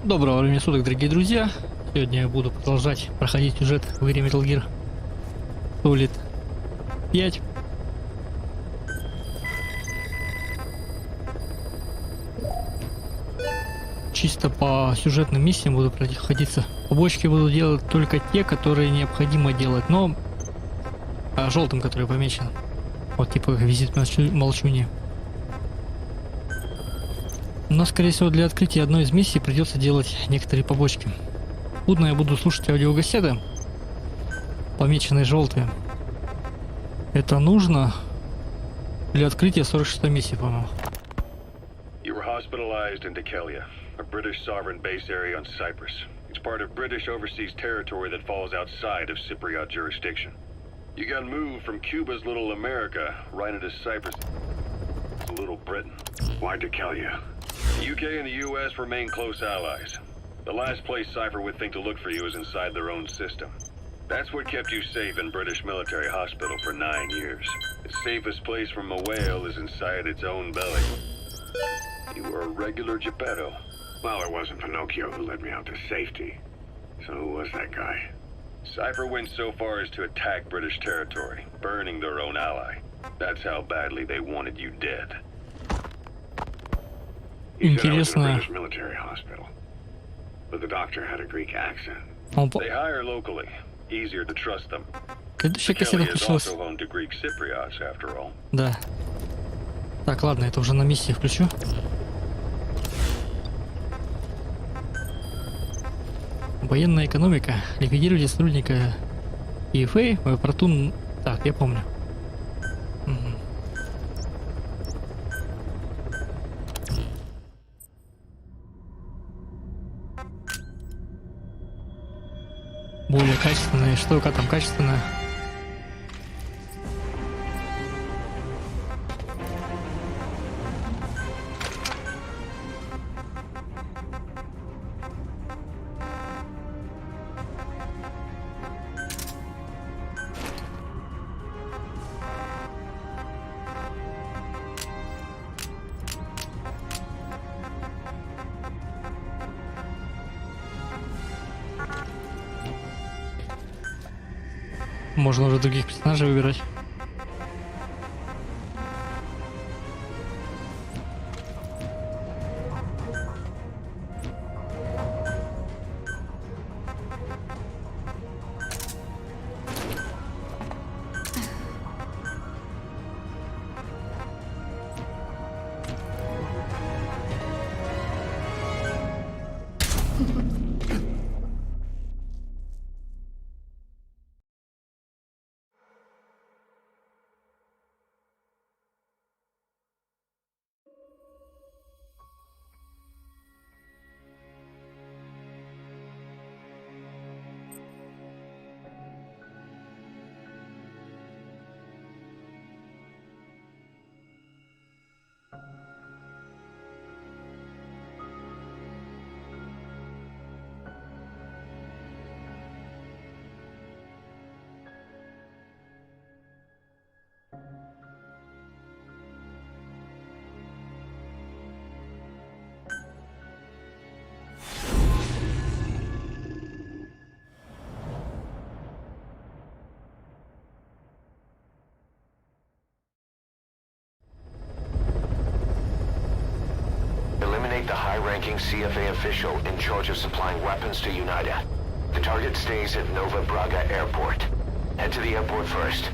Доброго времени суток, дорогие друзья. Сегодня я буду продолжать проходить сюжет в игре Metal Gear Solid 5. Чисто по сюжетным миссиям буду проходиться. Побочки буду делать только те, которые необходимо делать, но желтым, который помечен. Вот типа визит молчуни. Но, скорее всего, для открытия одной из миссий придется делать некоторые побочки. Будно я буду слушать аудиокассеты, помеченные желтые. Это нужно для открытия 46-й миссии, по-моему. You were hospitalized in Dekelia, a British sovereign base area on Cyprus. It's part of British overseas territory that falls outside of Cypriot jurisdiction. You got moved from Cuba's Little America right into Cyprus, Little Britain. Why Dekelia? The UK and the US remain close allies. The last place Cypher would think to look for you is inside their own system. That's what kept you safe in British military hospital for 9 years. The safest place from a whale is inside its own belly. You were a regular Geppetto. Well, it wasn't Pinocchio who led me out to safety. So who was that guy? Cypher went so far as to attack British territory, burning their own ally. That's how badly they wanted you dead. He said I was in a Интересно. British military hospital. But the doctor had a Greek accent. They hire locally. Easier to trust them. Следующая кассета Dekelia is включилась. also home to Greek Cypriots, after all. Да. Так, ладно, это уже на миссии включу. Военная экономика. Ликвидируйте сотрудника EFA в аэропорту. Так, я помню. Мгм. Более качественная. Что, как там качественная? Можно уже других персонажей выбирать. Eliminate the high-ranking CFA official in charge of supplying weapons to UNITA. The target stays at Nova Braga Airport. Head to the airport first.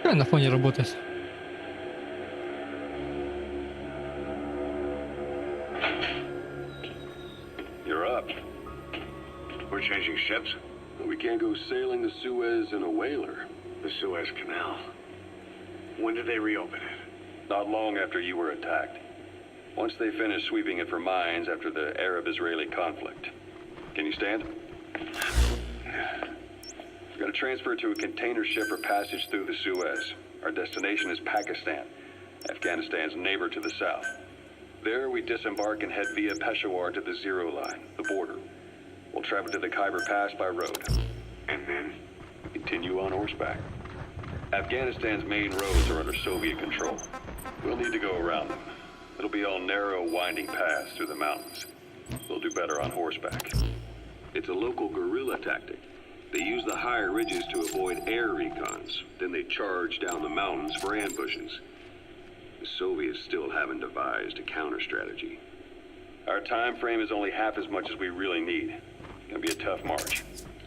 Пускай на фоне работает. You're up. We're changing ships? We can't go sailing the Suez in a whaler. The Suez Canal. When did they reopen it? Not long after you were attacked. Once they finished sweeping it for mines after the Arab-Israeli conflict. Can you stand? We're gonna transfer to a container ship for passage through the Suez. Our destination is Pakistan, Afghanistan's neighbor to the south. There we disembark and head via Peshawar to the Zero Line, the border. We'll travel to the Khyber Pass by road. And then? Continue on horseback. Afghanistan's main roads are under Soviet control. We'll need to go around them. It'll be all narrow, winding paths through the mountains. We'll do better on horseback. It's a local guerrilla tactic. They use the higher ridges to avoid air recons. Then they charge down the mountains for ambushes. The Soviets still haven't devised a counter strategy. Our time frame is only half as much as we really need. It's gonna be a tough march.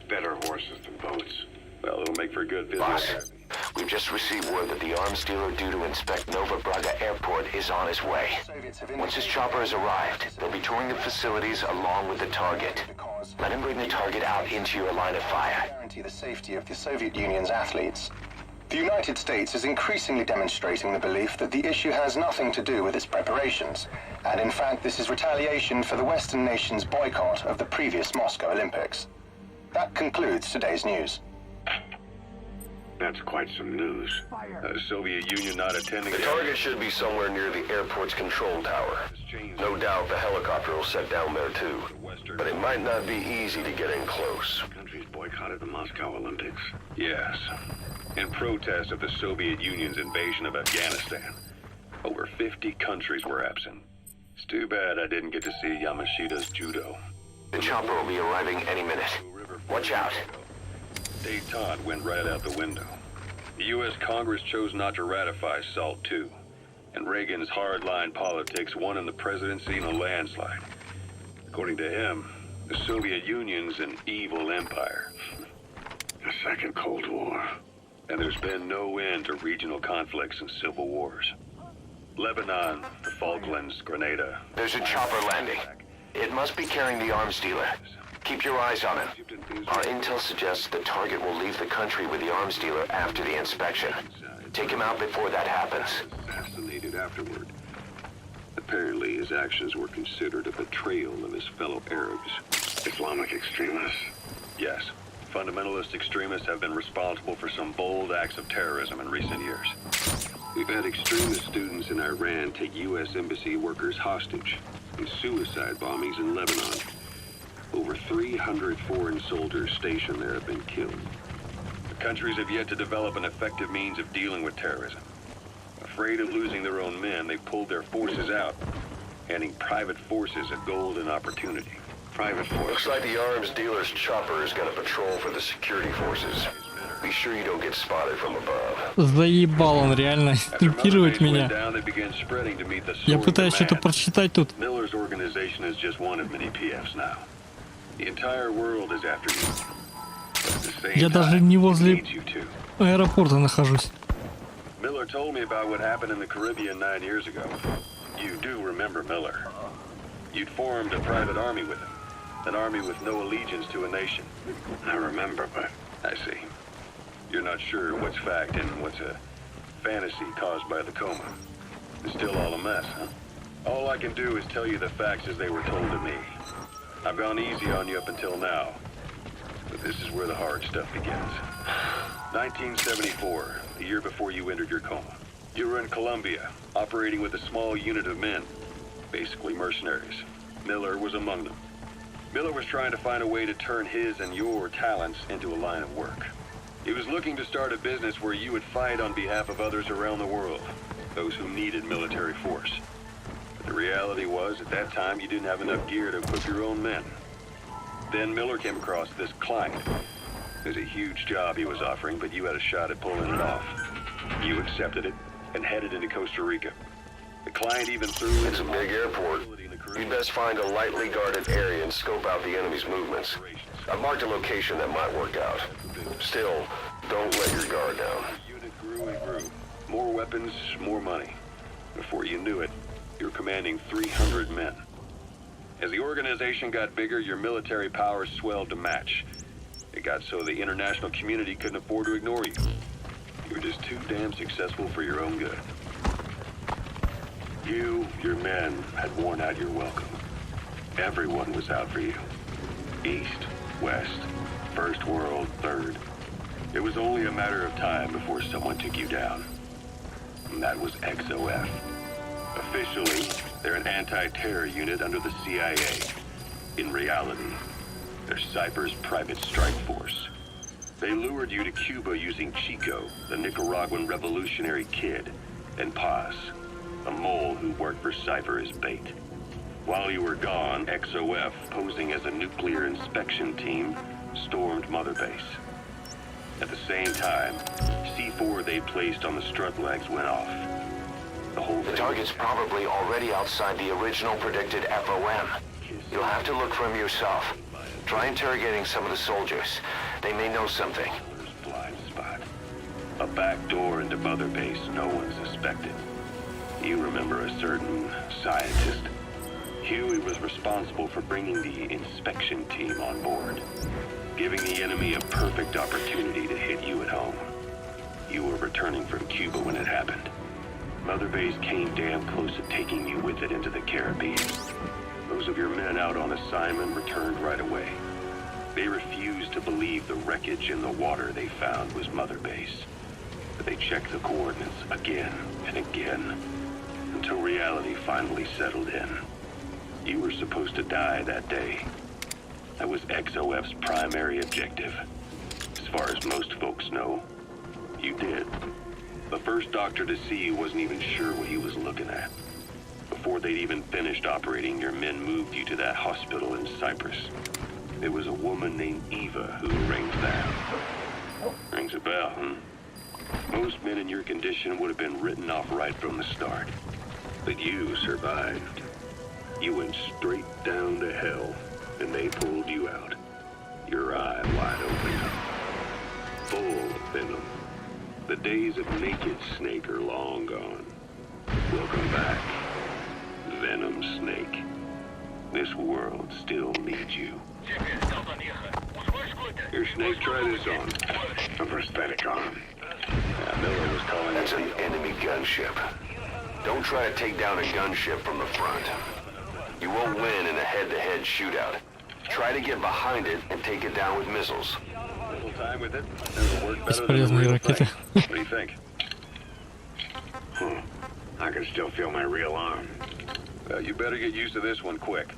Better horses than boats. Well, it'll make for good Boss, business. we've just received word that the arms dealer due to inspect Nova Braga Airport is on his way. Once his chopper has arrived, they'll be touring the facilities along with the target. Let him bring the target out into your line of fire. Guarantee the safety of the Soviet Union's athletes. The United States is increasingly demonstrating the belief that the issue has nothing to do with its preparations, and in fact this is retaliation for the Western nations' boycott of the previous Moscow Olympics. That concludes today's news. That's quite some news. Soviet Union not attending. The target should be somewhere near the airport's control tower. No doubt the helicopter will set down there too. But it might not be easy to get in close. The country's boycotted the Moscow Olympics. Yes. In protest of the Soviet Union's invasion of Afghanistan. Over 50 countries were absent. It's too bad I didn't get to see Yamashita's judo. The chopper will be arriving any minute. Watch out. Détente went right out the window. The U.S. Congress chose not to ratify SALT II, and Reagan's hardline politics won in the presidency in a landslide. According to him, the Soviet Union's an evil empire. A second Cold War. And there's been no end to regional conflicts and civil wars. Lebanon, the Falklands, Grenada. There's a chopper landing. It must be carrying the arms dealer. Keep your eyes on him. Our intel suggests the target will leave the country with the arms dealer after the inspection. Take him out before that happens. Assassinated afterward. Apparently his actions were considered a betrayal of his fellow Arabs. Islamic extremists? Yes. Fundamentalist extremists have been responsible for some bold acts of terrorism in recent years. We've had extremist students in Iran take U.S. embassy workers hostage, and suicide bombings in Lebanon. Over 300 foreign soldiers stationed there have been killed. The countries have yet to develop an effective means of dealing with terrorism. Afraid of losing their own men, they've pulled their forces out, handing private forces a golden opportunity. Private forces. Looks like the arms dealer's chopper is gonna patrol for the security forces. Be sure you don't get spotted from above. Заебал он реально инструктирует меня. Я пытаюсь что-то прочитать тут. Miller's organization is just one of many PFs now. The entire world is after you. At the same Я даже time, не it возле needs you too. аэропорта нахожусь. Miller told me about what happened in the Caribbean 9 years ago. You do remember Miller. You'd formed a private army with him. An army with no allegiance to a nation. I remember, but... I see. You're not sure what's fact and what's a fantasy caused by the coma. It's still all a mess, huh? All I can do is tell you the facts as they were told to me. I've gone easy on you up until now. But this is where the hard stuff begins. 1974, the year before you entered your coma. You were in Colombia, operating with a small unit of men. Basically mercenaries. Miller was among them. Miller was trying to find a way to turn his and your talents into a line of work. He was looking to start a business where you would fight on behalf of others around the world, those who needed military force. But the reality was, at that time, you didn't have enough gear to equip your own men. Then Miller came across this client. It was a huge job he was offering, but you had a shot at pulling it off. You accepted it and headed into Costa Rica. The client even threw in... It's a big airport. You'd best find a lightly guarded area and scope out the enemy's movements. I've marked a location that might work out. Still, don't let your guard down. The unit grew and grew. More weapons, more money. Before you knew it, you were commanding 300 men. As the organization got bigger, your military powers swelled to match. It got so the international community couldn't afford to ignore you. You were just too damn successful for your own good. You, your men, had worn out your welcome. Everyone was out for you. East, West, First World, Third. It was only a matter of time before someone took you down. And that was XOF. Officially, they're an anti-terror unit under the CIA. In reality, they're Cypher's private strike force. They lured you to Cuba using Chico, the Nicaraguan revolutionary kid, and Paz, a mole who worked for Cypher as bait. While you were gone, XOF, posing as a nuclear inspection team, stormed Mother Base. At the same time, C4 they placed on the strut legs went off. The target's probably already outside the original predicted FOM. You'll have to look for him yourself. Try interrogating some of the soldiers. They may know something. Blind spot. A back door into Mother Base no one suspected. You remember a certain scientist? Huey was responsible for bringing the inspection team on board, giving the enemy a perfect opportunity to hit you at home. You were returning from Cuba when it happened. Mother Base came damn close to taking you with it into the Caribbean. Those of your men out on assignment returned right away. They refused to believe the wreckage in the water they found was Mother Base. But they checked the coordinates again and again, until reality finally settled in. You were supposed to die that day. That was XOF's primary objective. As far as most folks know, you did. The first doctor to see you wasn't even sure what he was looking at. Before they'd even finished operating, your men moved you to that hospital in Cyprus. There was a woman named Eva who arranged that. Rings a bell, huh? Most men in your condition would have been written off right from the start. But you survived. You went straight down to hell, and they pulled you out. Your eye wide open. Full venom. The days of naked Snake are long gone. Welcome back, Venom Snake. This world still needs you. Your Snake, try this on. A prosthetic arm. Miller was calling That's an enemy gunship. Don't try to take down a gunship from the front. You won't win in a head-to-head shootout. Try to get behind it and take it down with missiles. Time with it. It'll work better than the Бесполезные real ракеты. thing. What do you think? I can still feel my real arm. You better get used to this one quick.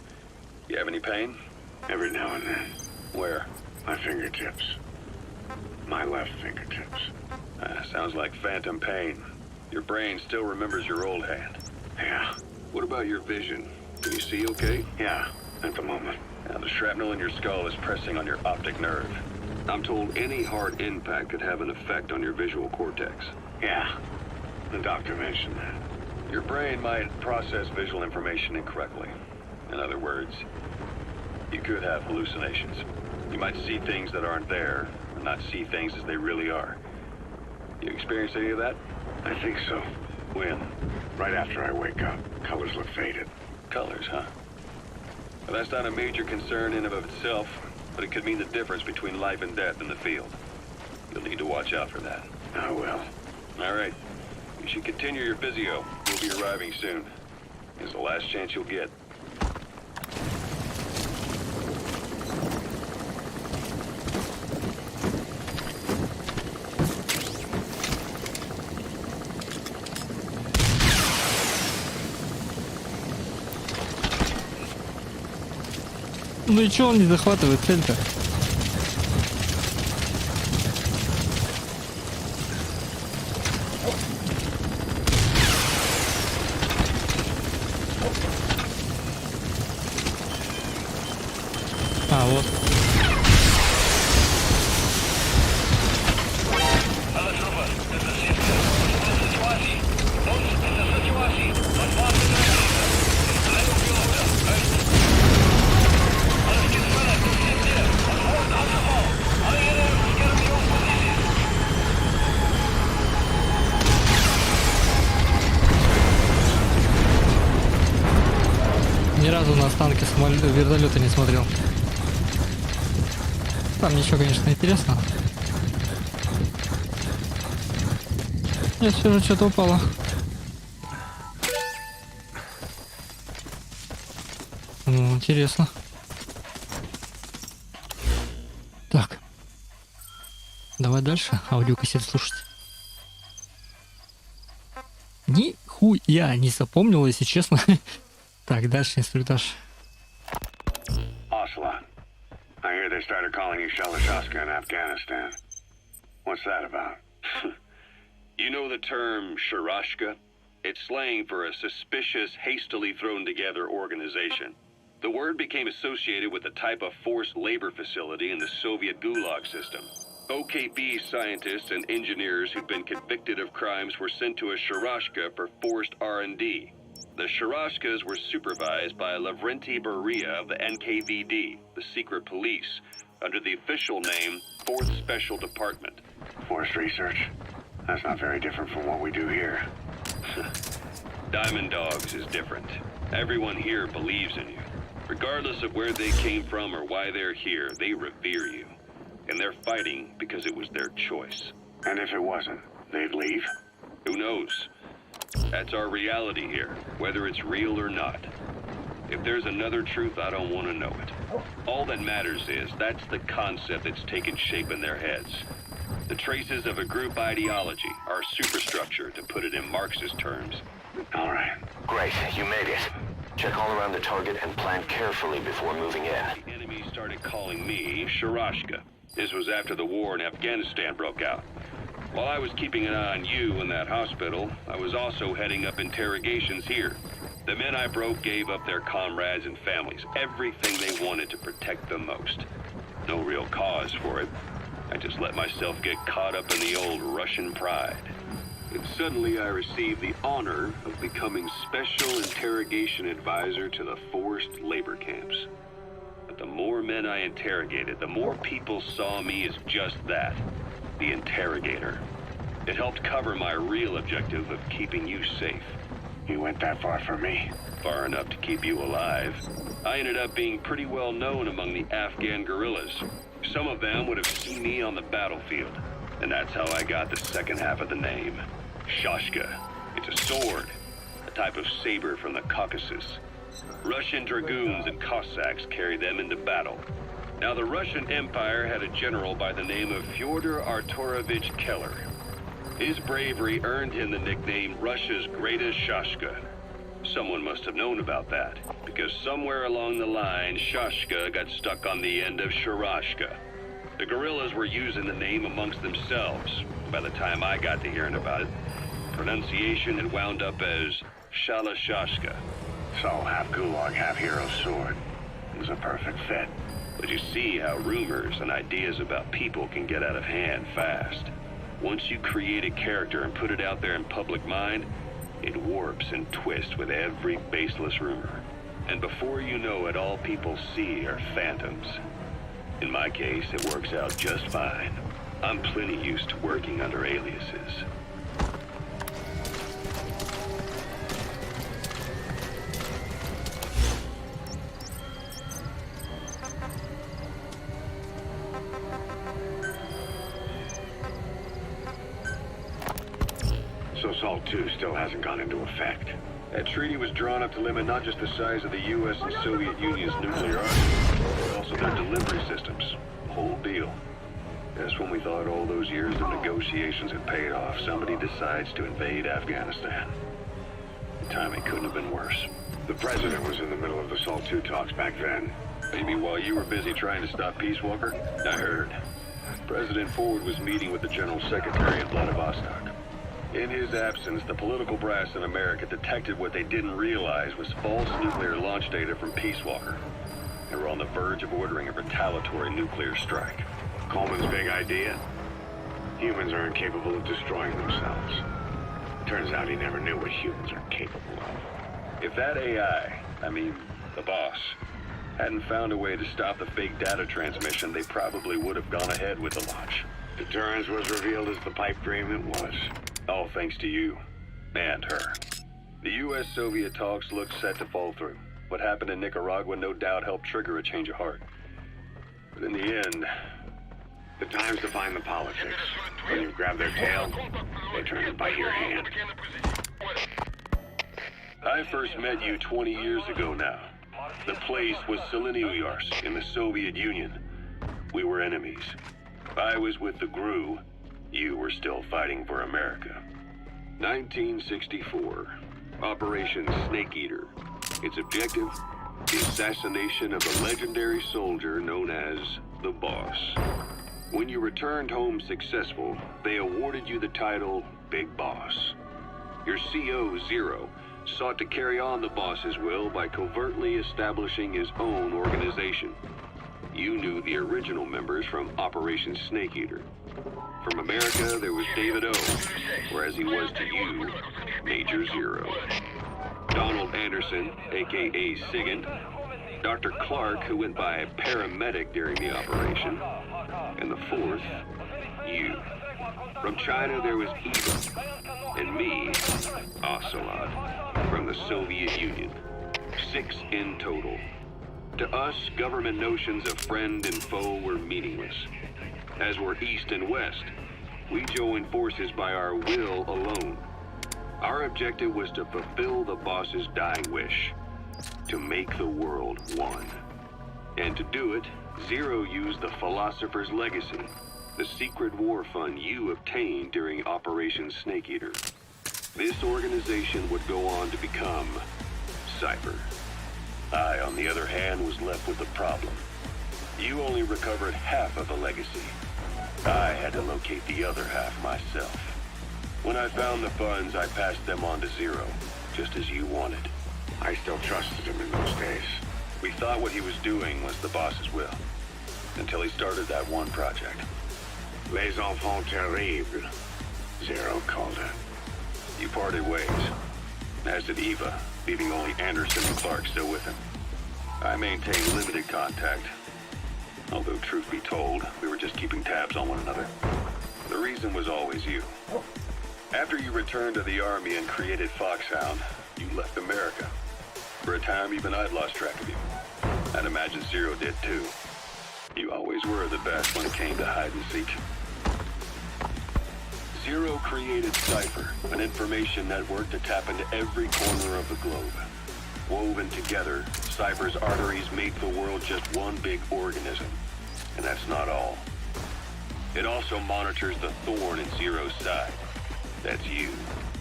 You have any pain? Every now and then. Where? My fingertips. My left fingertips. Sounds like phantom pain. Your brain still remembers your old hand. Yeah. What about your vision? Can you see okay? Yeah, at the moment. Now, the shrapnel in your skull is pressing on your optic nerve. I'm told any hard impact could have an effect on your visual cortex. Yeah, the doctor mentioned that. Your brain might process visual information incorrectly. In other words, you could have hallucinations. You might see things that aren't there, and not see things as they really are. You experience any of that? I think so. When? Right after I wake up, colors look faded. Colors, huh? Well, that's not a major concern in and of itself, but it could mean the difference between life and death in the field. You'll need to watch out for that. I will. All right. You should continue your physio. We'll be arriving soon. It's the last chance you'll get. Ну и чё он не захватывает цель-то? А, вот. Ни разу на останки вертолета не смотрел. Там ничего, конечно, интересно. Я все же что-то упало. Ну, интересно. Так. Давай дальше аудиокассеты слушать. Нихуя не запомнил, если честно. Так, дальше инструктаж. Ocelot, I hear they started calling you Shalashaska in Afghanistan. What's that about? You know the term Sharashka? It's slang for a suspicious, hastily thrown together organization. The word became associated with a type of forced labor facility in the Soviet Gulag system. OKB scientists and engineers who'd been convicted of crimes were sent to a Sharashka for forced R&D. The Sharashkas were supervised by Lavrenti Beria of the NKVD, the secret police, under the official name 4th Special Department. Forced research? That's not very different from what we do here. Diamond Dogs is different. Everyone here believes in you. Regardless of where they came from or why they're here, they revere you. And they're fighting because it was their choice. And if it wasn't, they'd leave? Who knows? That's our reality here, whether it's real or not. If there's another truth, I don't want to know it. All that matters is that's the concept that's taken shape in their heads. The traces of a group ideology, our superstructure, to put it in Marxist terms. All right. Great, you made it. Check all around the target and plan carefully before moving in. The enemy started calling me Sharashka. This was after the war in Afghanistan broke out. While I was keeping an eye on you in that hospital, I was also heading up interrogations here. The men I broke gave up their comrades and families, everything they wanted to protect them most. No real cause for it. I just let myself get caught up in the old Russian pride. And suddenly I received the honor of becoming Special Interrogation Advisor to the forced labor camps. But the more men I interrogated, the more people saw me as just that, the interrogator. It helped cover my real objective of keeping you safe. You went that far for me? Far enough to keep you alive. I ended up being pretty well known among the Afghan guerrillas. Some of them would have seen me on the battlefield, and that's how I got the second half of the name. Shashka. It's a sword, a type of saber from the Caucasus. Russian dragoons and Cossacks carried them into battle. Now, the Russian Empire had a general by the name of Fyodor Arturovich Keller. His bravery earned him the nickname Russia's Greatest Shashka. Someone must have known about that, because somewhere along the line, Shashka got stuck on the end of Sharashka. The guerrillas were using the name amongst themselves. By the time I got to hearing about it, pronunciation had wound up as Shalashashka. So, half Gulag, half Hero Sword. It was a perfect fit. But you see how rumors and ideas about people can get out of hand fast. Once you create a character and put it out there in public mind, it warps and twists with every baseless rumor. And before you know it, all people see are phantoms. In my case, it works out just fine. I'm plenty used to working under aliases. So SALT II still hasn't gone into effect. That treaty was drawn up to limit not just the size of the U.S. and Soviet Union's nuclear arsenal, but also their delivery systems. The whole deal. Just when we thought all those years of negotiations had paid off, somebody decides to invade Afghanistan. The timing couldn't have been worse. The president was in the middle of the SALT II talks back then. Maybe while you were busy trying to stop Peace Walker? I heard. President Ford was meeting with the General Secretary in Vladivostok. In his absence, the political brass in America detected what they didn't realize was false nuclear launch data from Peace Walker. They were on the verge of ordering a retaliatory nuclear strike. Coleman's big idea? Humans are incapable of destroying themselves. Turns out he never knew what humans are capable of. If that AI, the boss, hadn't found a way to stop the fake data transmission, they probably would have gone ahead with the launch. Deterrence was revealed as the pipe dream it was. All thanks to you. And her. The U.S.-Soviet talks look set to fall through. What happened in Nicaragua no doubt helped trigger a change of heart. But in the end, The time's to find the politics. When you grab their tail, they turn to bite your hand. I first met you 20 years ago now. The place was Seleniuyarsk in the Soviet Union. We were enemies. I was with the GRU. You were still fighting for America. 1964. Operation Snake Eater. Its objective? The assassination of a legendary soldier known as the Boss. When you returned home successful, they awarded you the title Big Boss. Your CO, Zero, sought to carry on the boss's will by covertly establishing his own organization. You knew the original members from Operation Snake Eater. From America, there was David O, whereas he was to you, Major Zero. Donald Anderson, aka Sigint, Dr. Clark, who went by paramedic during the operation, and the fourth, you. From China, there was Eva, and me, Ocelot, from the Soviet Union. 6 in total. To us, government notions of friend and foe were meaningless. As were East and West, we joined forces by our will alone. Our objective was to fulfill the boss's dying wish, to make the world one. And to do it, Zero used the Philosopher's Legacy, the secret war fund you obtained during Operation Snake Eater. This organization would go on to become Cypher. I, on the other hand, was left with a problem. You only recovered half of the legacy. I had to locate the other half myself. When I found the funds, I passed them on to Zero, just as you wanted. I still trusted him in those days. We thought what he was doing was the boss's will, until he started that one project. Les enfants terribles, Zero called it. You parted ways, as did Eva, leaving only Anderson and Clark still with him. I maintained limited contact, although truth be told, we were just keeping tabs on one another. The reason was always you. After you returned to the Army and created Foxhound, you left America. For a time, even I'd lost track of you. I'd imagine Zero did too. You always were the best when it came to hide and seek. Zero created Cypher, an information network to tap into every corner of the globe. Woven together, Cypher's arteries make the world just one big organism. And that's not all. It also monitors the thorn in Zero's side. That's you,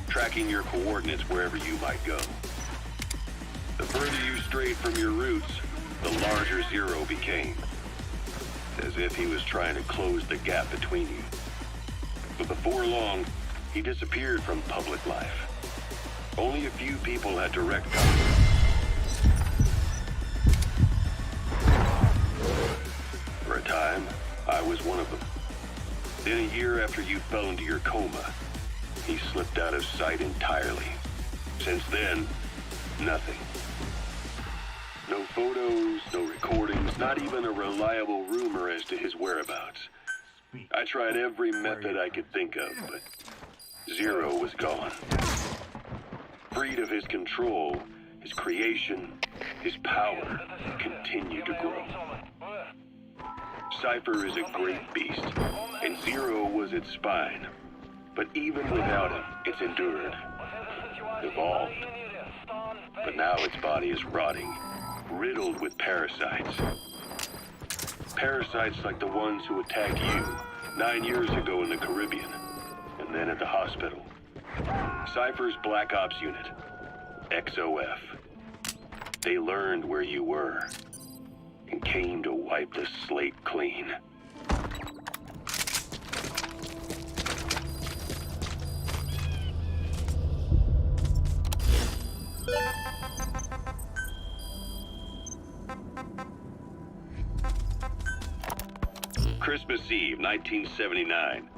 tracking your coordinates wherever you might go. The further you strayed from your roots, the larger Zero became. As if he was trying to close the gap between you. But before long, he disappeared from public life. Only a few people had direct contact. For a time, I was one of them. Then a year after you fell into your coma, he slipped out of sight entirely. Since then, nothing. No photos, no recordings, not even a reliable rumor as to his whereabouts. I tried every method I could think of, but Zero was gone. Freed of his control, his creation, his power continued to grow. Cypher is a great beast, and Zero was its spine. But even without him, it's endured, evolved. But now its body is rotting, riddled with parasites. Parasites like the ones who attacked you 9 years ago in the Caribbean, and then at the hospital. Cypher's Black Ops unit, XOF. They learned where you were, and came to wipe the slate clean. Christmas Eve, 1979.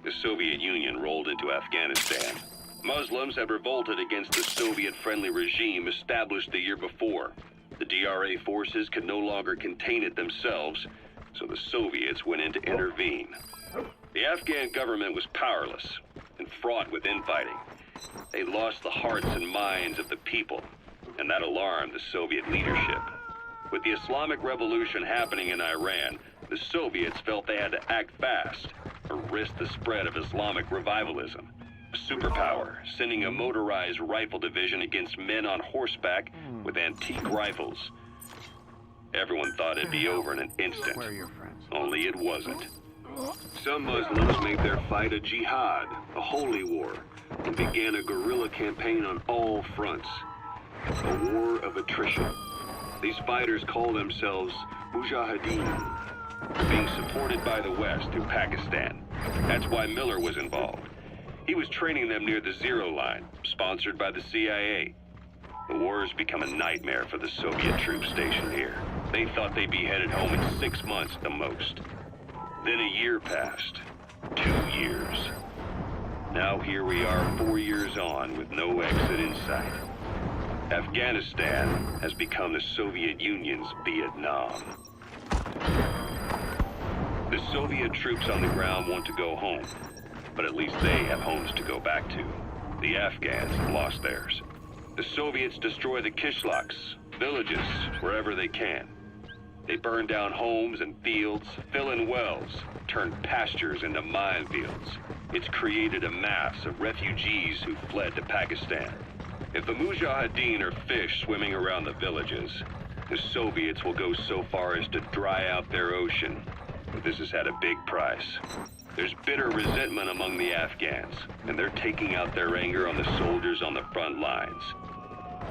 The Soviet Union rolled into Afghanistan. Muslims had revolted against the Soviet-friendly regime established the year before. The DRA forces could no longer contain it themselves, so the Soviets went in to intervene. The Afghan government was powerless and fraught with infighting. They lost the hearts and minds of the people, and that alarmed the Soviet leadership. With the Islamic Revolution happening in Iran, the Soviets felt they had to act fast or risk the spread of Islamic revivalism. Superpower, sending a motorized rifle division against men on horseback with antique rifles. Everyone thought it'd be over in an instant, only it wasn't. Some Muslims made their fight a jihad, a holy war, and began a guerrilla campaign on all fronts. A war of attrition. These fighters call themselves Mujahideen, being supported by the West through Pakistan. That's why Miller was involved. He was training them near the Zero Line, sponsored by the CIA. The war has become a nightmare for the Soviet troops stationed here. They thought they'd be headed home in 6 months at the most. Then a year passed. 2 years. Now here we are 4 years on with no exit in sight. Afghanistan has become the Soviet Union's Vietnam. The Soviet troops on the ground want to go home, but at least they have homes to go back to. The Afghans have lost theirs. The Soviets destroy the kishlaks, villages, wherever they can. They burn down homes and fields, fill in wells, turn pastures into minefields. It's created a mass of refugees who fled to Pakistan. If the Mujahideen are fish swimming around the villages, the Soviets will go so far as to dry out their ocean. But this has had a big price. There's bitter resentment among the Afghans, and they're taking out their anger on the soldiers on the front lines.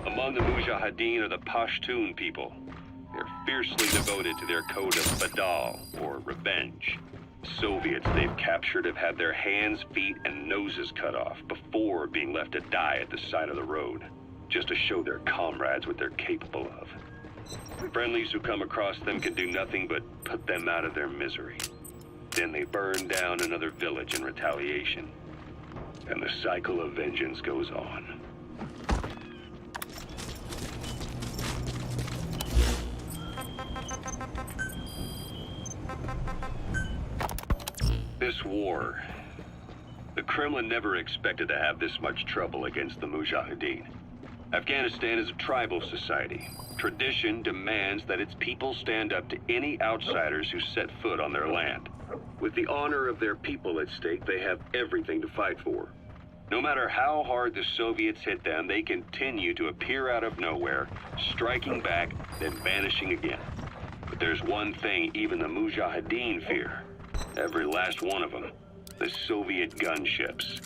Among the Mujahideen are the Pashtun people. They're fiercely devoted to their code of Badal, or revenge. Soviets they've captured have had their hands, feet, and noses cut off before being left to die at the side of the road, just to show their comrades what they're capable of. Friendlies who come across them can do nothing but put them out of their misery. Then they burn down another village in retaliation, and the cycle of vengeance goes on. This war, the Kremlin never expected to have this much trouble against the Mujahideen. Afghanistan is a tribal society. Tradition demands that its people stand up to any outsiders who set foot on their land. With the honor of their people at stake, they have everything to fight for. No matter how hard the Soviets hit them, they continue to appear out of nowhere, striking back, then vanishing again. But there's one thing even the Mujahideen fear. Every last one of them. The Soviet gunships.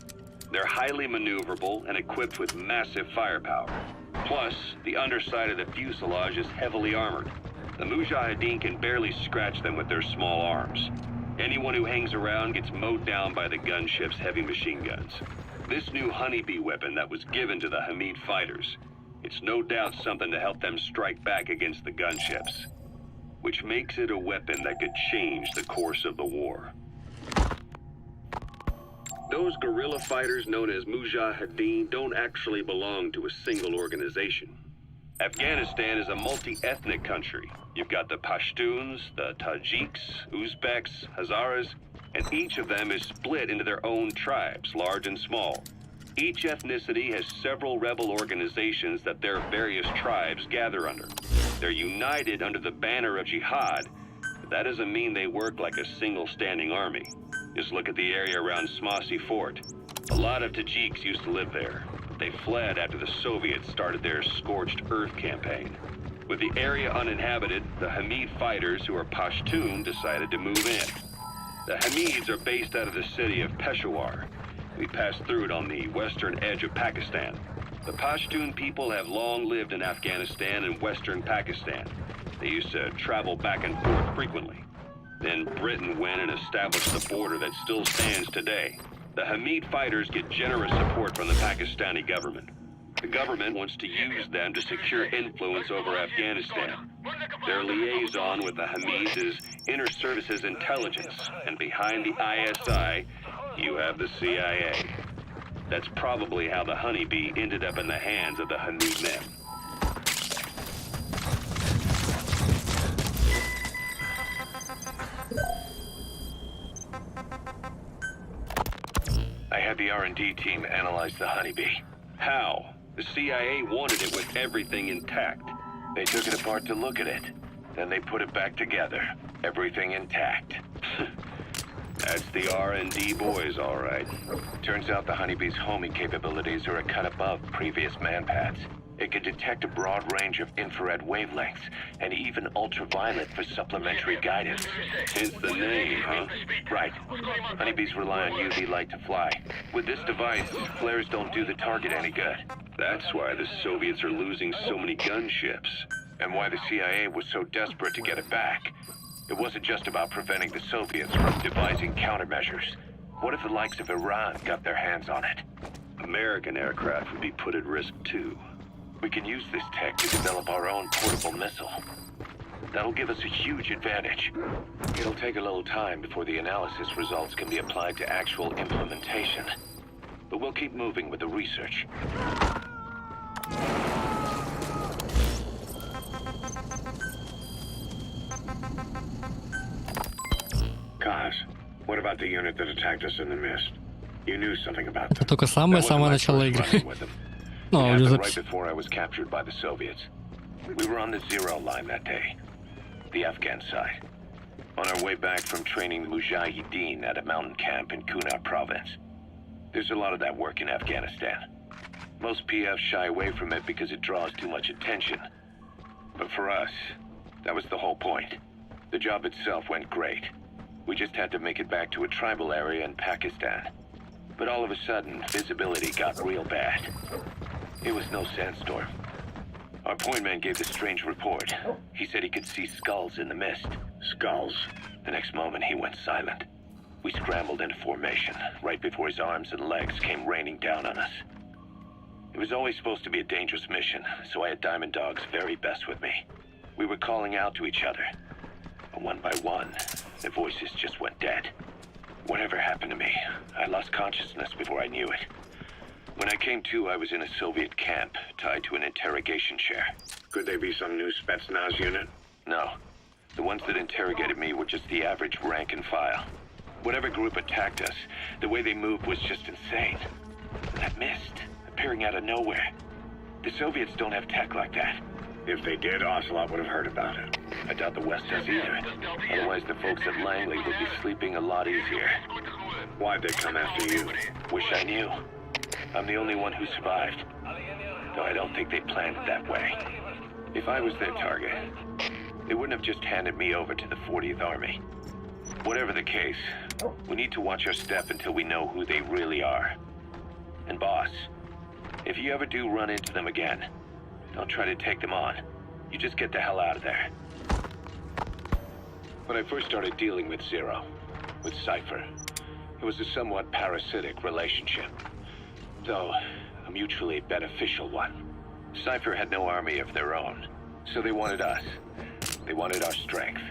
They're highly maneuverable and equipped with massive firepower. Plus, the underside of the fuselage is heavily armored. The Mujahideen can barely scratch them with their small arms. Anyone who hangs around gets mowed down by the gunship's heavy machine guns. This new honeybee weapon that was given to the Hamid fighters, it's no doubt something to help them strike back against the gunships, which makes it a weapon that could change the course of the war. Those guerrilla fighters known as Mujahideen don't actually belong to a single organization. Afghanistan is a multi-ethnic country. You've got the Pashtuns, the Tajiks, Uzbeks, Hazaras, and each of them is split into their own tribes, large and small. Each ethnicity has several rebel organizations that their various tribes gather under. They're united under the banner of jihad, but that doesn't mean they work like a single standing army. Just look at the area around Smasi Fort. A lot of Tajiks used to live there. They fled after the Soviets started their scorched earth campaign. With the area uninhabited, the Hamid fighters, who are Pashtun, decided to move in. The Hamids are based out of the city of Peshawar. We passed through it on the western edge of Pakistan. The Pashtun people have long lived in Afghanistan and western Pakistan. They used to travel back and forth frequently. Then Britain went and established the border that still stands today. The Hamid fighters get generous support from the Pakistani government. The government wants to use them to secure influence over Afghanistan. Their liaison with the Hamids is Inter-Services Intelligence, and behind the ISI, you have the CIA. That's probably how the honeybee ended up in the hands of the Hamid men. I had the R&D team analyze the honeybee. How? The CIA wanted it with everything intact. They took it apart to look at it. Then they put it back together. Everything intact. That's the R&D boys, all right. Turns out the Honeybee's homing capabilities are a cut above previous manpads. It can detect a broad range of infrared wavelengths, and even ultraviolet for supplementary guidance. Hence the name, huh? Right. Honeybees rely on UV light to fly. With this device, flares don't do the target any good. That's why the Soviets are losing so many gunships, and why the CIA was so desperate to get it back. It wasn't just about preventing the Soviets from devising countermeasures. What if the likes of Iran got their hands on it? American aircraft would be put at risk too. We can use this tech to develop our own portable missile. That'll give us a huge advantage. It'll take a little time before the analysis results can be applied to actual implementation. But we'll keep moving with the research. Kaz, what about the unit that attacked us in the mist? You knew something about them. Только самое-самое начало игры. Ну, It happened right аудиозапись. before I was captured by the Soviets. We were on the zero line that day, the Afghan side, on our way back from training the Mujahideen at a mountain camp in Kunda province. There's a lot of that work in Afghanistan. Most PFs shy away from it because it draws too much attention. But for us, that was the whole point. The job itself went great. We just had to make it back to a tribal area in Pakistan. But all of a sudden, visibility got real bad. It was no sandstorm. Our point man gave this strange report. He said he could see skulls in the mist. Skulls. The next moment, he went silent. We scrambled into formation, right before his arms and legs came raining down on us. It was always supposed to be a dangerous mission, so I had Diamond Dog's very best with me. We were calling out to each other. But one by one, the voices just went dead. Whatever happened to me, I lost consciousness before I knew it. When I came to, I was in a Soviet camp, tied to an interrogation chair. Could they be some new Spetsnaz unit? No. The ones that interrogated me were just the average rank and file. Whatever group attacked us, the way they moved was just insane. That mist, appearing out of nowhere. The Soviets don't have tech like that. If they did, Ocelot would have heard about it. I doubt the West does either. Otherwise, the folks at Langley would be sleeping a lot easier. Why'd they come after you? Wish I knew. I'm the only one who survived. Though I don't think they planned it that way. If I was their target, they wouldn't have just handed me over to the 40th Army. Whatever the case, we need to watch our step until we know who they really are. And boss, if you ever do run into them again, don't try to take them on. You just get the hell out of there. When I first started dealing with Zero, with Cypher, it was a somewhat parasitic relationship. Though, a mutually beneficial one. Cypher had no army of their own, so they wanted us. They wanted our strength.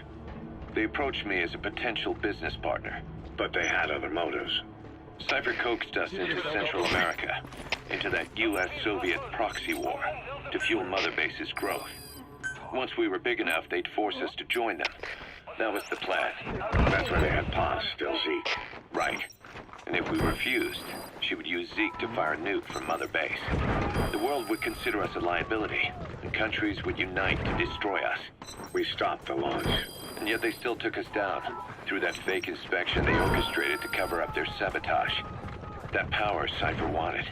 They approached me as a potential business partner. But they had other motives. Cypher coaxed us into Central America, into that US-Soviet proxy war, to fuel Mother Base's growth. Once we were big enough, they'd force us to join them. That was the plan. That's where they had Paz, still Zeke. Right. And if we refused, she would use Zeke to fire a nuke from Mother Base. The world would consider us a liability, and countries would unite to destroy us. We stopped the launch. And yet they still took us down. Through that fake inspection they orchestrated to cover up their sabotage. That power Cypher wanted.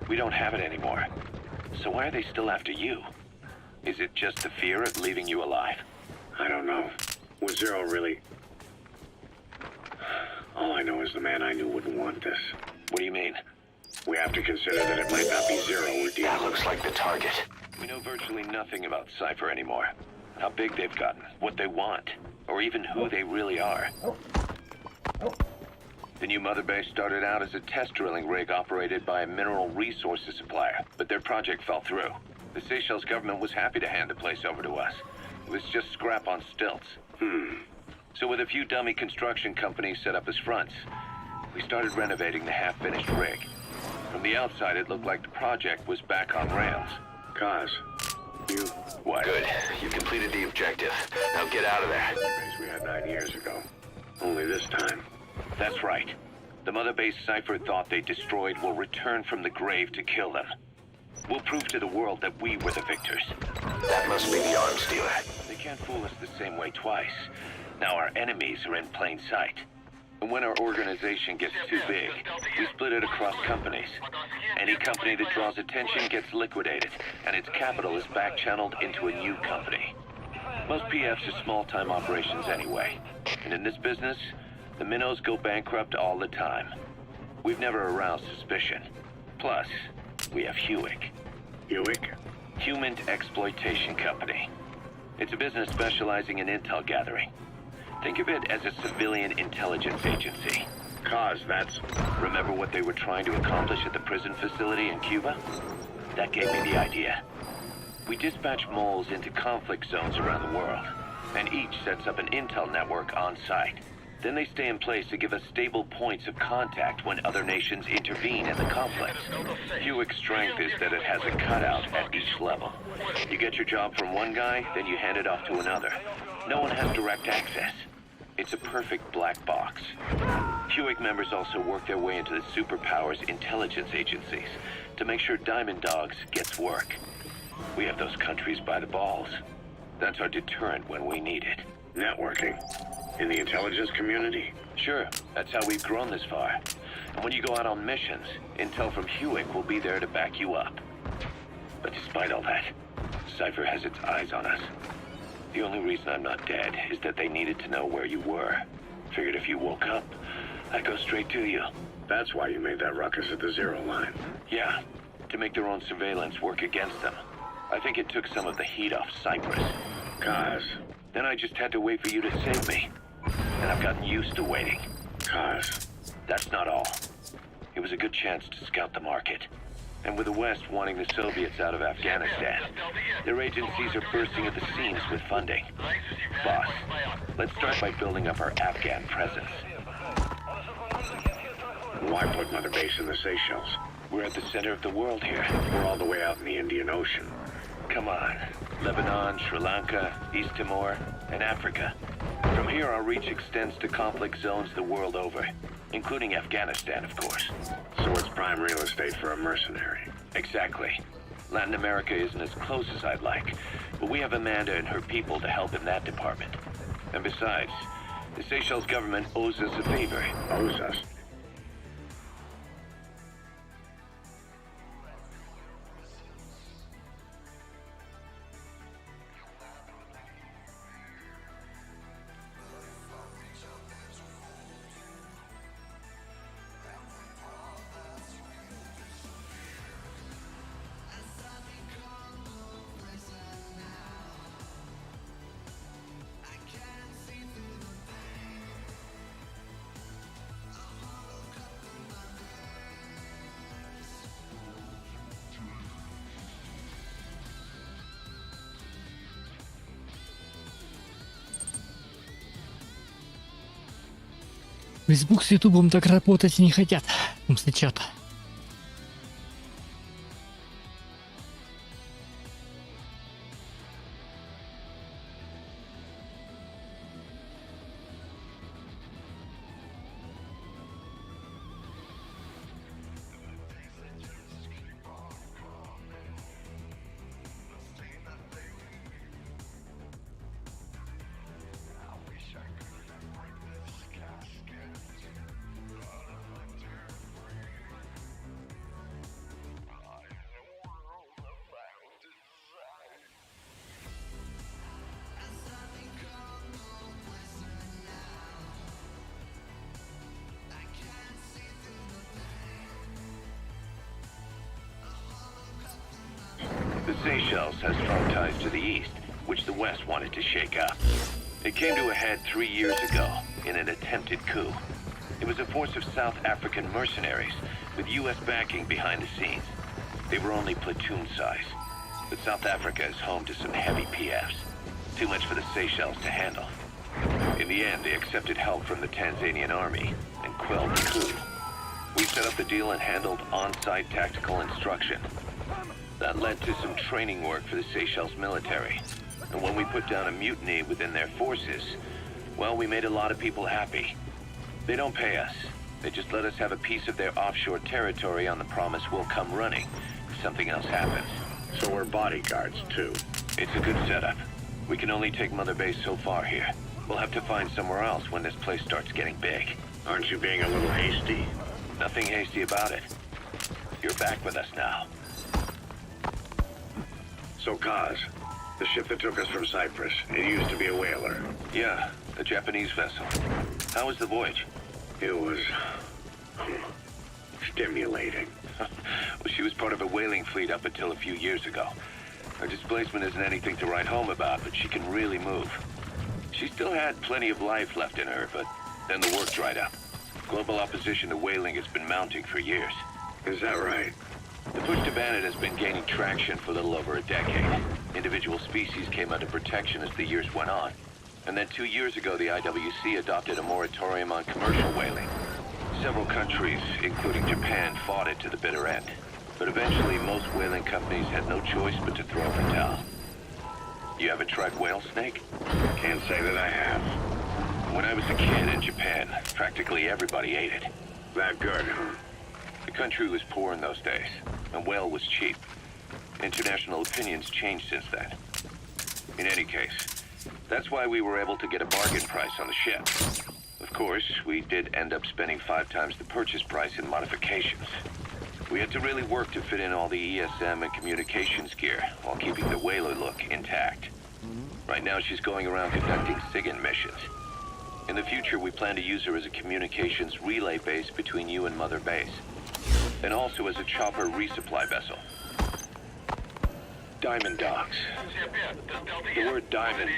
We don't have it anymore. So why are they still after you? Is it just the fear of leaving you alive? I don't know. Was Zero really... All I know is the man I knew wouldn't want this. What do you mean? We have to consider that it might not be Zero we're dealing That with. looks like the target. We know virtually nothing about Cypher anymore. How big they've gotten, what they want, or even who they really are. The new Mother Base started out as a test drilling rig operated by a mineral resources supplier, but their project fell through. The Seychelles government was happy to hand the place over to us. It was just scrap on stilts. So with a few dummy construction companies set up as fronts, we started renovating the half-finished rig. From the outside, it looked like the project was back on rails. Kaz, you... What? Good. You completed the objective. Now get out of there. Base we had 9 years ago. Only this time. That's right. The Mother Base Cypher thought they destroyed will return from the grave to kill them. We'll prove to the world that we were the victors. That must be the arms dealer. They can't fool us the same way twice. Now our enemies are in plain sight. And when our organization gets too big, we split it across companies. Any company that draws attention gets liquidated, and its capital is back-channeled into a new company. Most PFs are small-time operations anyway. And in this business, the minnows go bankrupt all the time. We've never aroused suspicion. Plus, we have Hewick. Hewick? Human Exploitation Company. It's a business specializing in intel gathering. Think of it as a civilian intelligence agency. Cause that's... Remember what they were trying to accomplish at the prison facility in Cuba? That gave me the idea. We dispatch moles into conflict zones around the world, and each sets up an intel network on site. Then they stay in place to give us stable points of contact when other nations intervene in the conflict. Hewick's strength is that it has a cutout at each level. You get your job from one guy, then you hand it off to another. No one has direct access. It's a perfect black box. Hewick members also work their way into the superpowers intelligence agencies to make sure Diamond Dogs gets work. We have those countries by the balls. That's our deterrent when we need it. networking. In the intelligence community? Sure, that's how we've grown this far. And when you go out on missions, intel from Hewick will be there to back you up. But despite all that, Cypher has its eyes on us. The only reason I'm not dead is that they needed to know where you were. Figured if you woke up, I'd go straight to you. That's why you made that ruckus at the zero line. Yeah, to make their own surveillance work against them. I think it took some of the heat off Cyprus. Cause? Then I just had to wait for you to save me. And I've gotten used to waiting. Cause? That's not all. It was a good chance to scout the market. And with the West wanting the Soviets out of Afghanistan, their agencies are bursting at the seams with funding. Boss, let's start by building up our Afghan presence. Why put Mother Base in the Seychelles? We're at the center of the world here. We're all the way out in the Indian Ocean. Come on. Lebanon, Sri Lanka, East Timor, and Africa. From here, our reach extends to conflict zones the world over, including Afghanistan, of course. So it's prime real estate for a mercenary. Exactly. Latin America isn't as close as I'd like, but we have Amanda and her people to help in that department. And besides, the Seychelles government owes us a favor. Owes us? Facebook с Ютубом так работать не хотят. После чата. The Seychelles has strong ties to the east, which the West wanted to shake up. It came to a head 3 years ago in an attempted coup. It was a force of South African mercenaries with U.S. backing behind the scenes. They were only platoon size, but South Africa is home to some heavy PFs. Too much for the Seychelles to handle. In the end, they accepted help from the Tanzanian army and quelled the coup. We set up the deal and handled on-site tactical instruction. That led to some training work for the Seychelles military. And when we put down a mutiny within their forces, well, we made a lot of people happy. They don't pay us. They just let us have a piece of their offshore territory on the promise we'll come running, something else happens. So we're bodyguards, too. It's a good setup. We can only take Mother Base so far here. We'll have to find somewhere else when this place starts getting big. Aren't you being a little hasty? Nothing hasty about it. You're back with us now. So, Kaz, the ship that took us from Cyprus, it used to be a whaler. Yeah, a Japanese vessel. How was the voyage? It was... stimulating. Well, she was part of a whaling fleet up until a few years ago. Her displacement isn't anything to write home about, but she can really move. She still had plenty of life left in her, but then the work dried up. Global opposition to whaling has been mounting for years. Is that right? The push to ban it has been gaining traction for a little over a decade. Individual species came under protection as the years went on. And then 2 years ago, the IWC adopted a moratorium on commercial whaling. Several countries, including Japan, fought it to the bitter end. But eventually, most whaling companies had no choice but to throw in the towel. You ever tried whale snake? Can't say that I have. When I was a kid in Japan, practically everybody ate it. That good, huh? The country was poor in those days, and whale was cheap. International opinions changed since then. In any case, that's why we were able to get a bargain price on the ship. Of course, we did end up spending 5 times the purchase price in modifications. We had to really work to fit in all the ESM and communications gear while keeping the whaler look intact. Right now, she's going around conducting SIGINT missions. In the future, we plan to use her as a communications relay base between you and Mother Base, and also as a chopper resupply vessel. Diamond dogs. The word diamond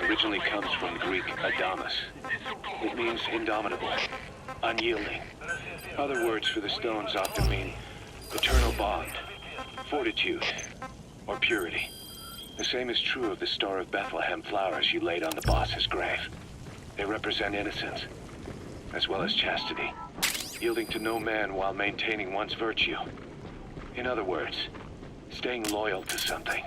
originally comes from Greek adamas. It means indomitable, unyielding. Other words for the stones often mean eternal bond, fortitude, or purity. The same is true of the Star of Bethlehem flowers you laid on the boss's grave. They represent innocence, as well as chastity, yielding to no man while maintaining one's virtue. In other words, staying loyal to something.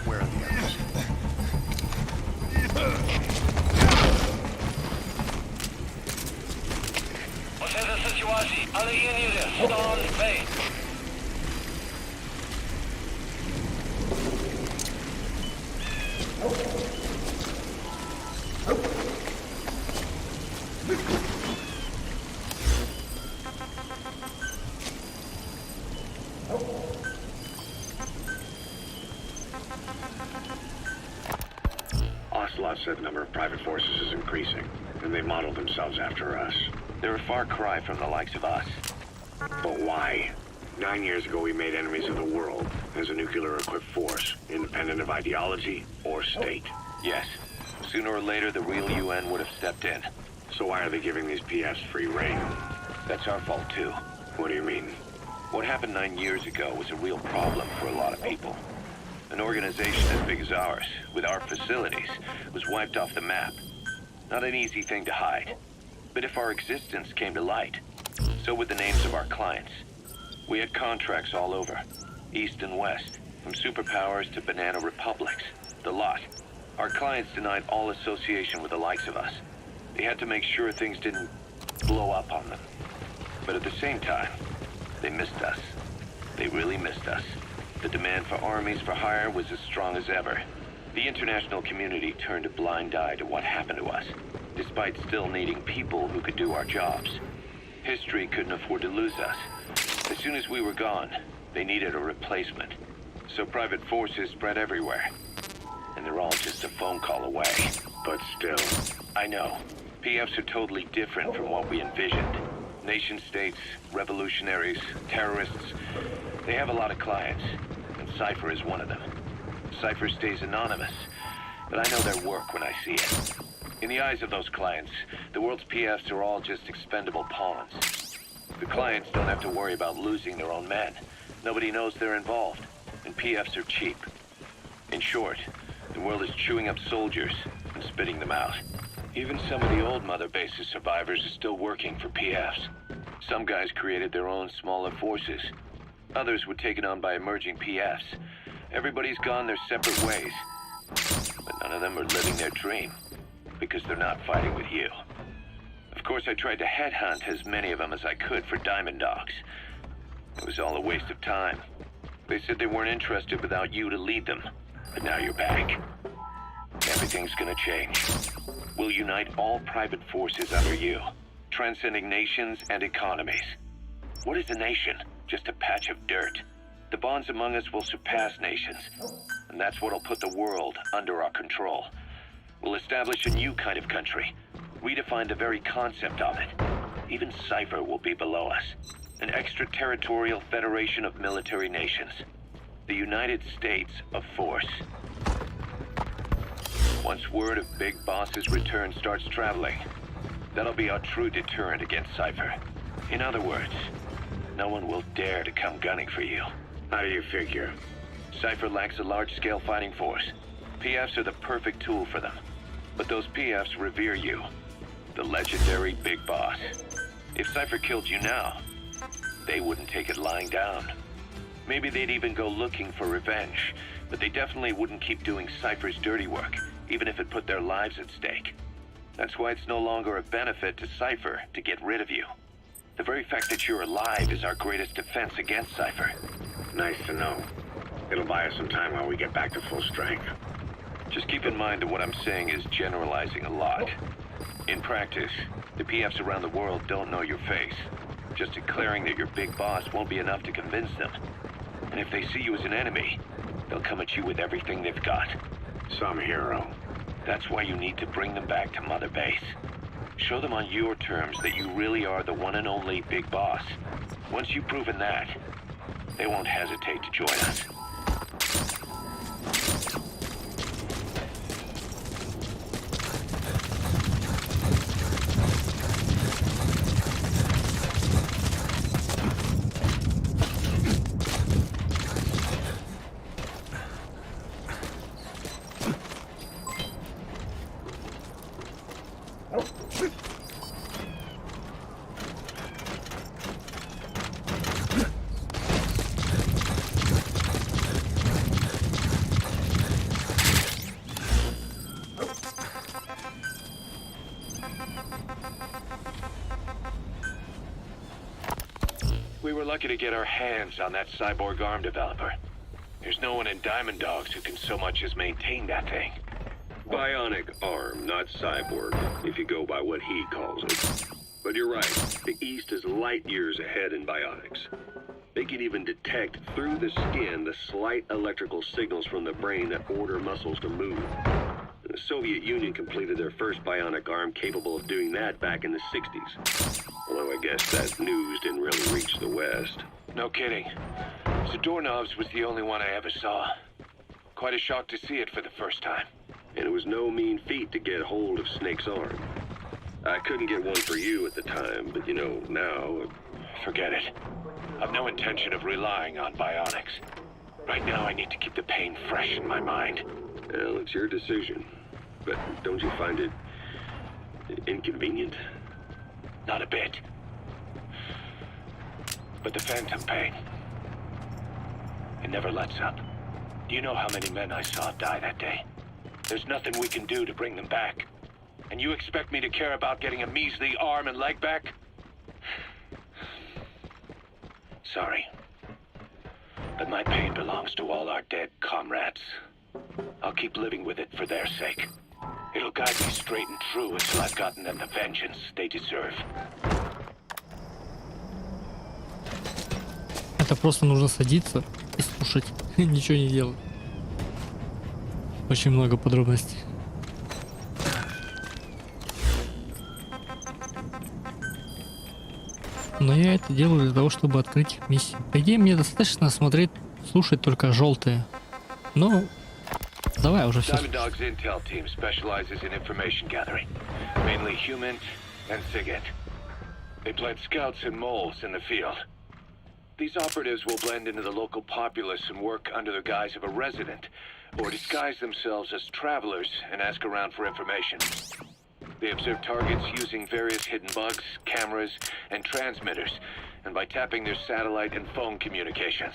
Where are the others? Оцените ситуації, але є ніде. Стон, бей. Ocelot said the number of private forces is increasing, and they modeled themselves after us. They're a far cry from the likes of us. But why? 9 years ago, we made enemies of the world as a nuclear-equipped force, independent of ideology or state. Yes. Sooner or later, the real UN would have stepped in. So why are they giving these PFs free rein? That's our fault, too. What do you mean? What happened 9 years ago was a real problem for a lot of people. An organization as big as ours, with our facilities, was wiped off the map. Not an easy thing to hide. But if our existence came to light, so would the names of our clients. We had contracts all over, east and west, from superpowers to banana republics, the lot. Our clients denied all association with the likes of us. They had to make sure things didn't blow up on them. But at the same time, they missed us. They really missed us. The demand for armies for hire was as strong as ever. The international community turned a blind eye to what happened to us, despite still needing people who could do our jobs. History couldn't afford to lose us. As soon as we were gone, they needed a replacement. So private forces spread everywhere. And they're all just a phone call away. But still, I know. PFs are totally different from what we envisioned. Nation-states, revolutionaries, terrorists, they have a lot of clients, and Cypher is one of them. Cypher stays anonymous, but I know their work when I see it. In the eyes of those clients, the world's PFs are all just expendable pawns. The clients don't have to worry about losing their own men. Nobody knows they're involved, and PFs are cheap. In short, the world is chewing up soldiers and spitting them out. Even some of the old Mother Base's survivors are still working for PFs. Some guys created their own smaller forces, Others were taken on by emerging PFs. Everybody's gone their separate ways. But none of them are living their dream, because they're not fighting with you. Of course, I tried to headhunt as many of them as I could for Diamond Dogs. It was all a waste of time. They said they weren't interested without you to lead them. But now you're back. Everything's gonna change. We'll unite all private forces under you, transcending nations and economies. What is a nation? Just a patch of dirt. The bonds among us will surpass nations, and that's what'll put the world under our control. We'll establish a new kind of country, redefine the very concept of it. Even Cypher will be below us. An extraterritorial federation of military nations. The United States of Force. Once word of Big Boss's return starts traveling, that'll be our true deterrent against Cypher. In other words, no one will dare to come gunning for you. How do you figure? Cypher lacks a large-scale fighting force. PFs are the perfect tool for them. But those PFs revere you, the legendary Big Boss. If Cypher killed you now, they wouldn't take it lying down. Maybe they'd even go looking for revenge, but they definitely wouldn't keep doing Cypher's dirty work, even if it put their lives at stake. That's why it's no longer a benefit to Cypher to get rid of you. The very fact that you're alive is our greatest defense against Cypher. Nice to know. It'll buy us some time while we get back to full strength. Just keep in mind that what I'm saying is generalizing a lot. In practice, the PFs around the world don't know your face. Just declaring that you're Big Boss won't be enough to convince them. And if they see you as an enemy, they'll come at you with everything they've got. Some hero. That's why you need to bring them back to Mother Base. Show them on your terms that you really are the one and only Big Boss. Once you've proven that, they won't hesitate to join us. We were lucky to get our hands on that cyborg arm developer. There's no one in Diamond Dogs who can so much as maintain that thing. Bionic arm, not cyborg, if you go by what he calls it. But you're right, the East is light years ahead in bionics. They can even detect through the skin the slight electrical signals from the brain that order muscles to move. The Soviet Union completed their first bionic arm capable of doing that back in the 60s. Although I guess that news didn't really reach the West. No kidding. Zadornov's was the only one I ever saw. Quite a shock to see it for the first time. And it was no mean feat to get hold of Snake's arm. I couldn't get one for you at the time, but you know, now... Forget it. I've no intention of relying on bionics. Right now I need to keep the pain fresh in my mind. Well, it's your decision. But don't you find it... inconvenient? Not a bit. But the phantom pain, it never lets up. Do you know how many men I saw die that day? There's nothing we can do to bring them back. And you expect me to care about getting a measly arm and leg back? Sorry. But my pain belongs to all our dead comrades. I'll keep living with it for their sake. It'll guide me straight and true until I've gotten them the vengeance they deserve. Это просто нужно садиться и слушать, ничего не делать. Очень много подробностей. Но я это делаю для того, чтобы открыть миссию. По идее, мне достаточно смотреть, слушать только желтые. Но давай уже все. Diamond Dog's intel team specializes in information gathering, mainly human and SIGINT. They plant scouts and moles in the field. These operatives will blend into the local populace and work under the guise of a resident, or disguise themselves as travelers and ask around for information. They observe targets using various hidden bugs, cameras, and transmitters, and by tapping their satellite and phone communications.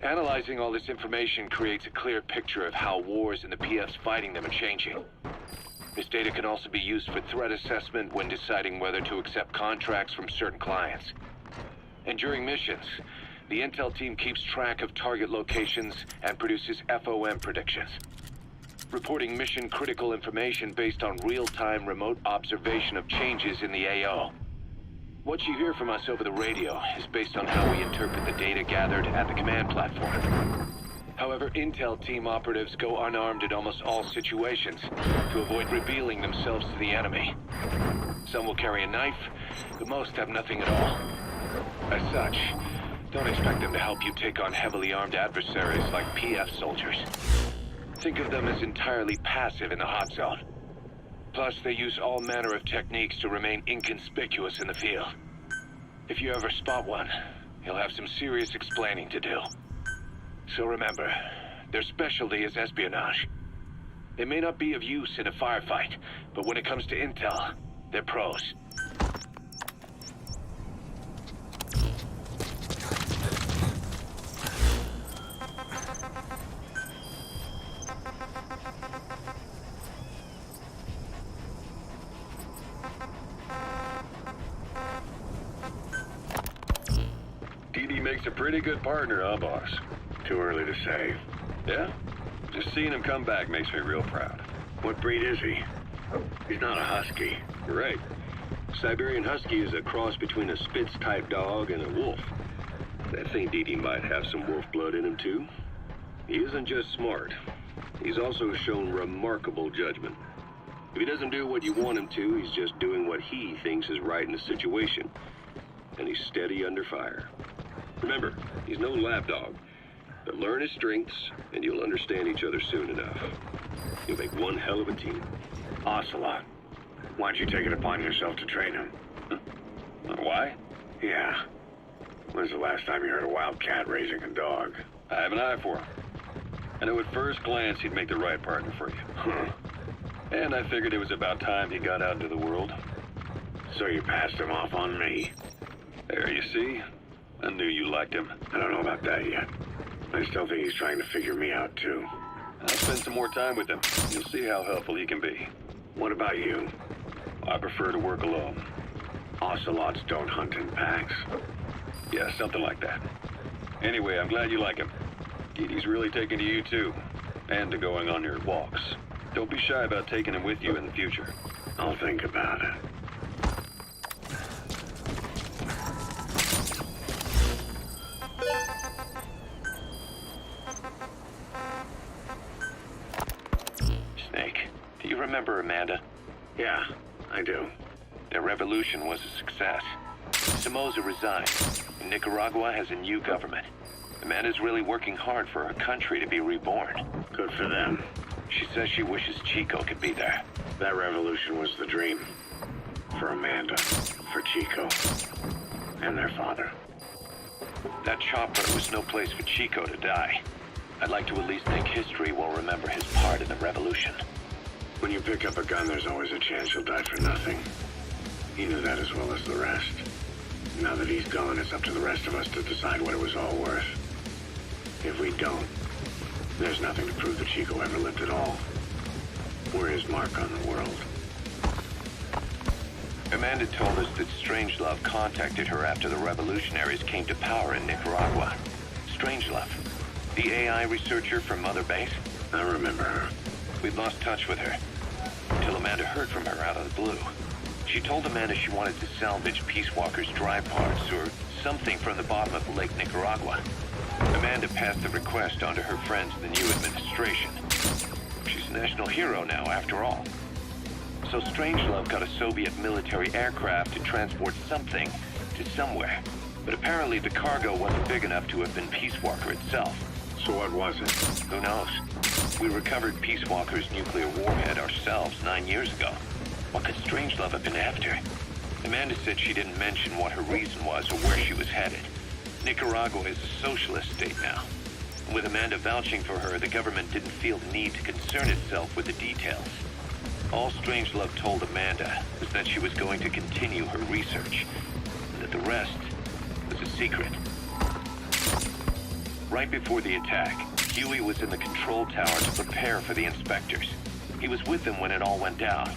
Analyzing all this information creates a clear picture of how wars and the PFs fighting them are changing. This data can also be used for threat assessment when deciding whether to accept contracts from certain clients. And during missions, the intel team keeps track of target locations and produces FOM predictions, reporting mission-critical information based on real-time remote observation of changes in the AO. What you hear from us over the radio is based on how we interpret the data gathered at the command platform. However, intel team operatives go unarmed in almost all situations to avoid revealing themselves to the enemy. Some will carry a knife, but most have nothing at all. As such, don't expect them to help you take on heavily armed adversaries like PF soldiers. Think of them as entirely passive in the hot zone. Plus, they use all manner of techniques to remain inconspicuous in the field. If you ever spot one, you'll have some serious explaining to do. So remember, their specialty is espionage. They may not be of use in a firefight, but when it comes to intel, they're pros. Makes a pretty good partner, huh, boss? Too early to say. Yeah? Just seeing him come back makes me real proud. What breed is he? He's not a husky. You're right. Siberian Husky is a cross between a Spitz-type dog and a wolf. I think Didi might have some wolf blood in him, too. He isn't just smart. He's also shown remarkable judgment. If he doesn't do what you want him to, he's just doing what he thinks is right in the situation. And he's steady under fire. Remember, he's no lapdog, but learn his strengths, and you'll understand each other soon enough. You'll make one hell of a team. Ocelot. Why'd you take it upon yourself to train him? Huh? Why? Yeah. When's the last time you heard a wild cat raising a dog? I have an eye for him. I knew at first glance he'd make the right partner for you. Huh. And I figured it was about time he got out into the world. So you passed him off on me? There, you see? I knew you liked him. I don't know about that yet. I still think he's trying to figure me out, too. I'll spend some more time with him. You'll see how helpful he can be. What about you? I prefer to work alone. Ocelots don't hunt in packs. Yeah, something like that. Anyway, I'm glad you like him. Didi's really taking to you, too. And to going on your walks. Don't be shy about taking him with you in the future. I'll think about it. Snake, do you remember Amanda? Yeah, I do. Their revolution was a success. Somoza resigned. Nicaragua has a new government. Amanda's really working hard for her country to be reborn. Good for them. She says she wishes Chico could be there. That revolution was the dream. For Amanda, for Chico, and their father. That chopper was no place for Chico to die. I'd like to at least think history will remember his part in the revolution. When you pick up a gun, there's always a chance you'll die for nothing. He knew that as well as the rest. Now that he's gone, it's up to the rest of us to decide what it was all worth. If we don't, there's nothing to prove that Chico ever lived at all. We're his mark on the world. Amanda told us that Strangelove contacted her after the revolutionaries came to power in Nicaragua. Strangelove, the AI researcher from Mother Base? I remember her. We'd lost touch with her, until Amanda heard from her out of the blue. She told Amanda she wanted to salvage Peace Walker's dry parts, or something from the bottom of Lake Nicaragua. Amanda passed the request on to her friends in the new administration. She's a national hero now, after all. So Strangelove got a Soviet military aircraft to transport something to somewhere. But apparently the cargo wasn't big enough to have been Peace Walker itself. So what was it? Who knows? We recovered Peace Walker's nuclear warhead ourselves 9 years ago. What could Strangelove have been after? Amanda said she didn't mention what her reason was or where she was headed. Nicaragua is a socialist state now. And with Amanda vouching for her, the government didn't feel the need to concern itself with the details. All Strangelove told Amanda was that she was going to continue her research, and that the rest secret. Right before the attack, Huey was in the control tower to prepare for the inspectors. He was with them when it all went down.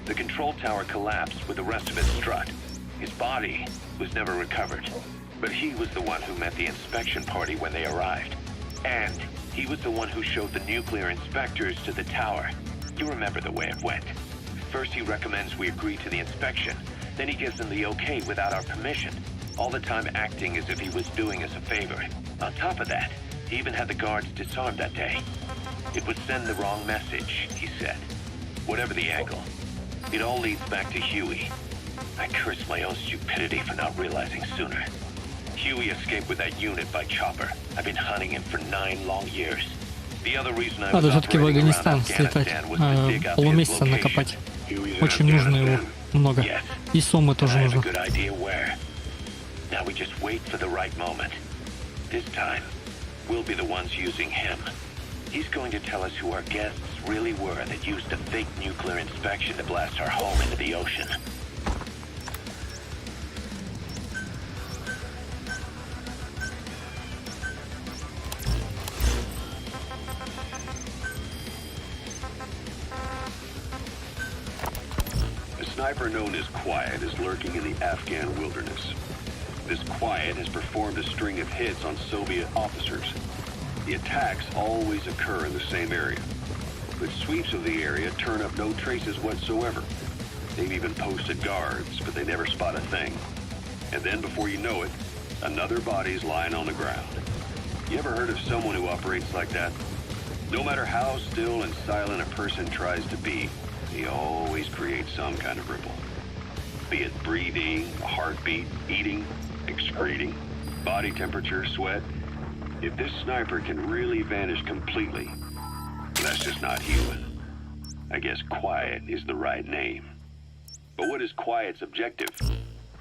The control tower collapsed with the rest of its strut. His body was never recovered, but he was the one who met the inspection party when they arrived. And he was the one who showed the nuclear inspectors to the tower. You remember the way it went. First he recommends we agree to the inspection, then he gives them the okay without our permission, all the time acting as if he was doing us a favor. On top of that, he even had the guards disarmed that day. It would send the wrong message, he said. Whatever the angle, it all leads back to Huey. I curse my own stupidity for not realizing sooner. Huey escaped with that unit by chopper. I've been hunting him for 9 long years. The other reason I was Надо все-таки в operating around Афганистан слетать, Afghanistan was to dig up his полумесяца location. накопать. Очень нужно его много. Yes. И сомы I тоже have a нужно. good idea where. Now we just wait for the right moment. This time, we'll be the ones using him. He's going to tell us who our guests really were that used a fake nuclear inspection to blast our home into the ocean. A sniper known as Quiet is lurking in the Afghan wilderness. This Quiet has performed a string of hits on Soviet officers. The attacks always occur in the same area, but sweeps of the area turn up no traces whatsoever. They've even posted guards, but they never spot a thing. And then before you know it, another body's lying on the ground. You ever heard of someone who operates like that? No matter how still and silent a person tries to be, he always creates some kind of ripple. Be it breathing, a heartbeat, eating, excreting, body temperature, sweat. If this sniper can really vanish completely, that's just not human. I guess Quiet is the right name. But what is Quiet's objective?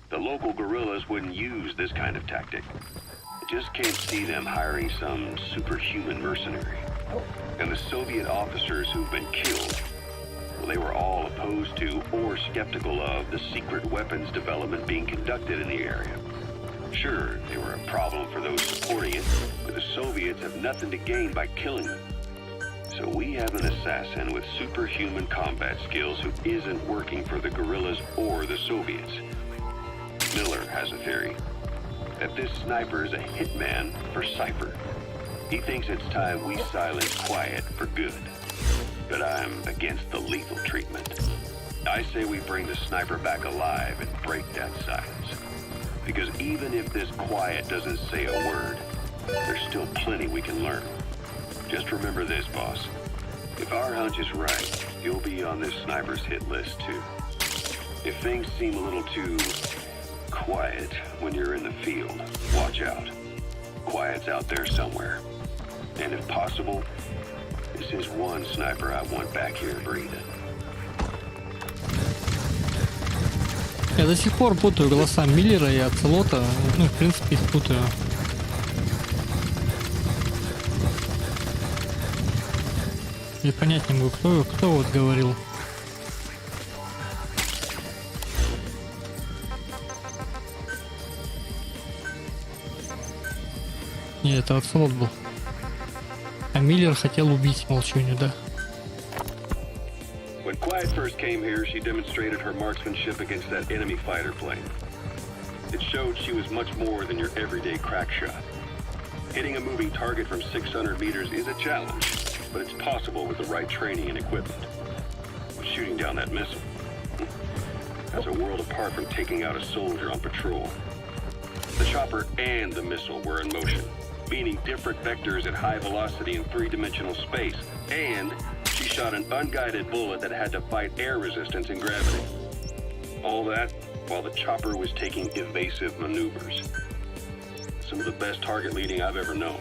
The local guerrillas wouldn't use this kind of tactic. I just can't see them hiring some superhuman mercenary. And the Soviet officers who've been killed, well, they were all opposed to or skeptical of the secret weapons development being conducted in the area. Sure, they were a problem for those supporting it, but the Soviets have nothing to gain by killing them. So we have an assassin with superhuman combat skills who isn't working for the guerrillas or the Soviets. Miller has a theory that this sniper is a hitman for Cypher. He thinks it's time we silence Quiet for good. But I'm against the lethal treatment. I say we bring the sniper back alive and break that silence. Because even if this Quiet doesn't say a word, there's still plenty we can learn. Just remember this, boss. If our hunch is right, you'll be on this sniper's hit list too. If things seem a little too quiet when you're in the field, watch out. Quiet's out there somewhere. And if possible, this is one sniper I want back here breathing. Я до сих пор путаю голоса Миллера и Оцелота. Ну, в принципе, их путаю. И понять не могу, кто вот говорил. Не, это Оцелот был. А Миллер хотел убить Молчунью, да. When Quiet first came here, she demonstrated her marksmanship against that enemy fighter plane. It showed she was much more than your everyday crack shot. Hitting a moving target from 600 meters is a challenge, but it's possible with the right training and equipment. But shooting down that missile, that's a world apart from taking out a soldier on patrol. The chopper and the missile were in motion, meaning different vectors at high velocity in three-dimensional space, and she shot an unguided bullet that had to fight air resistance and gravity. All that while the chopper was taking evasive maneuvers. Some of the best target leading I've ever known.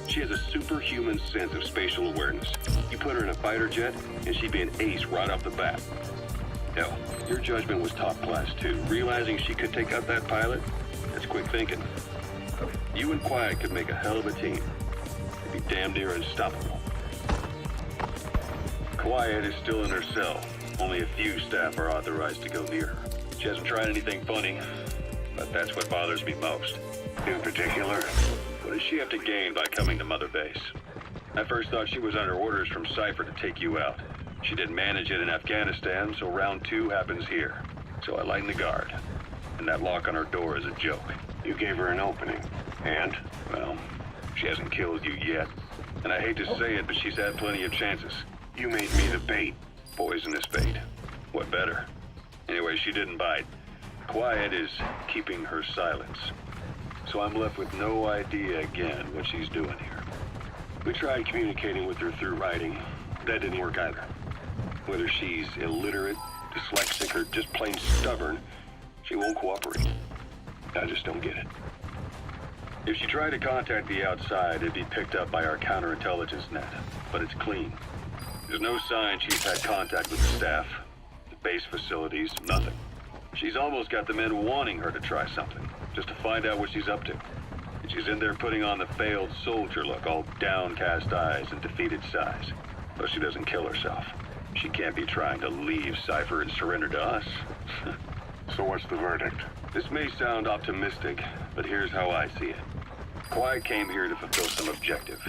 She has a superhuman sense of spatial awareness. You put her in a fighter jet, and she'd be an ace right off the bat. Hell, your judgment was top class too. Realizing she could take out that pilot, that's quick thinking. You and Quiet could make a hell of a team. You'd be damn near unstoppable. Quiet is still in her cell. Only a few staff are authorized to go near her. She hasn't tried anything funny. but that's what bothers me most. In particular, What does she have to gain by coming to Mother Base? I first thought she was under orders from Cypher to take you out. She didn't manage it in Afghanistan, so round 2 happens here. So I lighten the guard. And that lock on her door is a joke. you gave her an opening. And? Well, she hasn't killed you yet. And I hate to say it, but she's had plenty of chances. You made me the bait. Poisonous bait. What better? Anyway, she didn't bite. Quiet is keeping her silence. So I'm left with no idea again what she's doing here. We tried communicating with her through writing. That didn't work either. Whether she's illiterate, dyslexic, or just plain stubborn, she won't cooperate. I just don't get it. If she tried to contact the outside, it'd be picked up by our counterintelligence net. But it's clean. There's no sign she's had contact with the staff, the base facilities, nothing. She's almost got the men wanting her to try something, just to find out what she's up to. And she's in there putting on the failed soldier look, all downcast eyes and defeated sighs. Though she doesn't kill herself. She can't be trying to leave Cypher and surrender to us. So what's the verdict? This may sound optimistic, but here's how I see it. Quiet came here to fulfill some objective.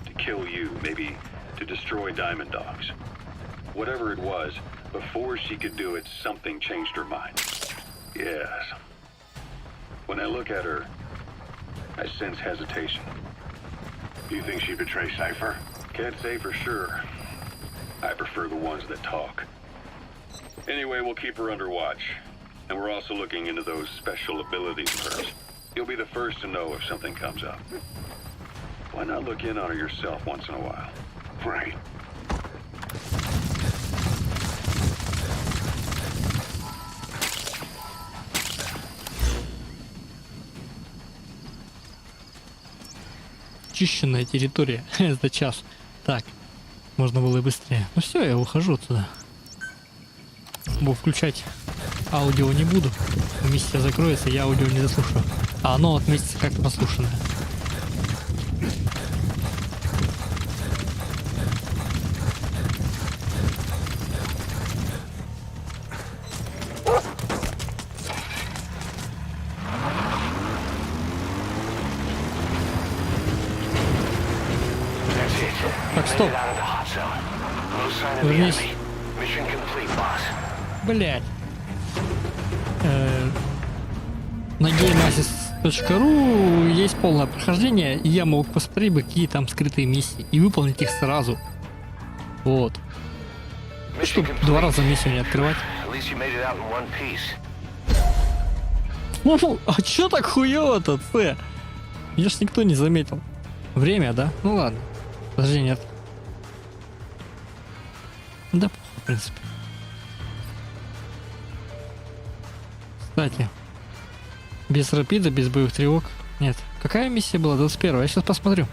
To kill you, maybe to destroy Diamond Dogs. Whatever it was, before she could do it, something changed her mind. Yes. When I look at her, I sense hesitation. Do you think she betrayed Cypher? Can't say for sure. I prefer the ones that talk. Anyway, we'll keep her under watch. And we're also looking into those special abilities of hers. You'll be the first to know if something comes up. Why not look in on her yourself once in a while? Right. Чищенная территория за час. Так, можно было и быстрее. Ну все, я ухожу отсюда. Бо включать аудио не буду. Миссия закроется, я аудио не заслушаю. А оно отметится как прослушанное. Так, стоп. Вернись. Блять. На gameassist.ru есть полное прохождение, и я мог посмотреть бы, какие там скрытые миссии, и выполнить их сразу. Вот. Чтобы 2 раза миссию не открывать. Ну, а чё так хуёво-то, Меня ж никто не заметил. Время, да? Ну ладно. Подожди, нет. Да, в принципе. Кстати, без рапида, без боевых тревог. Нет. Какая миссия была? 21-я. Я сейчас посмотрю.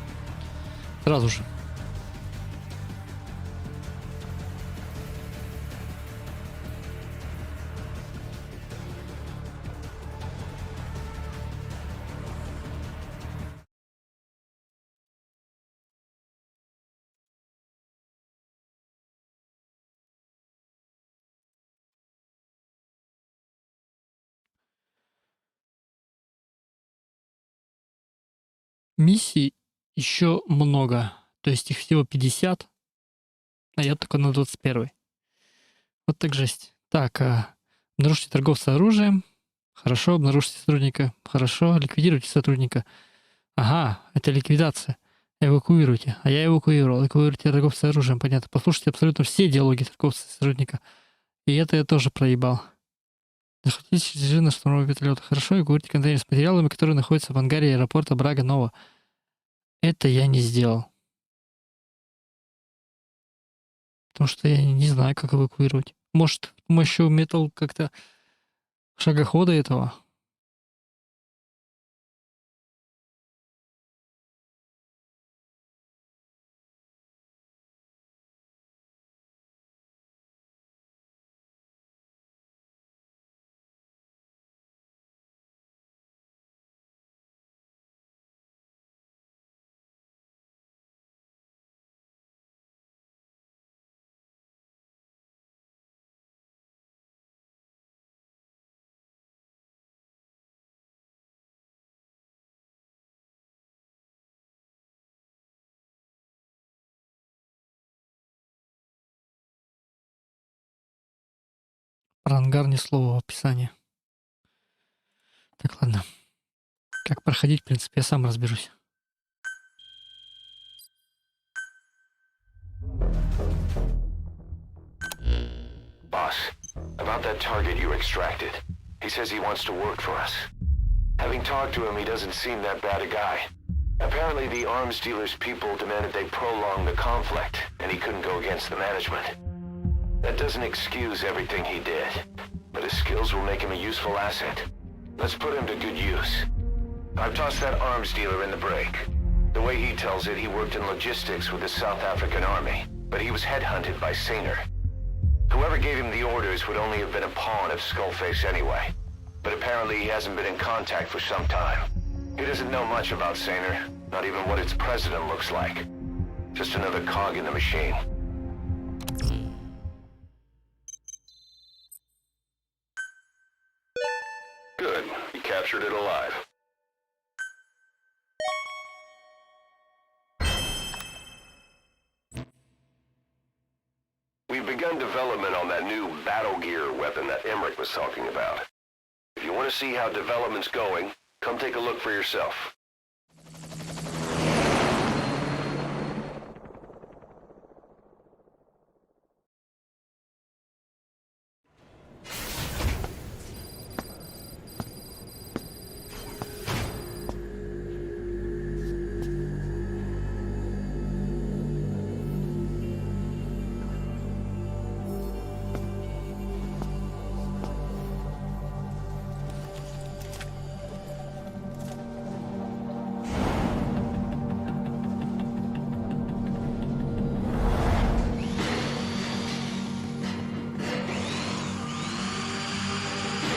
Сразу же. Миссий еще много. То есть их всего 50. А я только на 21. Вот так жесть. Так, обнаружьте торговца оружием. Хорошо, обнаружьте сотрудника. Хорошо, ликвидируйте сотрудника. Ага, это ликвидация. Эвакуируйте. А я эвакуировал. Эвакуируйте торговца оружием. Понятно. Послушайте абсолютно все диалоги торговца и сотрудника. И это я тоже проебал. Захватите через режим на штурмовой вертолет. Хорошо, эвакуируйте контейнер с материалами, которые находятся в ангаре аэропорта Брага-Нова. Это я не сделал. Потому что я не знаю, как эвакуировать. Может, с помощью метал как-то шагохода этого. Про ангар ни слова в описании. Так, ладно. Как проходить, в принципе, я сам разберусь. Boss, about that target you extracted. He says he wants to work for us. Having talked to him, he doesn't seem that bad a guy. Apparently the arms dealer's people demanded they prolong the conflict, and he couldn't go against the management. That doesn't excuse everything he did, but his skills will make him a useful asset. Let's put him to good use. I've tossed that arms dealer in the break. The way he tells it, he worked in logistics with the South African army, but he was headhunted by Sainer. Whoever gave him the orders would only have been a pawn of Skullface anyway. But apparently he hasn't been in contact for some time. He doesn't know much about Sainer, not even what its president looks like. Just another cog in the machine. Good. You captured it alive. We've begun development on that new battle gear weapon that Emmerich was talking about. If you want to see how development's going, come take a look for yourself.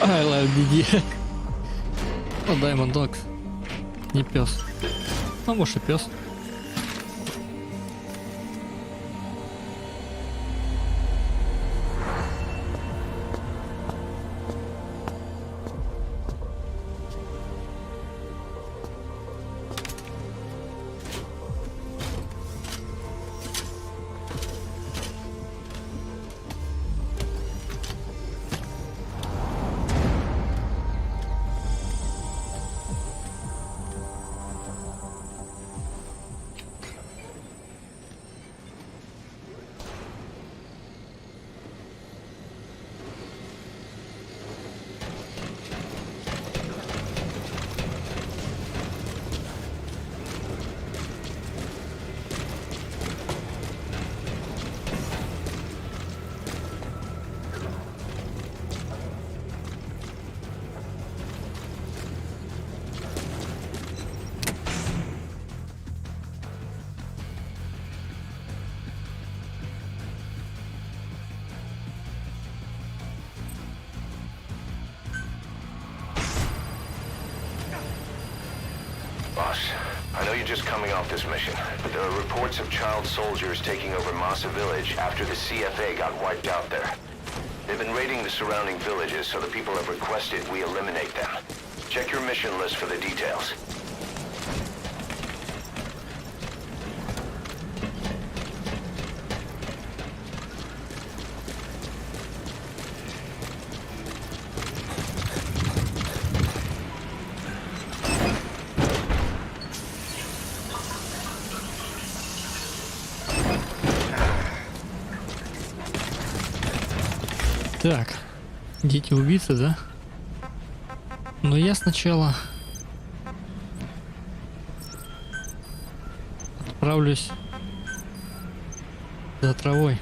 I love BD. Ну, Diamond Dogs. Не пес. Ну, может и пес. Boss, I know you're just coming off this mission, but there are reports of child soldiers taking over Massa Village after the CFA got wiped out there. They've been raiding the surrounding villages, so the people have requested we eliminate them. Check your mission list for the details. Так, дети убийцы, да? Но я сначала отправлюсь за травой.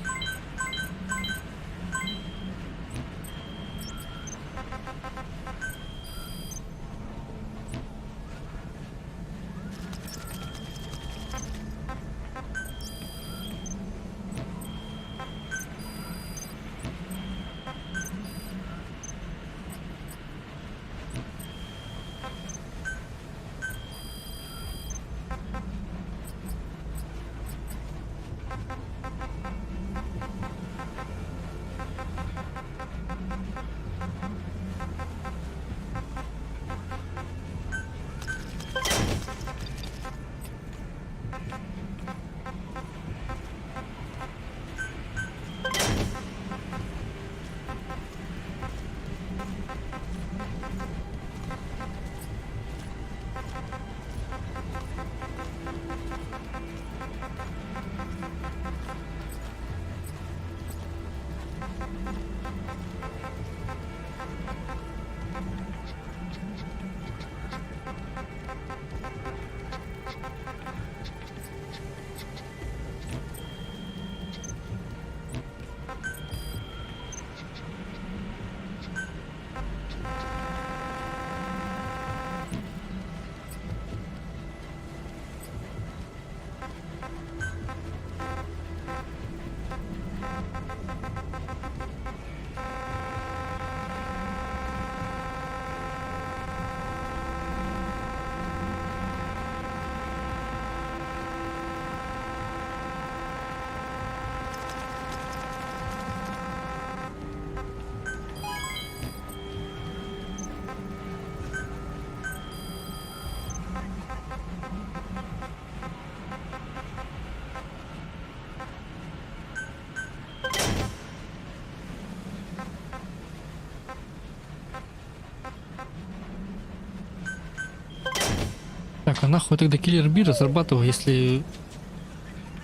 Так, а нахуй тогда киллер Би разрабатывал, если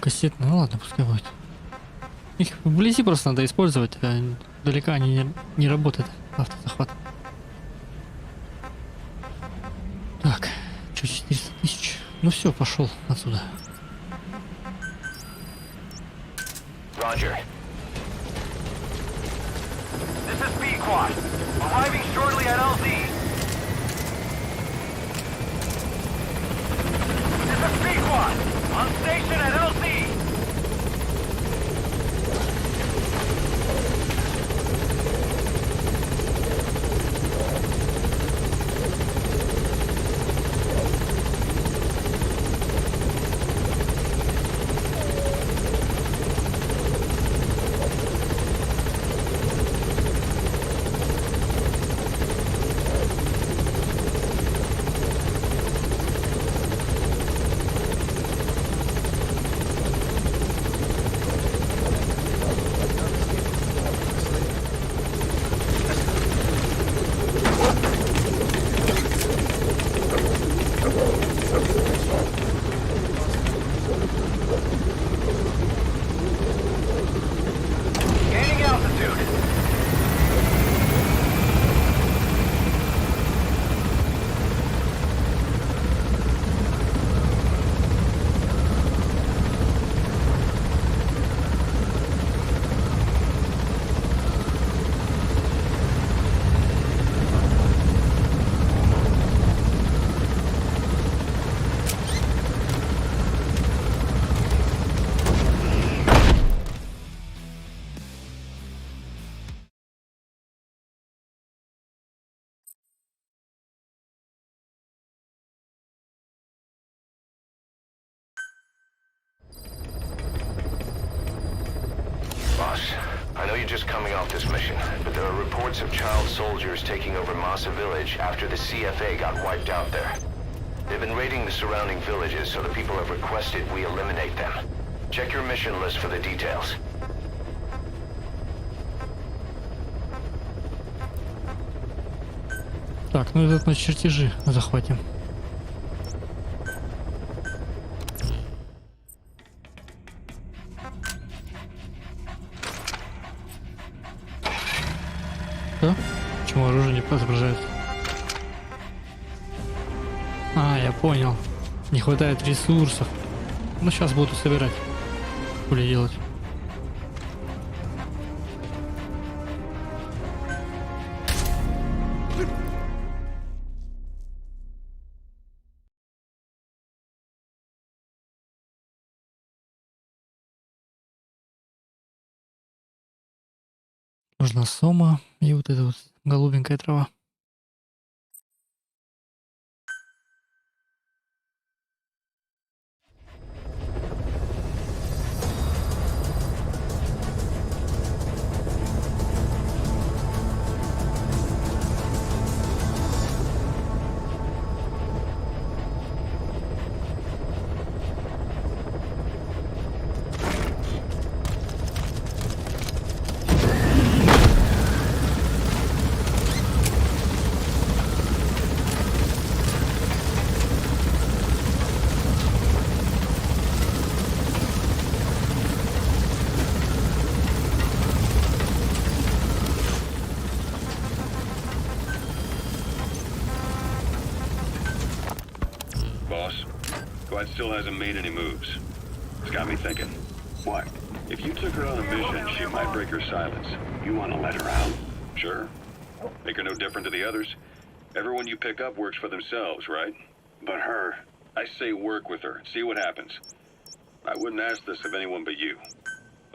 кассетный? Ну ладно, пускай будет. Их вблизи просто надо использовать, а далеко они не работают, автозахват. Так, что, 400 тысяч? Ну все, пошел отсюда. Roger. This is B-Quad. Arriving shortly at LZ. This is B-Quad. On station at LZ. Gaining altitude. Boss, I know you're just coming off this mission, but there are reports of child soldiers taking over Massa Village after the CFA got wiped out there. They've been raiding the surrounding villages, so the people have requested we eliminate them. Check your mission list for the details. Так, ну этот мы чертежи захватим. Что? Почему оружие не отображает? А, я понял. Не хватает ресурсов. Ну, сейчас буду собирать. Хули делать. Нужна сома и вот эта вот голубенькая трава. Quad still hasn't made any moves. It's got me thinking. What? If you took her on a mission, she might break her silence. You want to let her out? Sure. Make her no different to the others. Everyone you pick up works for themselves, right? But her... I say work with her. See what happens. I wouldn't ask this of anyone but you.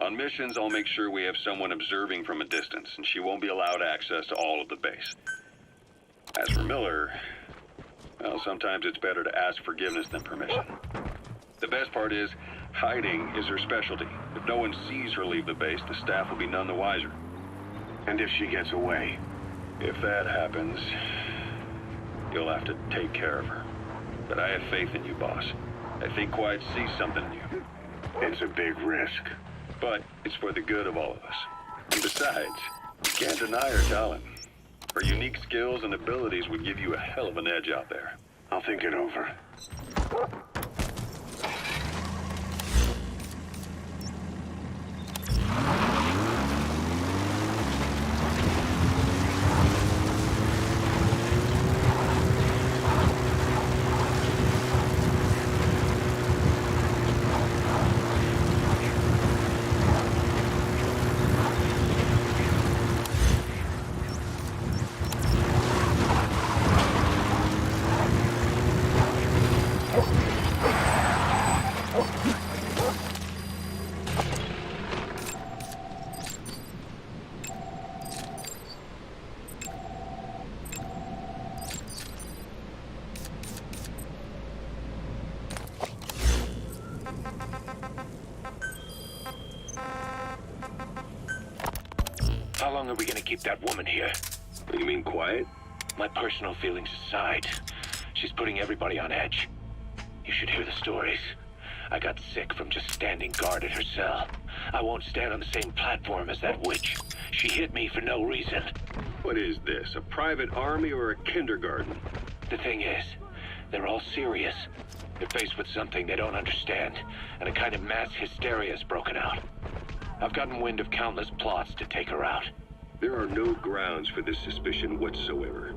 On missions, I'll make sure we have someone observing from a distance, and she won't be allowed access to all of the base. As for Miller, well, sometimes it's better to ask forgiveness than permission. The best part is, hiding is her specialty. If no one sees her leave the base, the staff will be none the wiser. And if she gets away? If that happens, you'll have to take care of her. But I have faith in you, boss. I think Quiet sees something in you. It's a big risk. But it's for the good of all of us. And besides, you can't deny her talent. Her unique skills and abilities would give you a hell of an edge out there. I'll think it over. How long are we gonna keep that woman here? You mean quiet? My personal feelings aside, she's putting everybody on edge. You should hear the stories. I got sick from just standing guard at her cell. I won't stand on the same platform as that witch. She hit me for no reason. What is this, a private army or a kindergarten? The thing is, they're all serious. They're faced with something they don't understand, and a kind of mass hysteria has broken out. I've gotten wind of countless plots to take her out. There are no grounds for this suspicion whatsoever.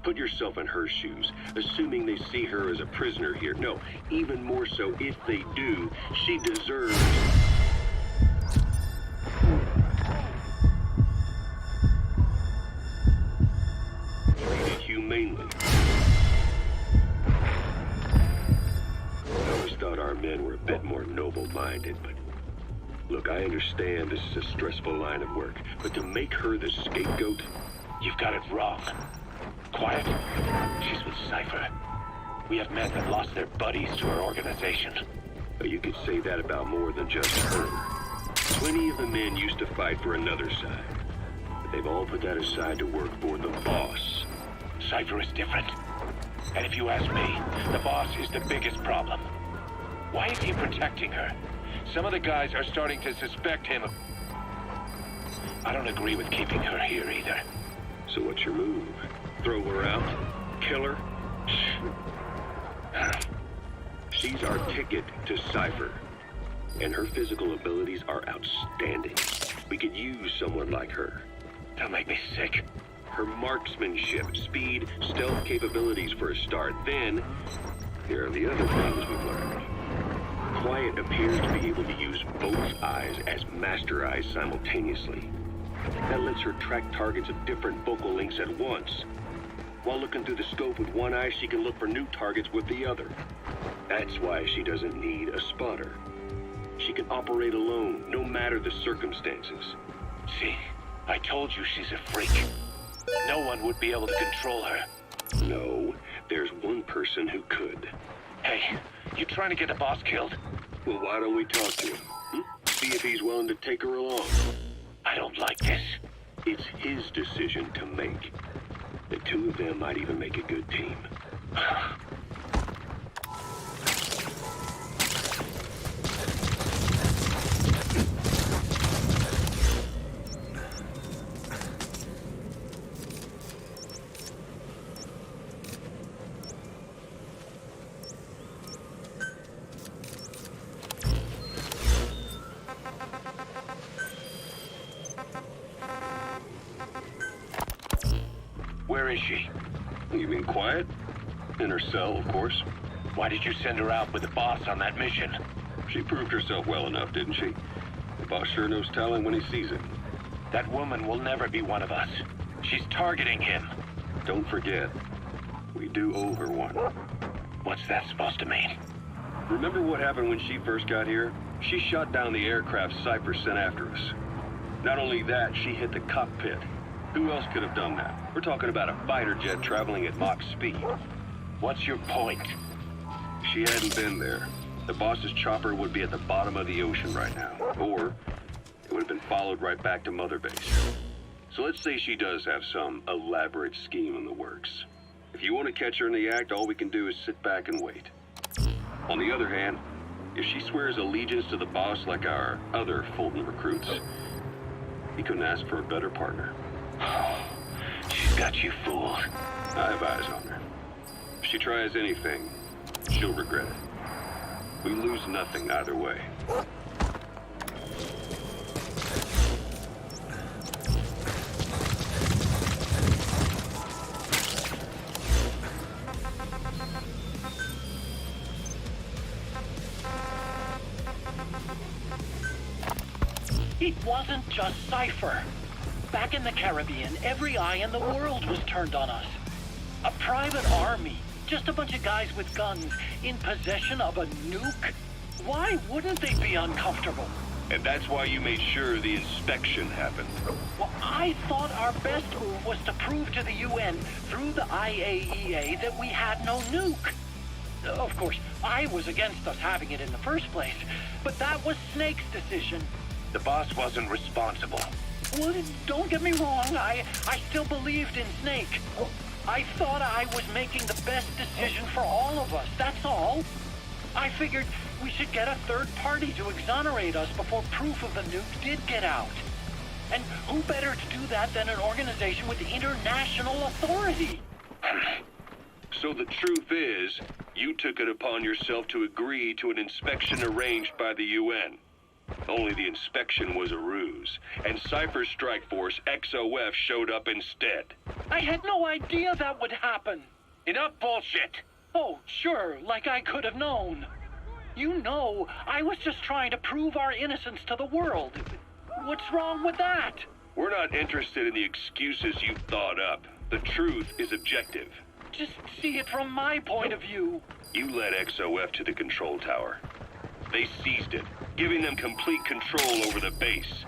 Put yourself in her shoes, assuming they see her as a prisoner here. No, even more so, if they do, she deserves... treated humanely. I always thought our men were a bit more noble-minded, but... Look, I understand this is a stressful line of work, but to make her the scapegoat... You've got it wrong. Quiet. She's with Cypher. We have men that lost their buddies to her organization. But you could say that about more than just her. Plenty of the men used to fight for another side. But they've all put that aside to work for the boss. Cypher is different. And if you ask me, the boss is the biggest problem. Why is he protecting her? Some of the guys are starting to suspect him of... I don't agree with keeping her here either. So what's your move? Throw her out? Kill her? She's our ticket to Cypher. And her physical abilities are outstanding. We could use someone like her. That'll make me sick. Her marksmanship, speed, stealth capabilities for a start. Then, here are the other things we've learned. Quiet appears to be able to use both eyes as master eyes simultaneously. That lets her track targets of different focal lengths at once. While looking through the scope with one eye, she can look for new targets with the other. That's why she doesn't need a spotter. She can operate alone, no matter the circumstances. See, I told you she's a freak. No one would be able to control her. No, there's one person who could. Hey, you trying to get the boss killed? Well, why don't we talk to him? See if he's willing to take her along. I don't like this. It's his decision to make. The two of them might even make a good team. Where is she? You mean quiet? In her cell, of course. Why did you send her out with the boss on that mission? She proved herself well enough, didn't she? The boss sure knows talent when he sees it. That woman will never be one of us. She's targeting him. Don't forget, we do owe her one. What's that supposed to mean? Remember what happened when she first got here? She shot down the aircraft Cypher sent after us. Not only that, she hit the cockpit. Who else could have done that? We're talking about a fighter jet traveling at Mach speed. What's your point? If she hadn't been there, the boss's chopper would be at the bottom of the ocean right now. Or it would have been followed right back to Mother Base. So let's say she does have some elaborate scheme in the works. If you want to catch her in the act, all we can do is sit back and wait. On the other hand, if she swears allegiance to the boss like our other Fulton recruits, he couldn't ask for a better partner. She's got you fooled. I have eyes on her. If she tries anything, she'll regret it. We lose nothing either way. It wasn't just Cypher. Back in the Caribbean, every eye in the world was turned on us. A private army, just a bunch of guys with guns, in possession of a nuke? Why wouldn't they be uncomfortable? And that's why you made sure the inspection happened. Well, I thought our best move was to prove to the UN through the IAEA that we had no nuke. Of course, I was against us having it in the first place, but that was Snake's decision. The boss wasn't responsible. Well, don't get me wrong, I still believed in Snake. I thought I was making the best decision for all of us, that's all. I figured we should get a third party to exonerate us before proof of the nuke did get out. And who better to do that than an organization with international authority? So the truth is, you took it upon yourself to agree to an inspection arranged by the UN. Only the inspection was a ruse, and Cypher's strike force, XOF, showed up instead. I had no idea that would happen. Enough bullshit! Oh, sure, like I could have known. You know, I was just trying to prove our innocence to the world. What's wrong with that? We're not interested in the excuses you've thought up. The truth is objective. Just see it from my point of view. You led XOF to the control tower. They seized it, giving them complete control over the base.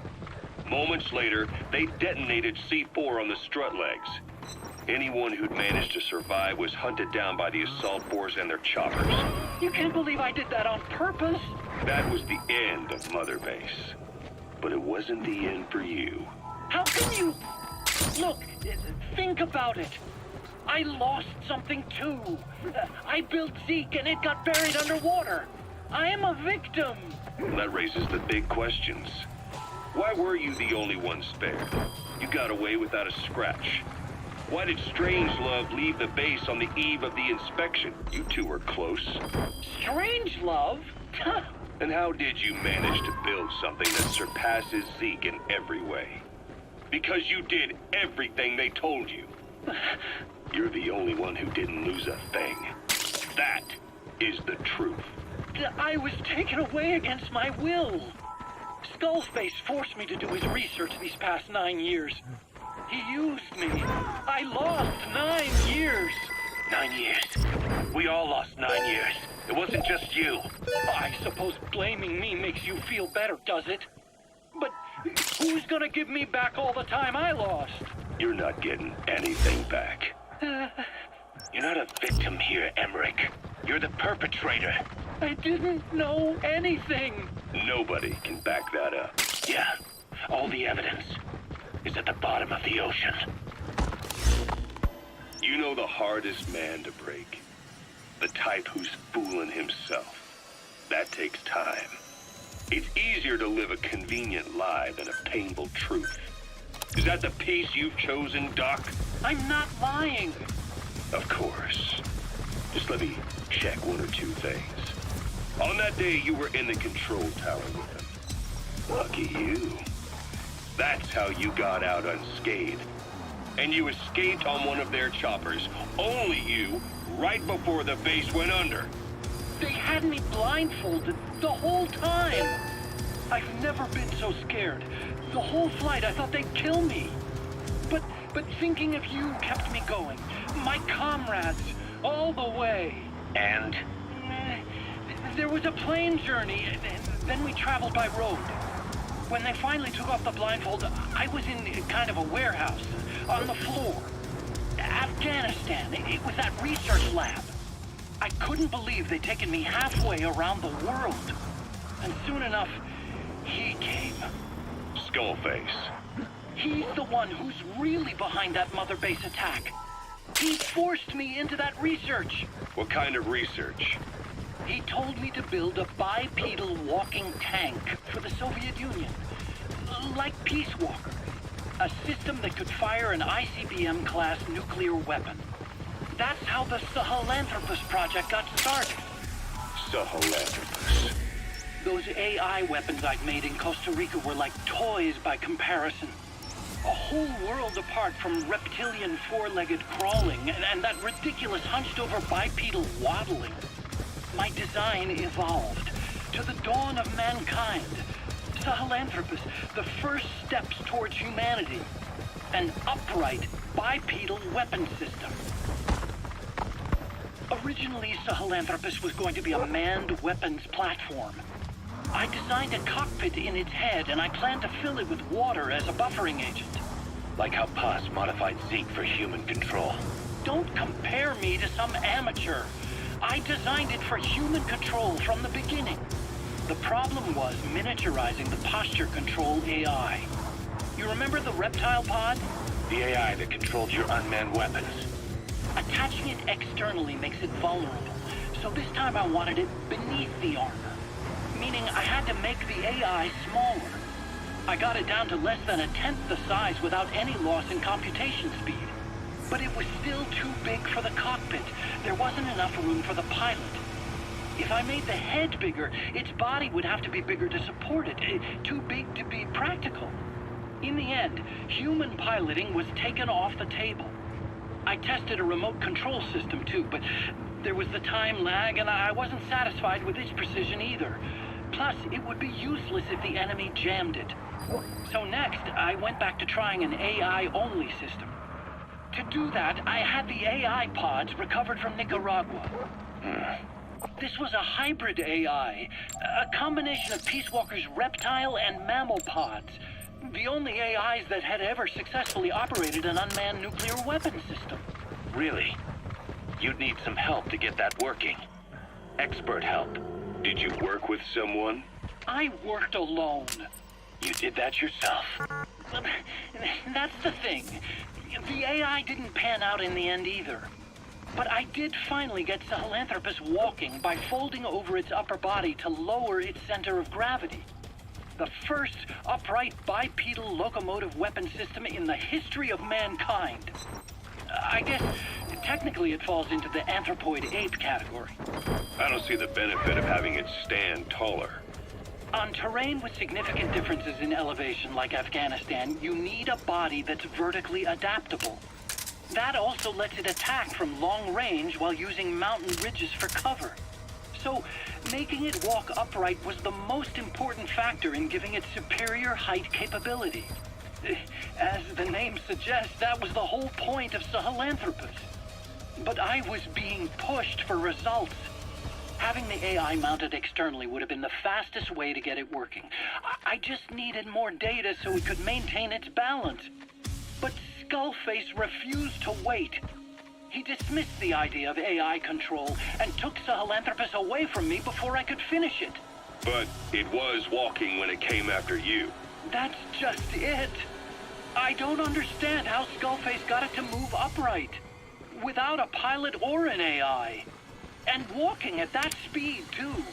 Moments later, they detonated C4 on the strut legs. Anyone who'd managed to survive was hunted down by the assault force and their choppers. You can't believe I did that on purpose. That was the end of Mother Base. But it wasn't the end for you. How can you... Look, think about it. I lost something too. I built Zeke and it got buried underwater. I am a victim. That raises the big questions. Why were you the only one spared? You got away without a scratch. Why did Strangelove leave the base on the eve of the inspection? You two were close. Strangelove? And how did you manage to build something that surpasses Zeke in every way? Because you did everything they told you. You're the only one who didn't lose a thing. That is the truth. I was taken away against my will. Skullface forced me to do his research these past 9 years. He used me. I lost 9 years. 9 years. We all lost 9 years. It wasn't just you. I suppose blaming me makes you feel better, does it? But who's gonna give me back all the time I lost? You're not getting anything back. You're not a victim here, Emmerich. You're the perpetrator. I didn't know anything. Nobody can back that up. Yeah, all the evidence is at the bottom of the ocean. You know the hardest man to break. The type who's fooling himself. That takes time. It's easier to live a convenient lie than a painful truth. Is that the piece you've chosen, Doc? I'm not lying. Of course. Just let me check one or two things. On that day, you were in the control tower with them. Lucky you. That's how you got out unscathed. And you escaped on one of their choppers. Only you, right before the base went under. They had me blindfolded the whole time. I've never been so scared. The whole flight, I thought they'd kill me. But thinking of you kept me going. My comrades, all the way. And? There was a plane journey, then we traveled by road. When they finally took off the blindfold, I was in kind of a warehouse, on the floor. Afghanistan, it was that research lab. I couldn't believe they'd taken me halfway around the world. And soon enough, he came. Skullface. He's the one who's really behind that Mother Base attack. He forced me into that research. What kind of research? He told me to build a bipedal walking tank for the Soviet Union. Like Peace Walker. A system that could fire an ICBM-class nuclear weapon. That's how the Sahelanthropus project got started. Sahelanthropus. Those AI weapons I'd made in Costa Rica were like toys by comparison. A whole world apart from reptilian four-legged crawling and that ridiculous hunched-over bipedal waddling. My design evolved to the dawn of mankind. Sahelanthropus, the first steps towards humanity. An upright bipedal weapon system. Originally, Sahelanthropus was going to be a manned weapons platform. I designed a cockpit in its head, and I planned to fill it with water as a buffering agent. Like how Paz modified Zeke for human control. Don't compare me to some amateur. I designed it for human control from the beginning. The problem was miniaturizing the posture control AI. You remember the reptile pod? The AI that controlled your unmanned weapons. Attaching it externally makes it vulnerable, so this time I wanted it beneath the armor. Meaning I had to make the AI smaller. I got it down to less than 1/10 the size without any loss in computation speed. But it was still too big for the cockpit. There wasn't enough room for the pilot. If I made the head bigger, its body would have to be bigger to support it. Too big to be practical. In the end, human piloting was taken off the table. I tested a remote control system too, but there was the time lag and I wasn't satisfied with its precision either. Plus, it would be useless if the enemy jammed it. So next, I went back to trying an AI-only system. To do that, I had the AI pods recovered from Nicaragua. This was a hybrid AI, a combination of Peace Walker's reptile and mammal pods. The only AIs that had ever successfully operated an unmanned nuclear weapon system. Really? You'd need some help to get that working. Expert help. Did you work with someone? I worked alone. You did that yourself. That's the thing. The AI didn't pan out in the end either. But I did finally get Sahelanthropus walking by folding over its upper body to lower its center of gravity. The first upright bipedal locomotive weapon system in the history of mankind. I guess technically it falls into the anthropoid ape category. I don't see the benefit of having it stand taller. On terrain with significant differences in elevation like Afghanistan, you need a body that's vertically adaptable. That also lets it attack from long range while using mountain ridges for cover. So, making it walk upright was the most important factor in giving it superior height capability. As the name suggests, that was the whole point of Sahelanthropus. But I was being pushed for results. Having the AI mounted externally would have been the fastest way to get it working. I just needed more data so it could maintain its balance. But Skullface refused to wait. He dismissed the idea of AI control and took Sahelanthropus away from me before I could finish it. But it was walking when it came after you. That's just it. I don't understand how Skullface got it to move upright, without a pilot or an AI. And walking at that speed, too.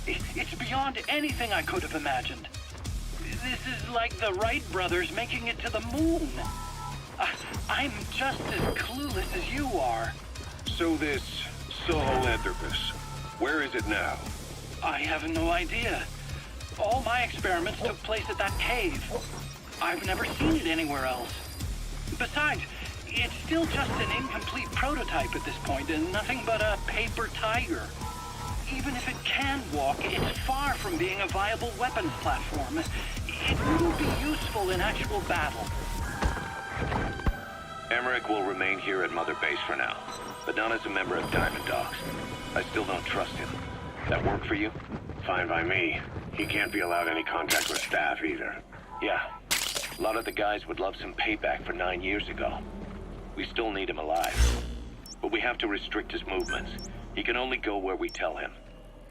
It's beyond anything I could have imagined. This is like the Wright brothers making it to the moon. I'm just as clueless as you are. So this Sahelanthropus, where is it now? I have no idea. All my experiments took place at that cave. I've never seen it anywhere else. Besides, it's still just an incomplete prototype at this point, and nothing but a paper tiger. Even if it can walk, it's far from being a viable weapons platform. It wouldn't be useful in actual battle. Emmerich will remain here at Mother Base for now, but not as a member of Diamond Dogs. I still don't trust him. That work for you? Fine by me. He can't be allowed any contact with staff either. Yeah. A lot of the guys would love some payback for 9 years ago. We still need him alive. But we have to restrict his movements. He can only go where we tell him.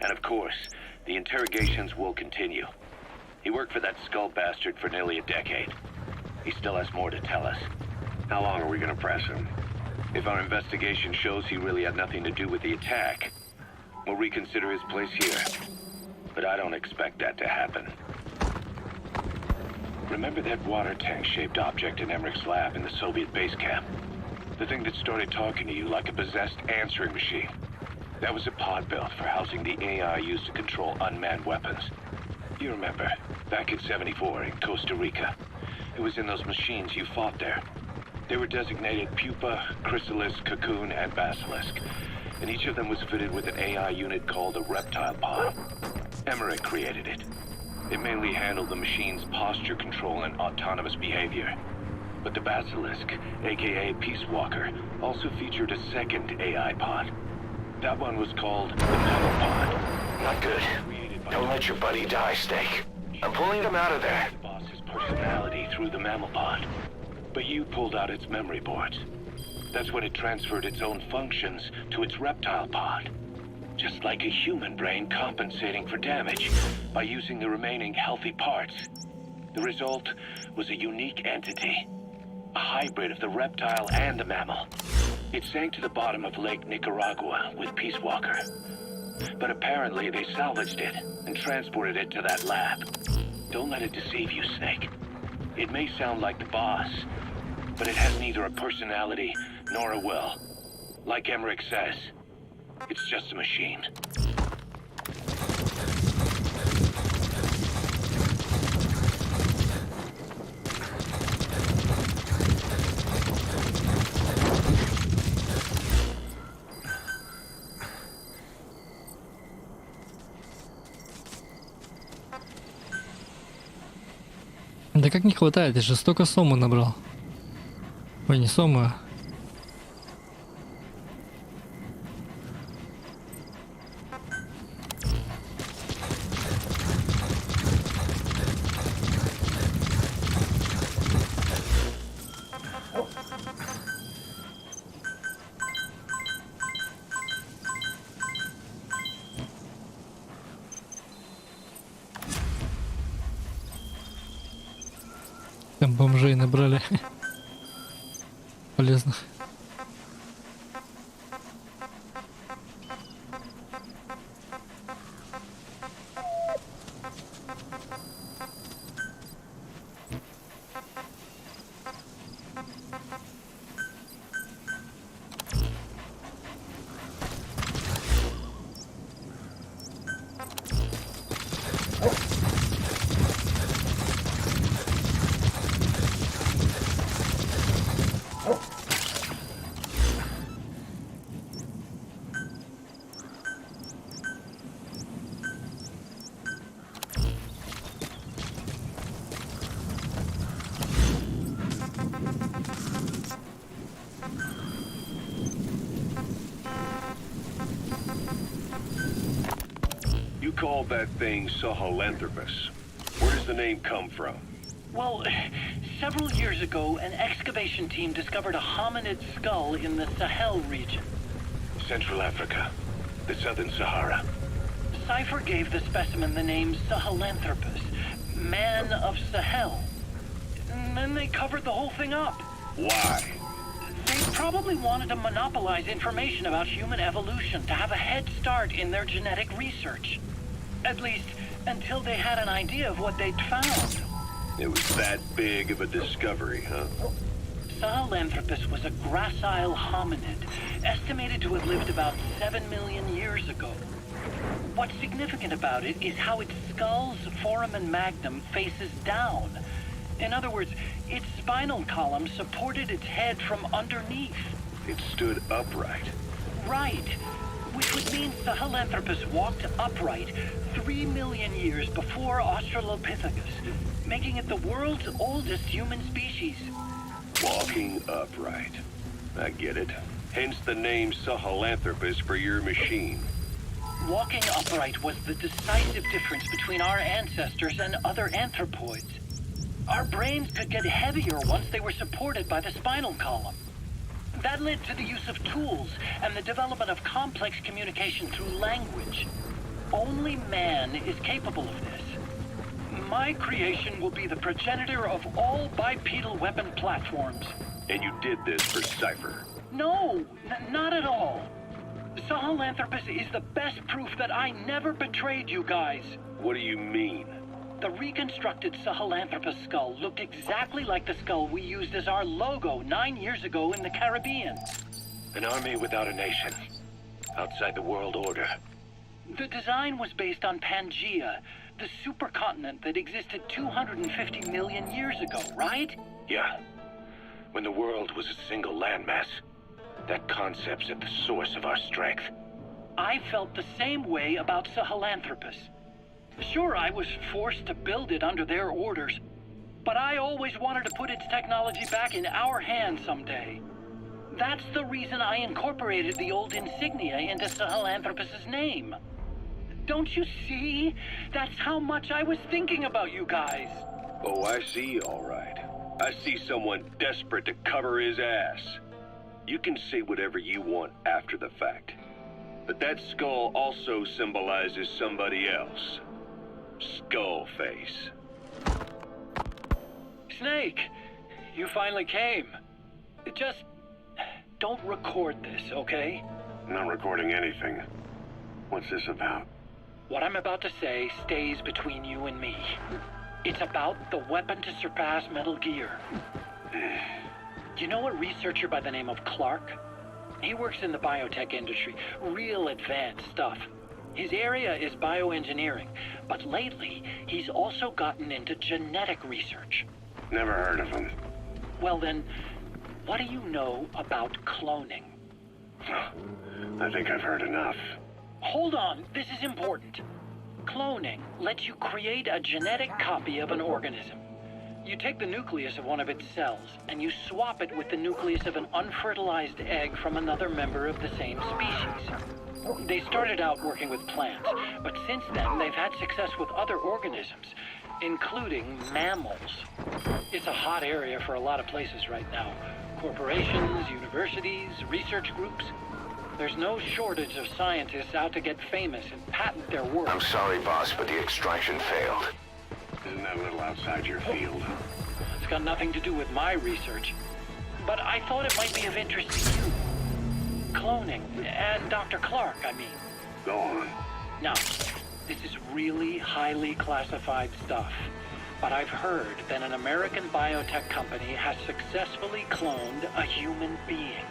And of course, the interrogations will continue. He worked for that skull bastard for nearly a decade. He still has more to tell us. How long are we gonna press him? If our investigation shows he really had nothing to do with the attack, we'll reconsider his place here. But I don't expect that to happen. Remember that water tank-shaped object in Emmerich's lab in the Soviet base camp? The thing that started talking to you like a possessed answering machine. That was a pod built for housing the AI used to control unmanned weapons. You remember, back in '74 in Costa Rica. It was in those machines you fought there. They were designated Pupa, Chrysalis, Cocoon, and Basilisk. And each of them was fitted with an AI unit called a reptile pod. Emmerich created it. It mainly handled the machine's posture control and autonomous behavior. But the Basilisk, aka Peace Walker, also featured a second AI pod. That one was called the Mammal Pod. Not good. Don't let your buddy die, Snake. I'm pulling him out of there. The boss's personality through the Mammal Pod. But you pulled out its memory boards. That's when it transferred its own functions to its reptile pod. Just like a human brain compensating for damage by using the remaining healthy parts. The result was a unique entity. A hybrid of the reptile and the mammal. It sank to the bottom of Lake Nicaragua with Peace Walker. But apparently they salvaged it and transported it to that lab. Don't let it deceive you, Snake. It may sound like the boss, but it has neither a personality nor a will. Like Emmerich says, it's just a machine. Да как не хватает, я же столько сома набрал. Ой, не сома. Там бомжей набрали. Полезно. You called that thing Sahelanthropus. Where does the name come from? Well, several years ago, an excavation team discovered a hominid skull in the Sahel region. Central Africa, the Southern Sahara. Cypher gave the specimen the name Sahelanthropus, Man of Sahel. And then they covered the whole thing up. Why? They probably wanted to monopolize information about human evolution to have a head start in their genetic research. At least, until they had an idea of what they'd found. It was that big of a discovery, huh? Sahelanthropus was a gracile hominid, estimated to have lived about 7 million years ago. What's significant about it is how its skull's foramen magnum faces down. In other words, its spinal column supported its head from underneath. It stood upright. Right. Which would mean Sahelanthropus walked upright 3 million years before Australopithecus, making it the world's oldest human species. Walking upright. I get it. Hence the name Sahelanthropus for your machine. Walking upright was the decisive difference between our ancestors and other anthropoids. Our brains could get heavier once they were supported by the spinal column. That led to the use of tools and the development of complex communication through language. Only man is capable of this. My creation will be the progenitor of all bipedal weapon platforms. And you did this for Cypher. No, not at all. Sahelanthropus is the best proof that I never betrayed you guys. What do you mean? The reconstructed Sahelanthropus skull looked exactly like the skull we used as our logo 9 years ago in the Caribbean. An army without a nation. outside the world order. The design was based on Pangea, the supercontinent that existed 250 million years ago, right? Yeah. When the world was a single landmass, that concept's at the source of our strength. I felt the same way about Sahelanthropus. Sure, I was forced to build it under their orders, but I always wanted to put its technology back in our hands someday. That's the reason I incorporated the old insignia into Sahelanthropus's name. Don't you see? That's how much I was thinking about you guys. Oh, I see, all right. I see someone desperate to cover his ass. You can say whatever you want after the fact. But that skull also symbolizes somebody else. Skullface. Snake, you finally came. Just don't record this, okay? I'm not recording anything. What's this about? What I'm about to say stays between you and me. It's about the weapon to surpass Metal Gear. You know a researcher by the name of Clark? He works in the biotech industry, real advanced stuff. His area is bioengineering, but lately he's also gotten into genetic research. Never heard of him. Well then, what do you know about cloning? I think I've heard enough. Hold on, this is important. Cloning lets you create a genetic copy of an organism. You take the nucleus of one of its cells, and you swap it with the nucleus of an unfertilized egg from another member of the same species. They started out working with plants, but since then they've had success with other organisms, including mammals. It's a hot area for a lot of places right now. Corporations, universities, research groups. There's no shortage of scientists out to get famous and patent their work. I'm sorry, boss, but the extraction failed. Isn't that a little outside your field? It's got nothing to do with my research, but I thought it might be of interest to you. Cloning, and Dr. Clark, I mean. Go on. Now, this is really highly classified stuff, but I've heard that an American biotech company has successfully cloned a human being.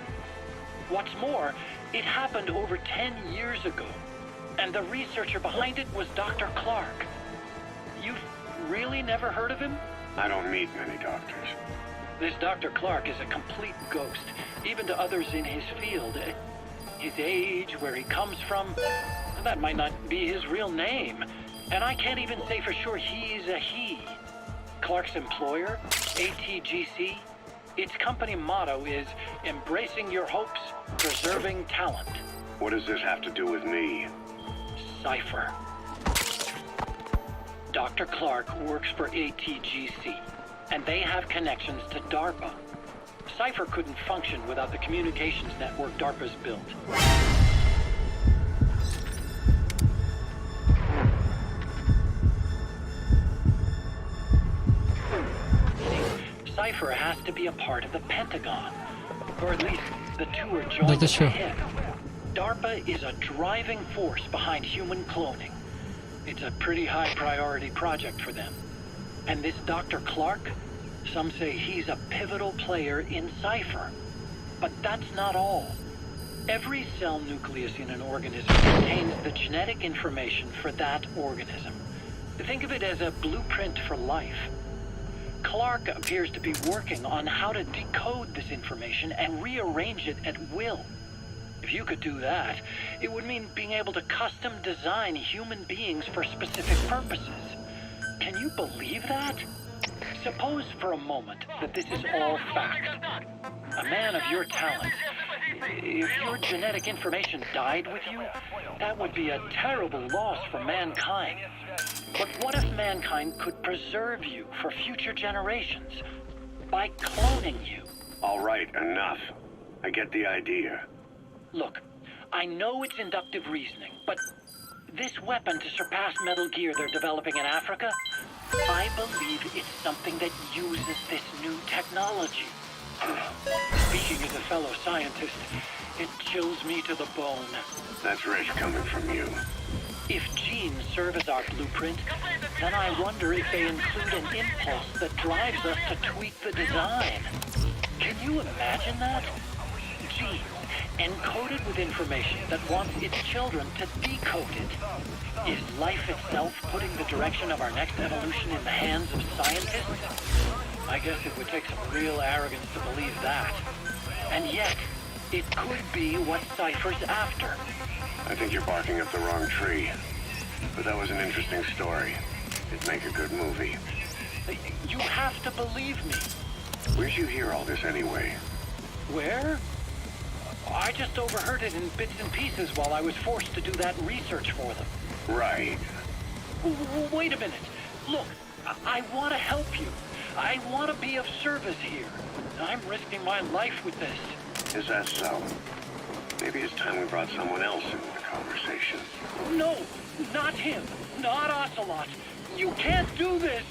What's more, it happened over 10 years ago, and the researcher behind it was Dr. Clark. You've really never heard of him? I don't meet many doctors. This Dr. Clark is a complete ghost, even to others in his field. His age, where he comes from, that might not be his real name. And I can't even say for sure he's a he. Clark's employer, ATGC, its company motto is embracing your hopes, preserving talent. What does this have to do with me? Cypher. Dr. Clark works for ATGC, and they have connections to DARPA. Cypher couldn't function without the communications network DARPA's built. Cypher has to be a part of the Pentagon, or at least the two are joined at the hip. DARPA is a driving force behind human cloning. It's a pretty high priority project for them. And this Dr. Clark, some say he's a pivotal player in Cypher. But that's not all. Every cell nucleus in an organism contains the genetic information for that organism. Think of it as a blueprint for life. Clark appears to be working on how to decode this information and rearrange it at will. If you could do that, it would mean being able to custom design human beings for specific purposes. Can you believe that? Suppose for a moment that this is all fact. A man of your talent, if your genetic information died with you, that would be a terrible loss for mankind. But what if mankind could preserve you for future generations by cloning you? All right, enough. I get the idea. Look, I know it's inductive reasoning, but this weapon to surpass Metal Gear they're developing in Africa, I believe it's something that uses this new technology. Speaking as a fellow scientist, it chills me to the bone. That's rich coming from you. If genes serve as our blueprint, then I wonder if they include an impulse that drives us to tweak the design. Can you imagine that? machine, encoded with information that wants its children to decode it. Is life itself putting the direction of our next evolution in the hands of scientists? I guess it would take some real arrogance to believe that. And yet, it could be what Cypher's after. I think you're barking up the wrong tree. But that was an interesting story. It'd make a good movie. You have to believe me. Where'd you hear all this anyway? Where? I just overheard it in bits and pieces while I was forced to do that research for them. Right. Wait a minute. Look, I want to help you. I want to be of service here. I'm risking my life with this. Is that so? Maybe it's time we brought someone else into the conversation. No, not him. Not Ocelot. You can't do this.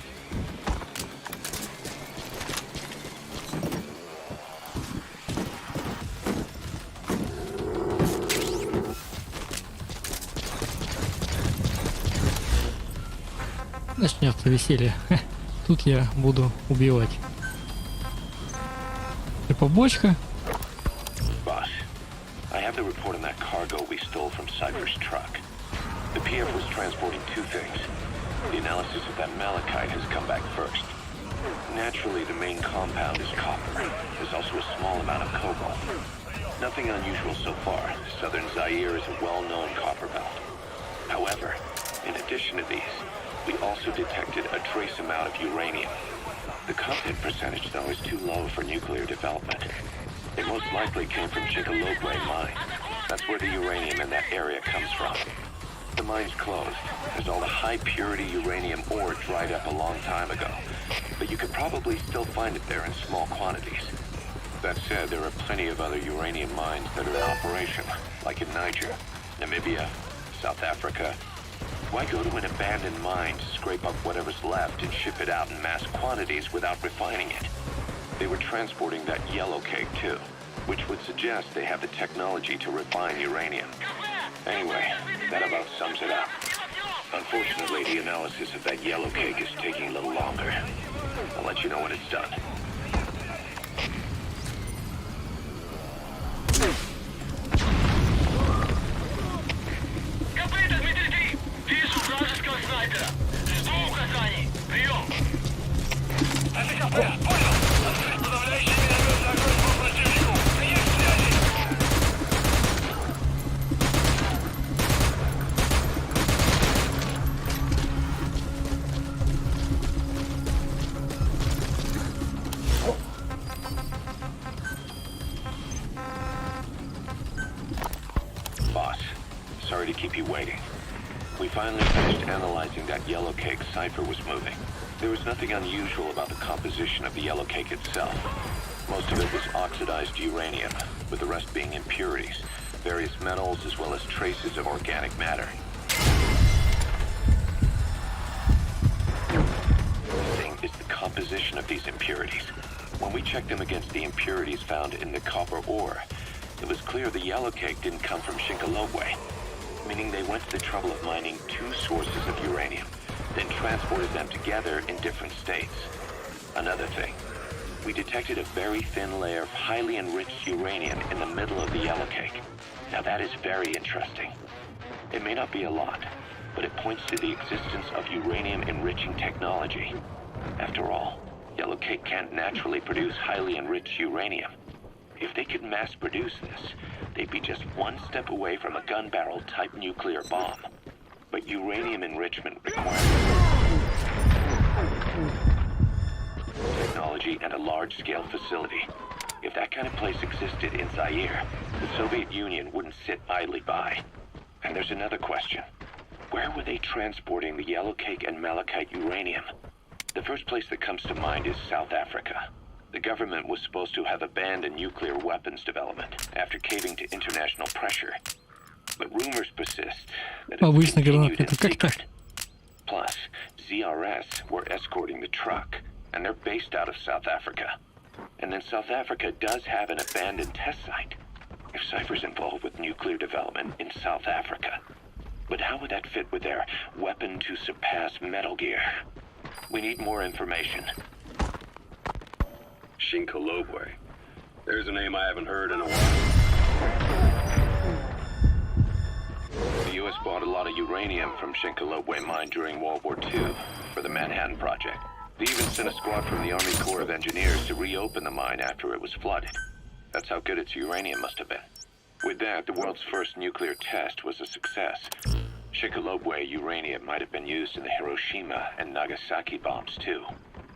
Начнется веселье. Тут я буду убивать. И побочка. Boss, I have the report on that cargo we stole from Cypher's truck. The PF was transporting two things. The analysis of that malachite has come back first. Naturally, the main compound is copper. There's also a small amount of cobalt. Nothing unusual so far. Southern Zaire is a well-known copper belt. However, in addition to these, we also detected a trace amount of uranium. The content percentage, though, is too low for nuclear development. It most likely came from Chinkalogwe mine. That's where the uranium in that area comes from. The mine's closed, as all the high-purity uranium ore dried up a long time ago. But you could probably still find it there in small quantities. That said, there are plenty of other uranium mines that are in operation, like in Niger, Namibia, South Africa. Why go to an abandoned mine to scrape up whatever's left and ship it out in mass quantities without refining it? They were transporting that yellow cake too, which would suggest they have the technology to refine uranium. Anyway, that about sums it up. Unfortunately, the analysis of that yellow cake is taking a little longer. I'll let you know when it's done. Boss, sorry to keep you waiting. We finally finished analyzing that yellow cake Cypher was moving. There was nothing unusual about the composition of the yellow cake itself. Most of it was oxidized uranium, with the rest being impurities, various metals, as well as traces of organic matter. The thing is the composition of these impurities. When we checked them against the impurities found in the copper ore, it was clear the yellow cake didn't come from Chinkalogwe, meaning they went to the trouble of mining two sources of uranium, then transported them together in different states. Another thing, we detected a very thin layer of highly enriched uranium in the middle of the yellow cake. Now that is very interesting. It may not be a lot, but it points to the existence of uranium enriching technology. After all, yellow cake can't naturally produce highly enriched uranium. If they could mass produce this, they'd be just one step away from a gun barrel type nuclear bomb. But uranium enrichment requires technology and a large-scale facility. If that kind of place existed in Zaire, the Soviet Union wouldn't sit idly by. And there's another question. Where were they transporting the yellow cake and malachite uranium? The first place that comes to mind is South Africa. The government was supposed to have abandoned nuclear weapons development after caving to international pressure. But rumors persist that it continued in secret. Plus, ZRS were escorting the truck, and they're based out of South Africa. And then South Africa does have an abandoned test site. If Cypher's involved with nuclear development in South Africa. But how would that fit with their weapon to surpass Metal Gear? We need more information. Chinkalogwe. There's a name I haven't heard in a while. The U.S. bought a lot of uranium from Shinkolobwe mine during World War II for the Manhattan Project. They even sent a squad from the Army Corps of Engineers to reopen the mine after it was flooded. That's how good its uranium must have been. With that, the world's first nuclear test was a success. Shinkolobwe uranium might have been used in the Hiroshima and Nagasaki bombs too.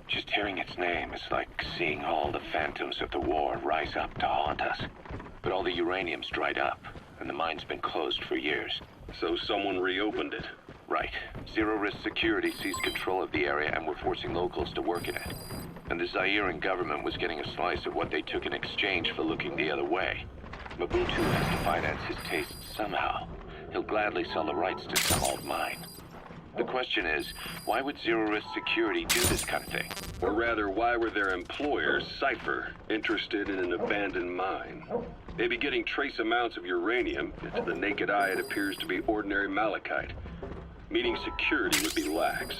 Just hearing its name is like seeing all the phantoms of the war rise up to haunt us. But all the uranium's dried up, and the mine's been closed for years. So someone reopened it. Right. Zero-risk security seized control of the area and were forcing locals to work in it. And the Zairean government was getting a slice of what they took in exchange for looking the other way. Mobutu has to finance his tastes somehow. He'll gladly sell the rights to some old mine. The question is, why would zero-risk security do this kind of thing? Or rather, why were their employers, Cypher, interested in an abandoned mine? They'd be getting trace amounts of uranium, and to the naked eye it appears to be ordinary malachite. Meaning security would be lax.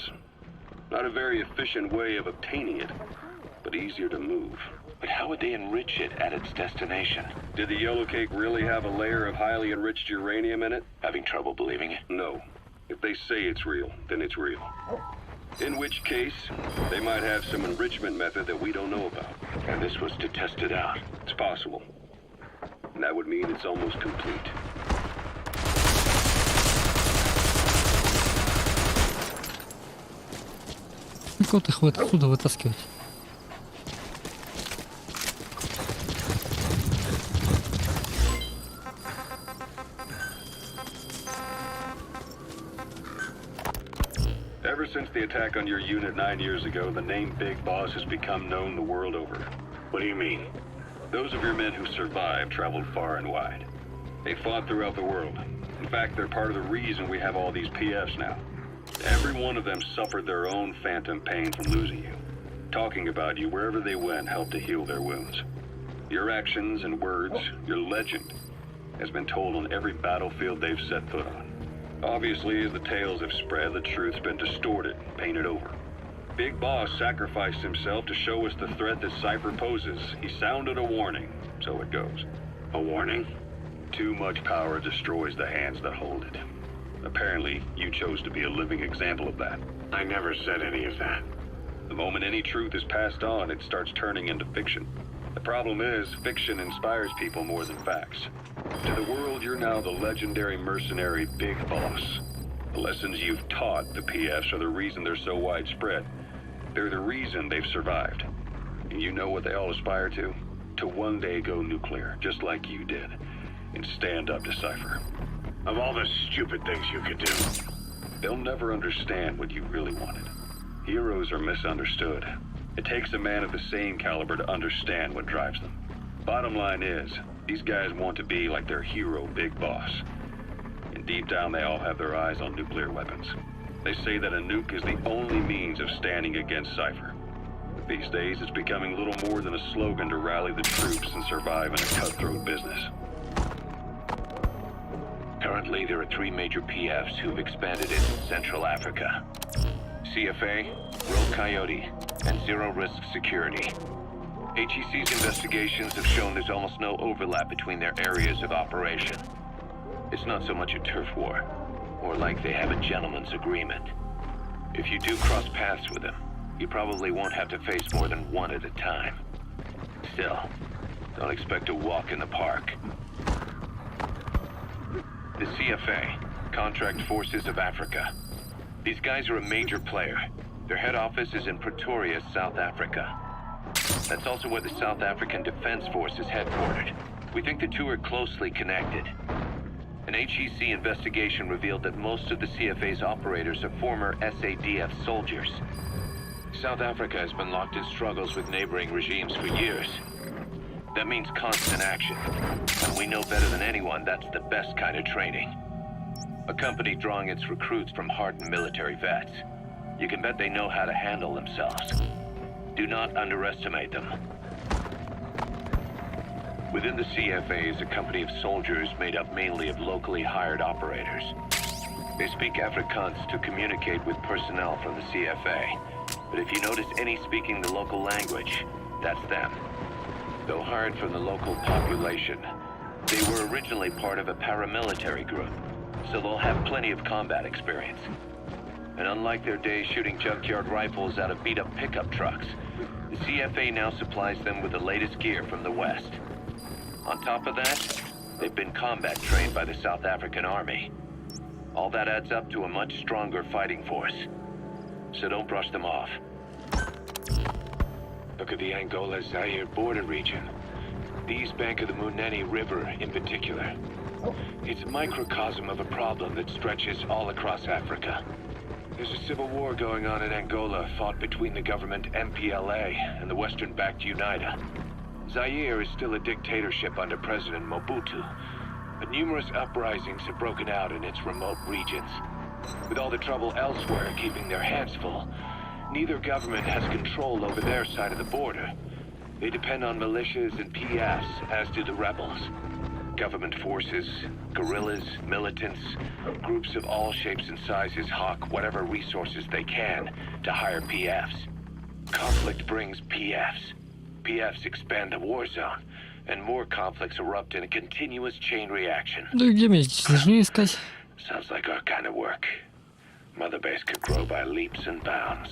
Not a very efficient way of obtaining it, but easier to move. But how would they enrich it at its destination? Did the yellow cake really have a layer of highly enriched uranium in it? Having trouble believing it? No. If they say it's real, then it's real. In which case, they might have some enrichment method that we don't know about. And this was to test it out. It's possible. And that would mean it's almost complete. Как вот их вот отсюда вытаскивать? Ever since the attack on your unit 9 years ago, the name Big Boss has become known the world over. What do you mean? Those of your men who survived traveled far and wide. They fought throughout the world. In fact, they're part of the reason we have all these PFs now. Every one of them suffered their own phantom pain from losing you. Talking about you wherever they went helped to heal their wounds. Your actions and words, your legend, has been told on every battlefield they've set foot on. Obviously, as the tales have spread, the truth's been distorted, painted over. Big Boss sacrificed himself to show us the threat that Cypher poses. He sounded a warning, so it goes. A warning? Too much power destroys the hands that hold it. Apparently, you chose to be a living example of that. I never said any of that. The moment any truth is passed on, it starts turning into fiction. The problem is, fiction inspires people more than facts. To the world, you're now the legendary mercenary Big Boss. The lessons you've taught the PFs are the reason they're so widespread. They're the reason they've survived. And you know what they all aspire to? To one day go nuclear, just like you did, and stand up to Cypher. Of all the stupid things you could do. They'll never understand what you really wanted. Heroes are misunderstood. It takes a man of the same caliber to understand what drives them. Bottom line is, these guys want to be like their hero, Big Boss. And deep down, they all have their eyes on nuclear weapons. They say that a nuke is the only means of standing against Cypher. But these days, it's becoming little more than a slogan to rally the troops and survive in a cutthroat business. Currently, there are 3 major PFs who've expanded into Central Africa. CFA, Rogue Coyote, and Zero Risk Security. HEC's investigations have shown there's almost no overlap between their areas of operation. It's not so much a turf war, or like they have a gentleman's agreement. If you do cross paths with them, you probably won't have to face more than one at a time. Still, don't expect to walk in the park. The CFA, Contract Forces of Africa. These guys are a major player. Their head office is in Pretoria, South Africa. That's also where the South African Defense Force is headquartered. We think the two are closely connected. An HEC investigation revealed that most of the CFA's operators are former SADF soldiers. South Africa has been locked in struggles with neighboring regimes for years. That means constant action. And we know better than anyone that's the best kind of training. A company drawing its recruits from hardened military vets. You can bet they know how to handle themselves. Do not underestimate them. Within the CFA is a company of soldiers made up mainly of locally hired operators. They speak Afrikaans to communicate with personnel from the CFA. But if you notice any speaking the local language, that's them. Though hired from the local population, They were originally part of a paramilitary group, so they'll have plenty of combat experience. And unlike their days shooting junkyard rifles out of beat-up pickup trucks, the CFA now supplies them with the latest gear from the West. On top of that, they've been combat trained by the South African Army. All that adds up to a much stronger fighting force. So don't brush them off. Look at the Angola-Zaire border region. The east bank of the Munene River in particular. It's a microcosm of a problem that stretches all across Africa. There's a civil war going on in Angola fought between the government MPLA and the Western-backed UNITA. Zaire is still a dictatorship under President Mobutu, but numerous uprisings have broken out in its remote regions. With all the trouble elsewhere keeping their hands full, neither government has control over their side of the border. They depend on militias and PFs, as do the rebels. Government forces, guerrillas, militants, groups of all shapes and sizes hawk whatever resources they can to hire PFs. Conflict brings PFs. PFs expand the war zone, and more conflicts erupt in a continuous chain reaction. Да где мне здесь должны искать? Sounds like our kind of work. Mother Base could grow by leaps and bounds.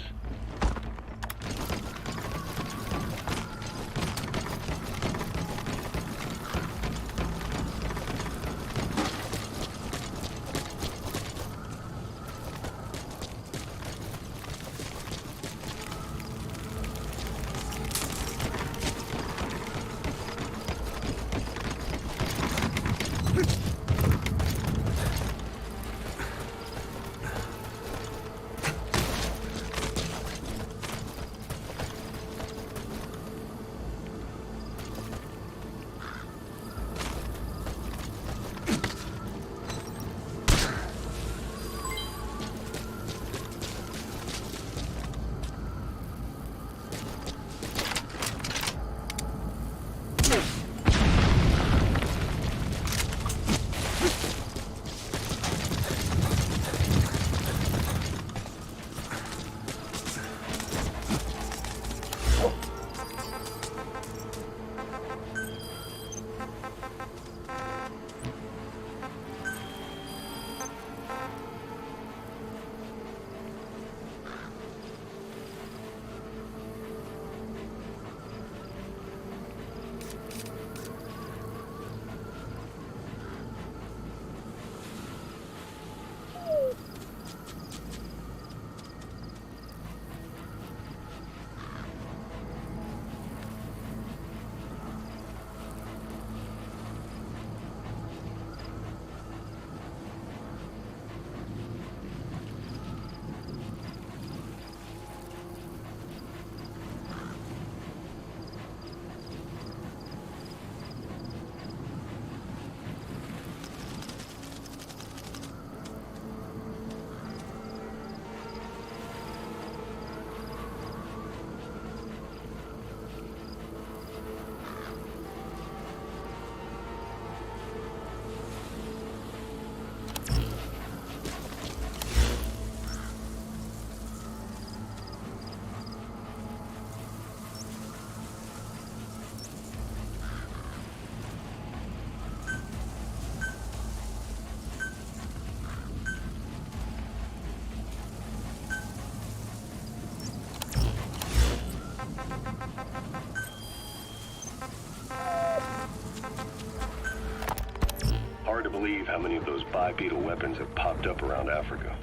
Hard to believe how many of those bipedal weapons have popped up around Africa.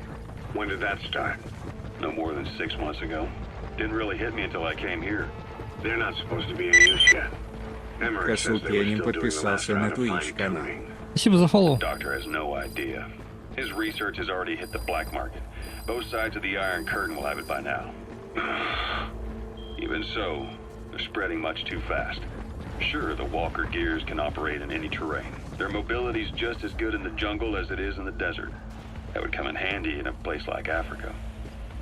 When did that start? No more than 6 months ago. Didn't really hit me until I came here. They're not supposed to be in use yet. Emery says they were still doing the last round of fine-tuning. Спасибо за фоллоу. Doctor has no idea. His research has already hit the black market. Both sides of the Iron Curtain will have it by now. Even so, they're spreading much too fast. Sure, the Walker gears can operate in any terrain. Their mobility's just as good in the jungle as it is in the desert. That would come in handy in a place like Africa.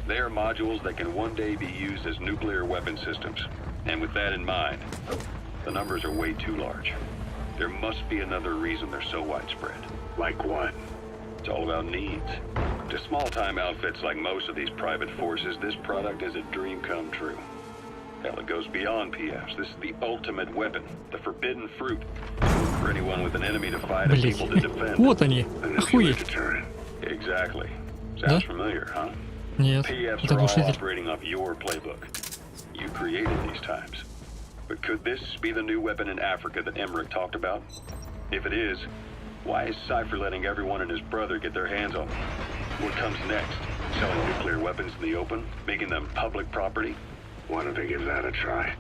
They are modules that can one day be used as nuclear weapon systems. And with that in mind, the numbers are way too large. There must be another reason they're so widespread. Like what? It's all about needs. To small-time outfits like most of these private forces, this product is a dream come true. Hell, it goes goes beyond PFs. This is the ultimate weapon, the forbidden fruit. For anyone with an enemy to fight and people to defend. Вот они. Охуеть. Exactly. Sounds familiar, huh? Нет, PFs это are all глушитель. operating off your playbook. You created these times. But could this be the new weapon in Africa that Emmerich talked about? If it is, why is Cypher letting everyone and his brother get their hands on them? What comes next? Selling nuclear weapons in the open? Making them public property? Why don't they give that a try?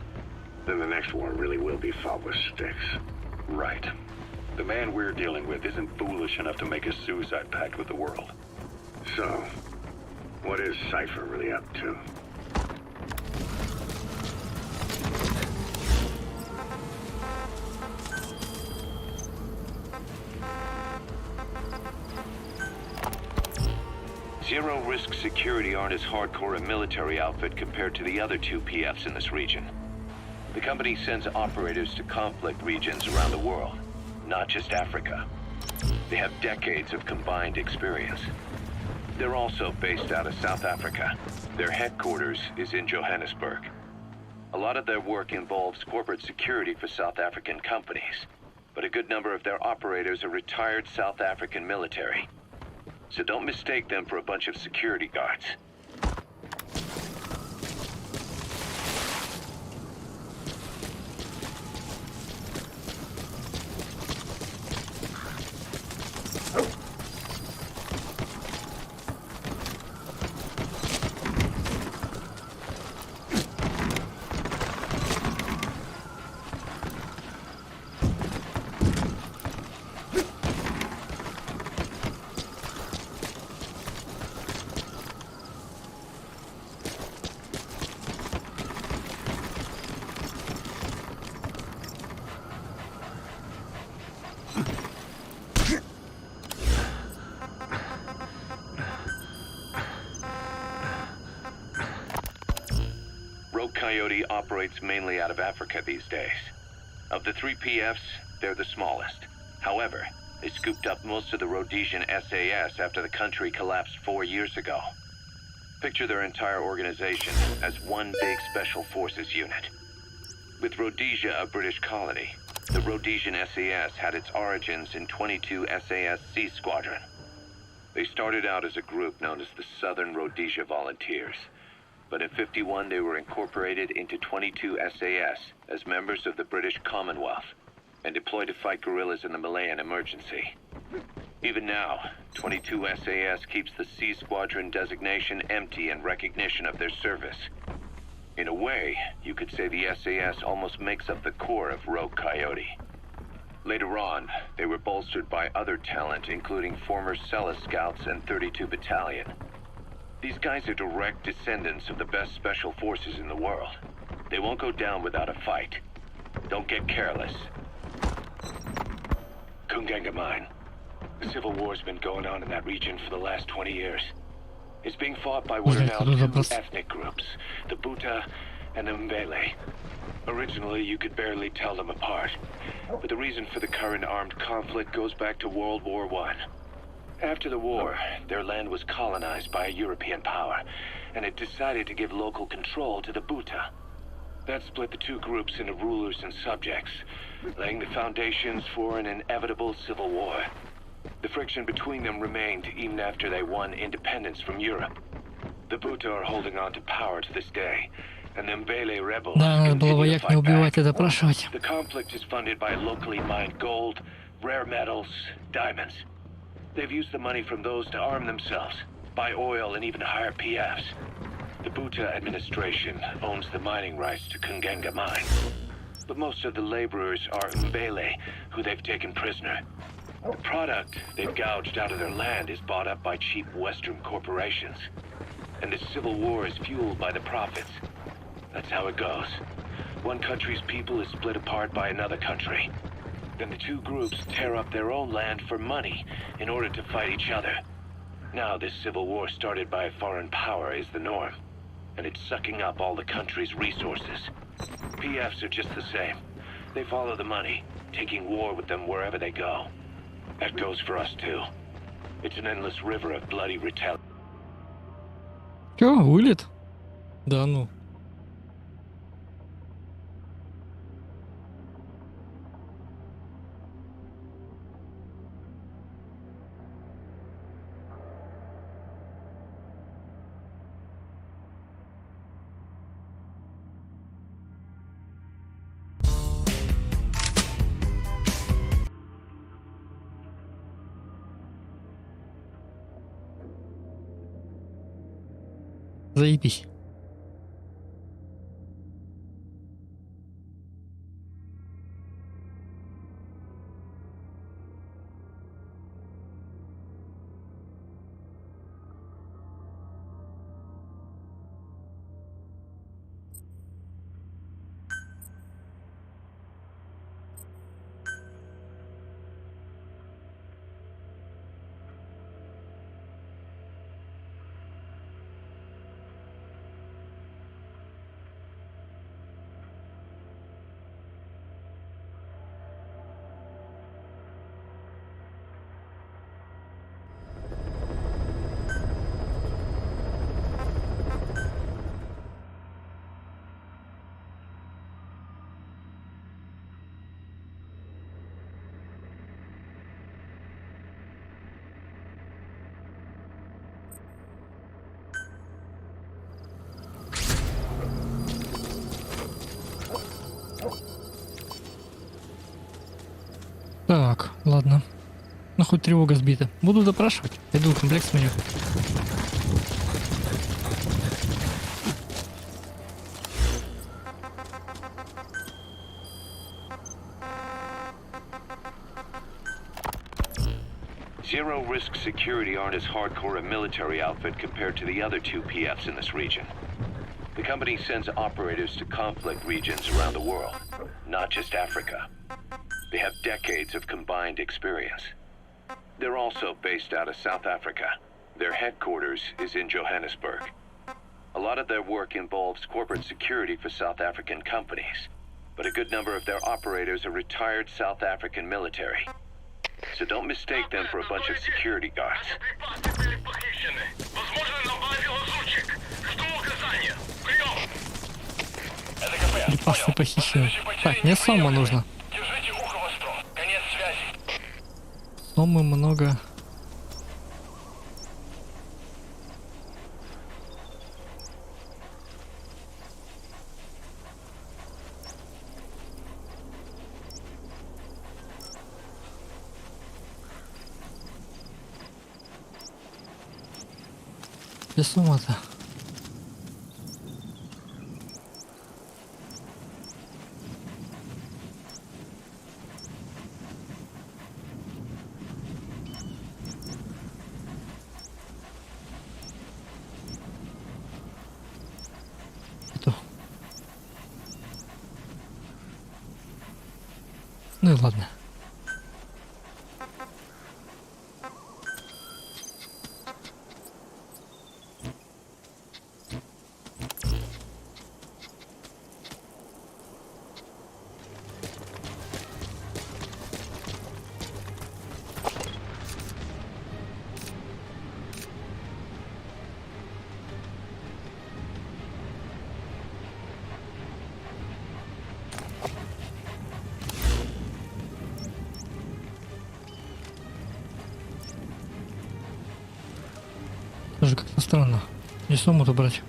Then the next war really will be fought with sticks. Right. The man we're dealing with isn't foolish enough to make a suicide pact with the world. So, what is Cypher really up to? Zero-risk security aren't as hardcore a military outfit compared to the other two PFs in this region. The company sends operators to conflict regions around the world, not just Africa. They have decades of combined experience. They're also based out of South Africa. Their headquarters is in Johannesburg. A lot of their work involves corporate security for South African companies, but a good number of their operators are retired South African military. So don't mistake them for a bunch of security guards. Coyote operates mainly out of Africa these days. Of the three PFs, they're the smallest. However, they scooped up most of the Rhodesian SAS after the country collapsed 4 years ago. Picture their entire organization as one big special forces unit. With Rhodesia a British colony, the Rhodesian SAS had its origins in 22 SAS Sea Squadron. They started out as a group known as the Southern Rhodesia Volunteers. But in '51 they were incorporated into 22 SAS as members of the British Commonwealth and deployed to fight guerrillas in the Malayan emergency. Even now, 22 SAS keeps the Sea Squadron designation empty in recognition of their service. In a way, you could say the SAS almost makes up the core of Rogue Coyote. Later on, they were bolstered by other talent, including former Celis Scouts and 32 Battalion. These guys are direct descendants of the best special forces in the world. They won't go down without a fight. Don't get careless. Kungenga Mine. The civil war's been going on in that region for the last 20 years. It's being fought by what are now two ethnic groups, the Buta and the Mbele. Originally, you could barely tell them apart, but the reason for the current armed conflict goes back to World War I. After the war, their land was colonized by a European power, and it decided to give local control to the Buta. That split the two groups into rulers and subjects, laying the foundations for an inevitable civil war. The friction between them remained even after they won independence from Europe. The Buta are holding on to power to this day, and the Mbele rebels continue to fight back. The conflict is funded by locally mined gold, rare metals, diamonds. They've used the money from those to arm themselves, buy oil, and even hire PFs. The Buta administration owns the mining rights to Kungenga Mine. But most of the laborers are Mbele, who they've taken prisoner. The product they've gouged out of their land is bought up by cheap Western corporations. And the civil war is fueled by the profits. That's how it goes. One country's people is split apart by another country. Then the two groups tear up their own land for money in order to fight each other. Now this civil war started by a foreign power is the norm, and it's sucking up all the country's resources. PFs are just the same. They follow the money, taking war with them wherever they go. That goes for us too. It's an endless river of bloody retaliation. Чё, вылет? Да ну. Заебись. Так, ладно. Ну хоть тревога сбита. Буду допрашивать. Иду в комплекс меню. Zero Risk Security aren't as hardcore a military outfit compared to the other two PFs in this region. The company sends operators to conflict regions around the world, not just Africa. They have decades of combined experience. They're also based out of South Africa. Their headquarters is in Johannesburg. A lot of their work involves corporate security for South African companies, but a good number of their operators are retired South African military. So don't mistake them for a bunch of security guards. Припасы похищены. Так, мне сома нужно. Сомы много. Где сумма-то? Ну и ладно. Даже как-то странно. Не сумму-то брать.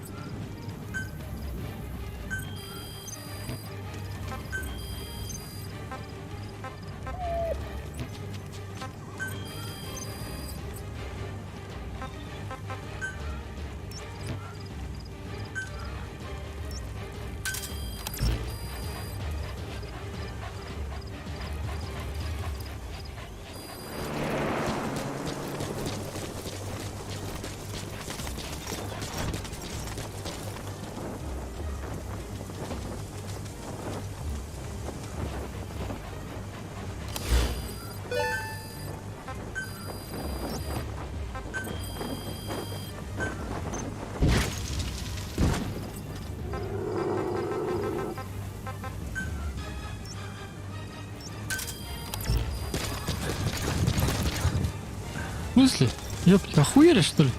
В смысле? Ёпта, охуели что ли?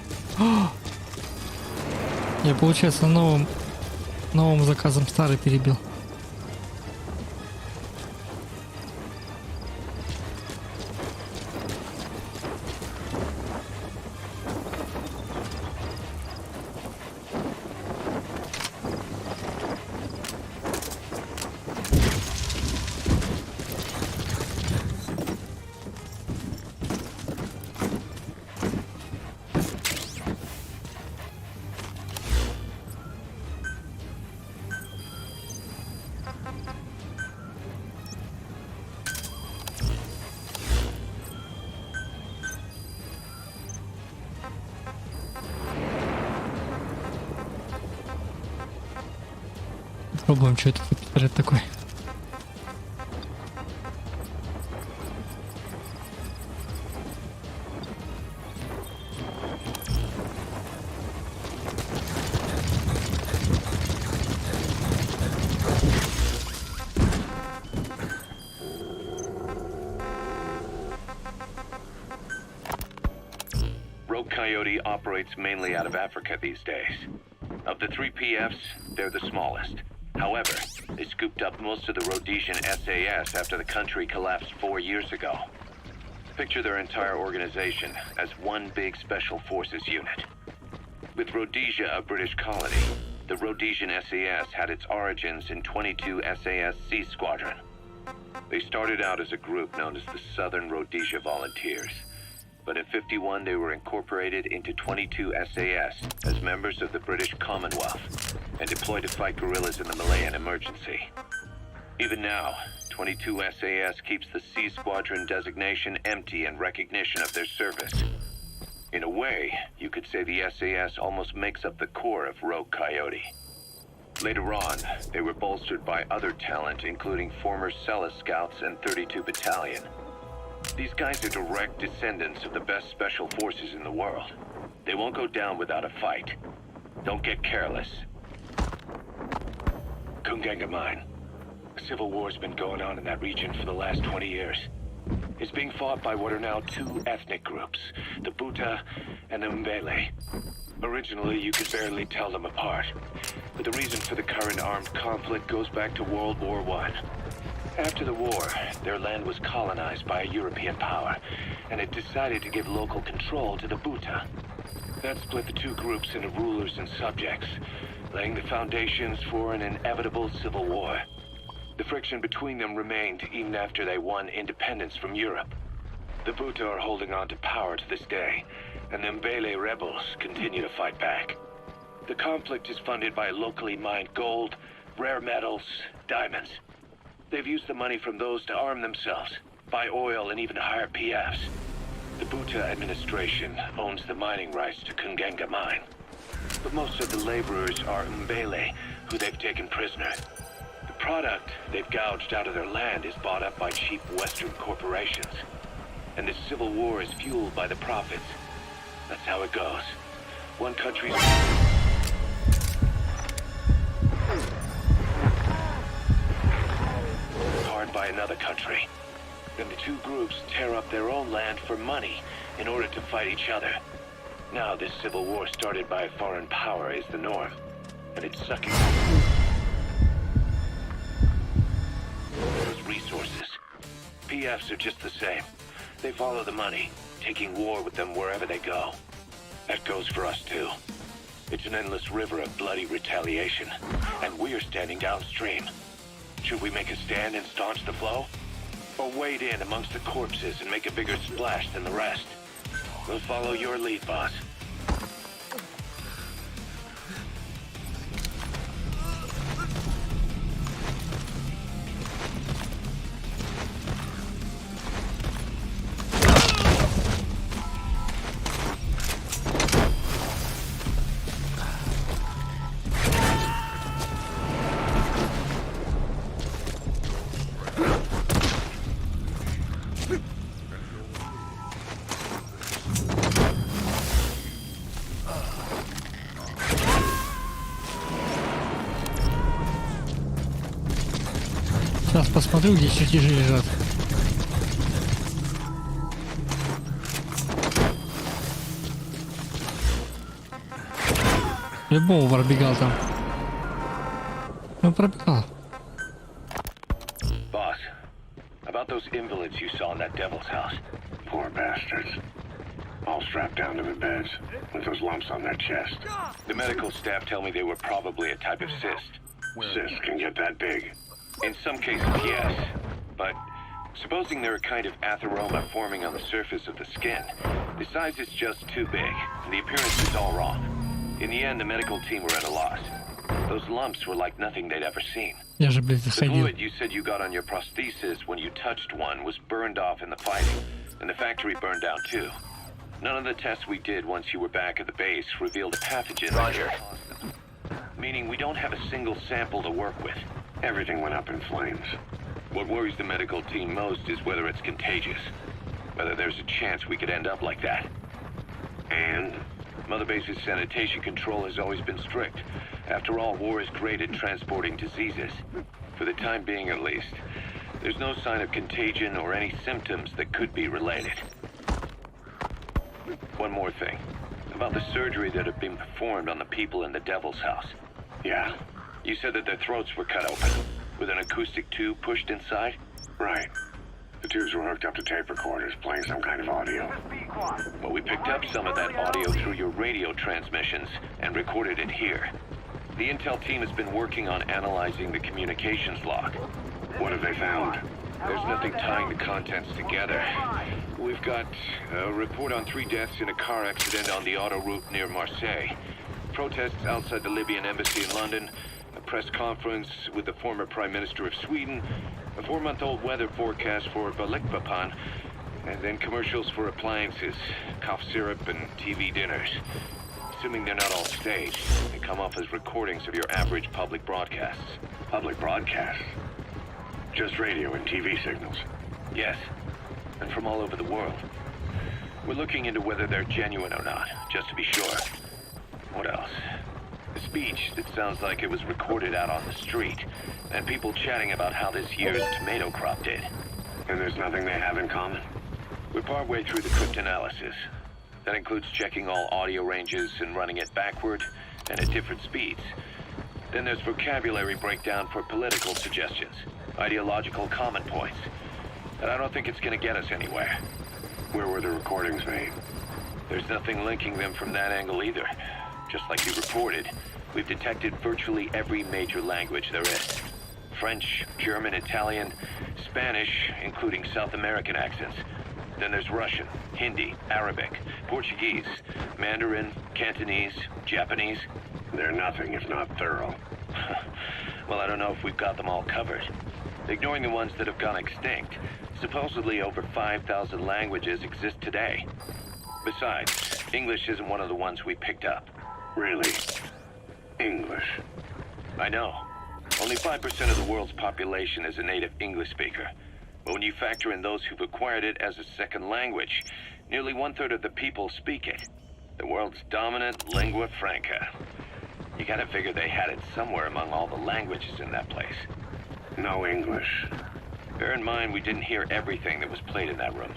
Я, получается, новым заказом старый перебил. Попробуем, что это за пистолет такой. Coyote operates mainly out of Africa these days. Of the 3 PFs, they're the smallest. However, they scooped up most of the Rhodesian SAS after the country collapsed 4 years ago. Picture their entire organization as one big special forces unit. With Rhodesia a British colony, the Rhodesian SAS had its origins in 22 SAS Sea Squadron. They started out as a group known as the Southern Rhodesia Volunteers. But in '51 they were incorporated into 22 SAS as members of the British Commonwealth and deployed to fight guerrillas in the Malayan emergency. Even now, 22 SAS keeps the Sea Squadron designation empty in recognition of their service. In a way, you could say the SAS almost makes up the core of Rogue Coyote. Later on, they were bolstered by other talent, including former Celis Scouts and 32 Battalion. These guys are direct descendants of the best special forces in the world. They won't go down without a fight. Don't get careless. Kungenga Mine. A civil war's been going on in that region for the last 20 years. It's being fought by what are now 2 ethnic groups, the Buta and the Mbele. Originally, you could barely tell them apart, but the reason for the current armed conflict goes back to World War I. After the war, their land was colonized by a European power, and it decided to give local control to the Buta. That split the 2 groups into rulers and subjects, laying the foundations for an inevitable civil war. The friction between them remained even after they won independence from Europe. The Buta are holding on to power to this day, and the Mbele rebels continue to fight back. The conflict is funded by locally mined gold, rare metals, diamonds. They've used the money from those to arm themselves, buy oil, and even hire PFs. The Buta administration owns the mining rights to Kungenga Mine. But most of the laborers are Mbele, who they've taken prisoner. The product they've gouged out of their land is bought up by cheap Western corporations. And this civil war is fueled by the profits. That's how it goes. One country's by another country. Then the 2 groups tear up their own land for money in order to fight each other. Now this civil war started by a foreign power is the norm, and it's sucking those resources. PFs are just the same. They follow the money, taking war with them wherever they go. That goes for us too. It's an endless river of bloody retaliation, and we're standing downstream. Should we make a stand and staunch the flow? Or wade in amongst the corpses and make a bigger splash than the rest? We'll follow your lead, boss. Сейчас посмотрю, где чертежи лежат. Любого пробегал там. Ну пробегал. Boss, about those invalids you saw in that devil's house. Poor bastards. All strapped down to the beds, with those lumps on their chest. The medical staff tell me they were probably a type of cyst. Cysts can get that big. In some cases, yes. But supposing they're a kind of atheroma forming on the surface of the skin, the size is just too big, and the appearance is all wrong. In the end, the medical team were at a loss. Those lumps were like nothing they'd ever seen. Я же, блядь, The засадил. fluid you said you got on your prosthesis when you touched one was burned off in the fighting, and the factory burned down too. None of the tests we did once you were back at the base revealed a pathogen. Roger. Meaning we don't have a single sample to work with. Everything went up in flames. What worries the medical team most is whether it's contagious. Whether there's a chance we could end up like that. And? Mother Base's sanitation control has always been strict. After all, war is great at transporting diseases. For the time being, at least. There's no sign of contagion or any symptoms that could be related. One more thing. About the surgery that had been performed on the people in the Devil's House. Yeah. You said that their throats were cut open, with an acoustic tube pushed inside? Right. The tubes were hooked up to tape recorders, playing some kind of audio. Well, we picked up some of that audio through your radio transmissions and recorded it here. The intel team has been working on analyzing the communications log. What have they found? There's nothing tying the contents together. We've got a report on 3 deaths in a car accident on the autoroute near Marseille. Protests outside the Libyan embassy in London. A press conference with the former Prime Minister of Sweden. A 4-month-old weather forecast for Balikpapan. And then commercials for appliances, cough syrup, and TV dinners. Assuming they're not all staged, they come off as recordings of your average public broadcasts. Public broadcasts? Just radio and TV signals? Yes, and from all over the world. We're looking into whether they're genuine or not, just to be sure. What else? A speech that sounds like it was recorded out on the street, and people chatting about how this year's tomato crop did. And there's nothing they have in common? We're partway through the cryptanalysis. That includes checking all audio ranges and running it backward and at different speeds. Then there's vocabulary breakdown for political suggestions, ideological common points. And I don't think it's going to get us anywhere. Where were the recordings made? There's nothing linking them from that angle either. Just like you reported, we've detected virtually every major language there is. French, German, Italian, Spanish, including South American accents. Then there's Russian, Hindi, Arabic, Portuguese, Mandarin, Cantonese, Japanese. They're nothing if not thorough. Well, I don't know if we've got them all covered. Ignoring the ones that have gone extinct, supposedly over 5,000 languages exist today. Besides, English isn't one of the ones we picked up. Really? English? I know. Only 5% of the world's population is a native English speaker. But when you factor in those who've acquired it as a second language, nearly 1/3 of the people speak it. The world's dominant lingua franca. You gotta figure they had it somewhere among all the languages in that place. No English. Bear in mind, we didn't hear everything that was played in that room.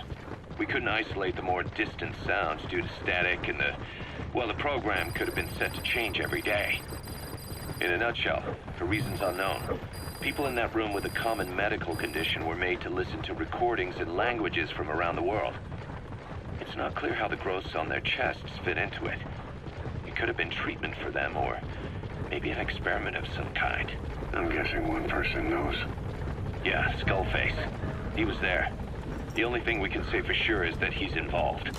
We couldn't isolate the more distant sounds due to static and the program could have been set to change every day. In a nutshell, for reasons unknown, people in that room with a common medical condition were made to listen to recordings in languages from around the world. It's not clear how the growths on their chests fit into it. It could have been treatment for them, or maybe an experiment of some kind. I'm guessing one person knows. Yeah, Skullface. He was there. The only thing we can say for sure is that he's involved.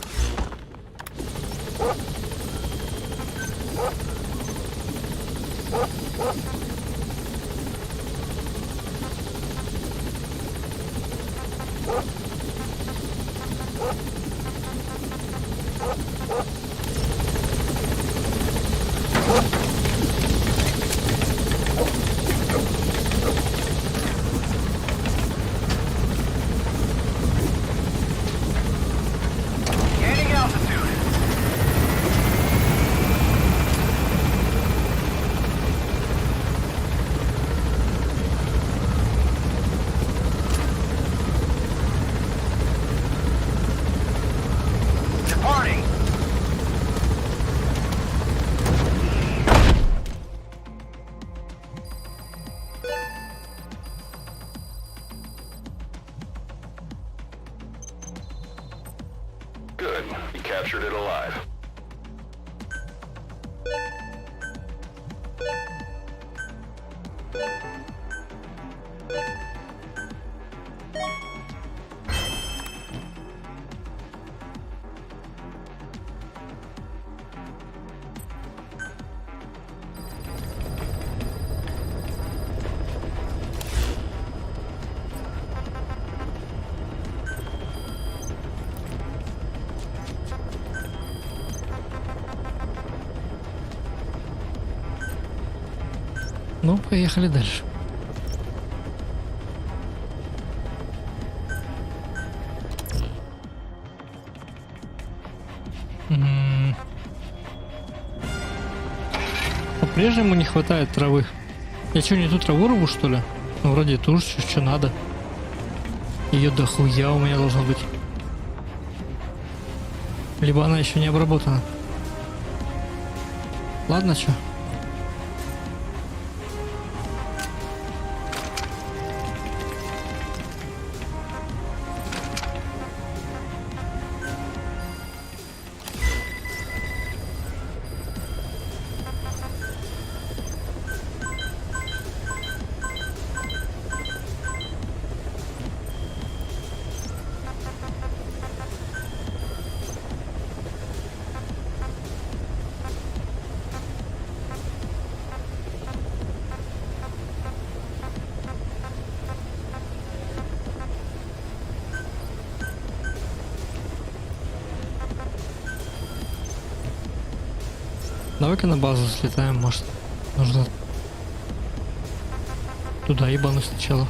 Good. You captured it alive. Ну, поехали дальше. По-прежнему не хватает травы. Я что, не ту траву рву, что ли? Ну, вроде ту же, что надо. Ее дохуя у меня должно быть. Либо она еще не обработана. Ладно, что? Давай-ка на базу слетаем, может. Нужно туда ебануть сначала.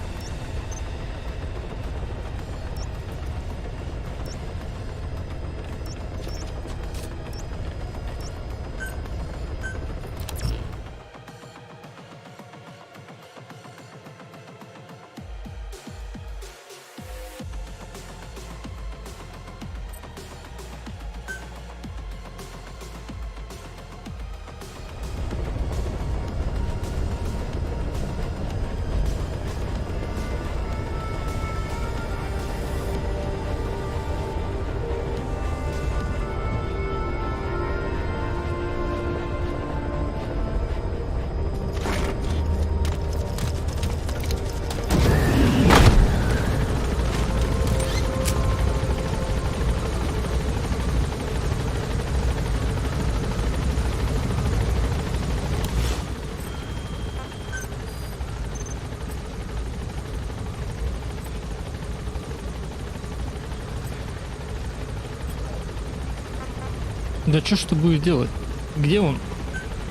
Да чё ж ты будешь делать? Где он?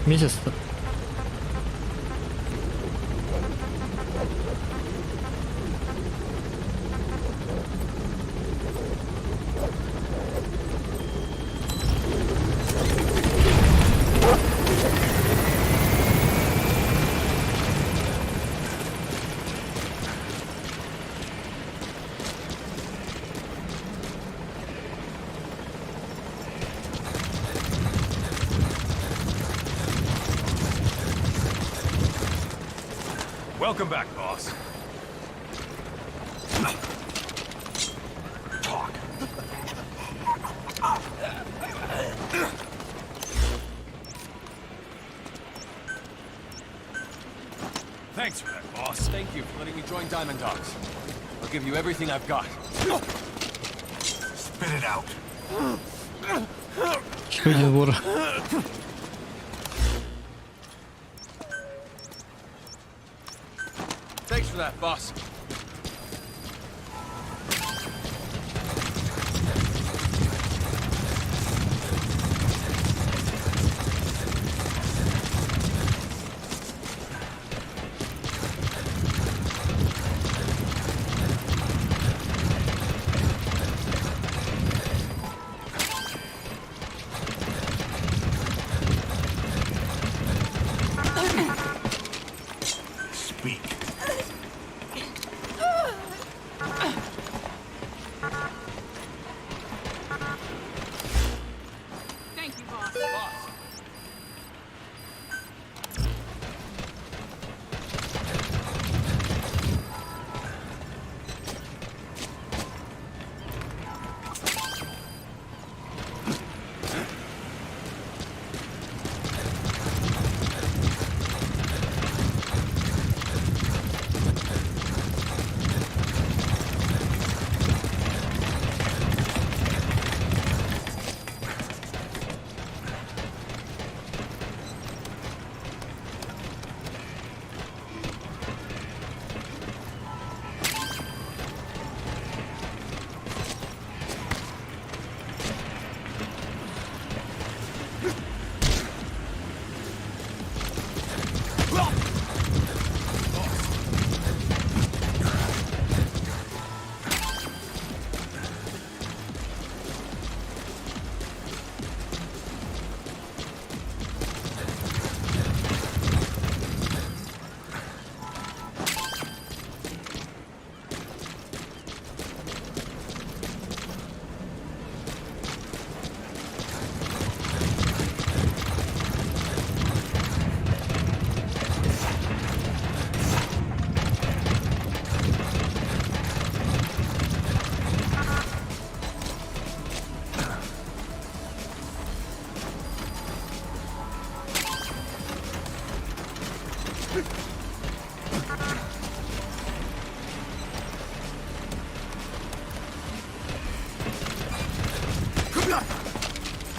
Месяц-то? Welcome back, boss. Talk. Thanks for that, boss. Thank you for letting me join Diamond Dogs. I'll give you everything I've got. Spit it out. Еще один вор. Thanks for that, boss.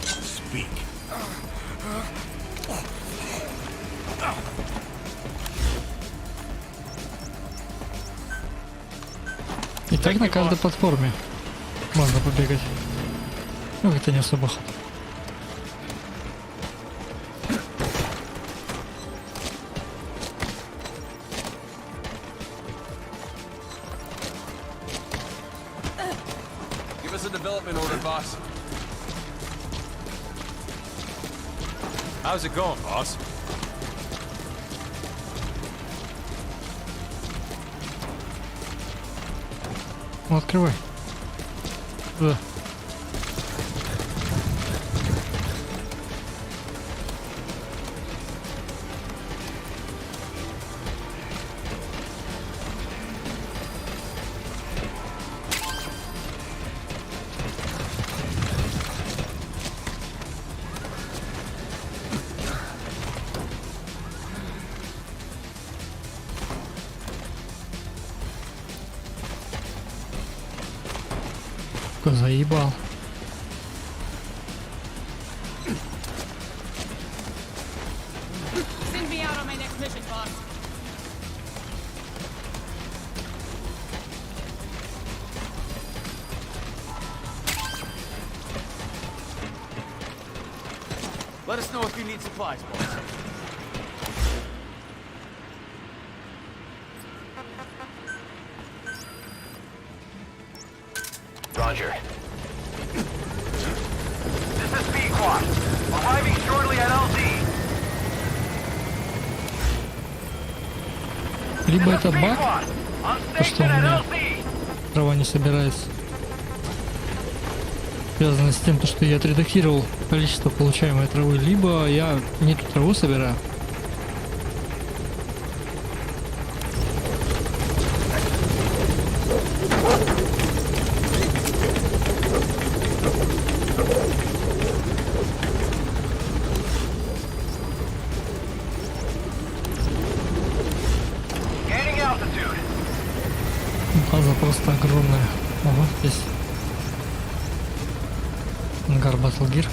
Speak. И так на каждой платформе можно побегать. Ну, это не особо. Give us a development order, boss. How's it going, boss? Ну, открывай. Да. Заебал. Send me out on my next mission, boss. Let us know if you need supplies, boss. Roger. This is Pequot. Arriving shortly at LZ. Либо это баг, то что у меня трава не собирается. Связано с тем, что я отредактировал количество получаемой травы, либо я не ту траву собираю. База просто огромная. Ага, здесь ангар Батлгир.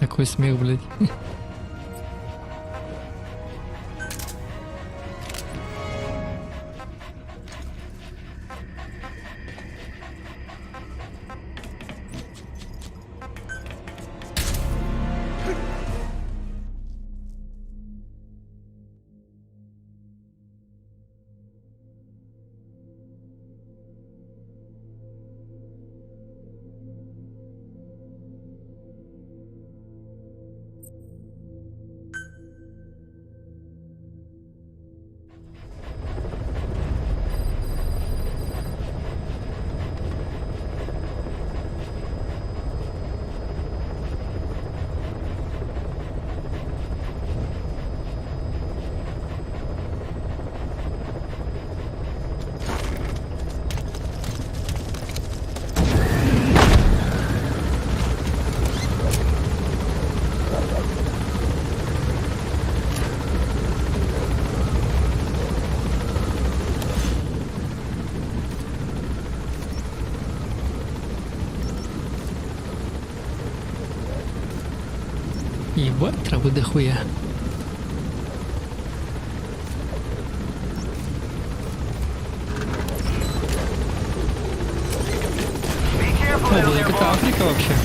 Какой смех, блядь. Ебать, травы дохуя. Блин, это Африка вообще.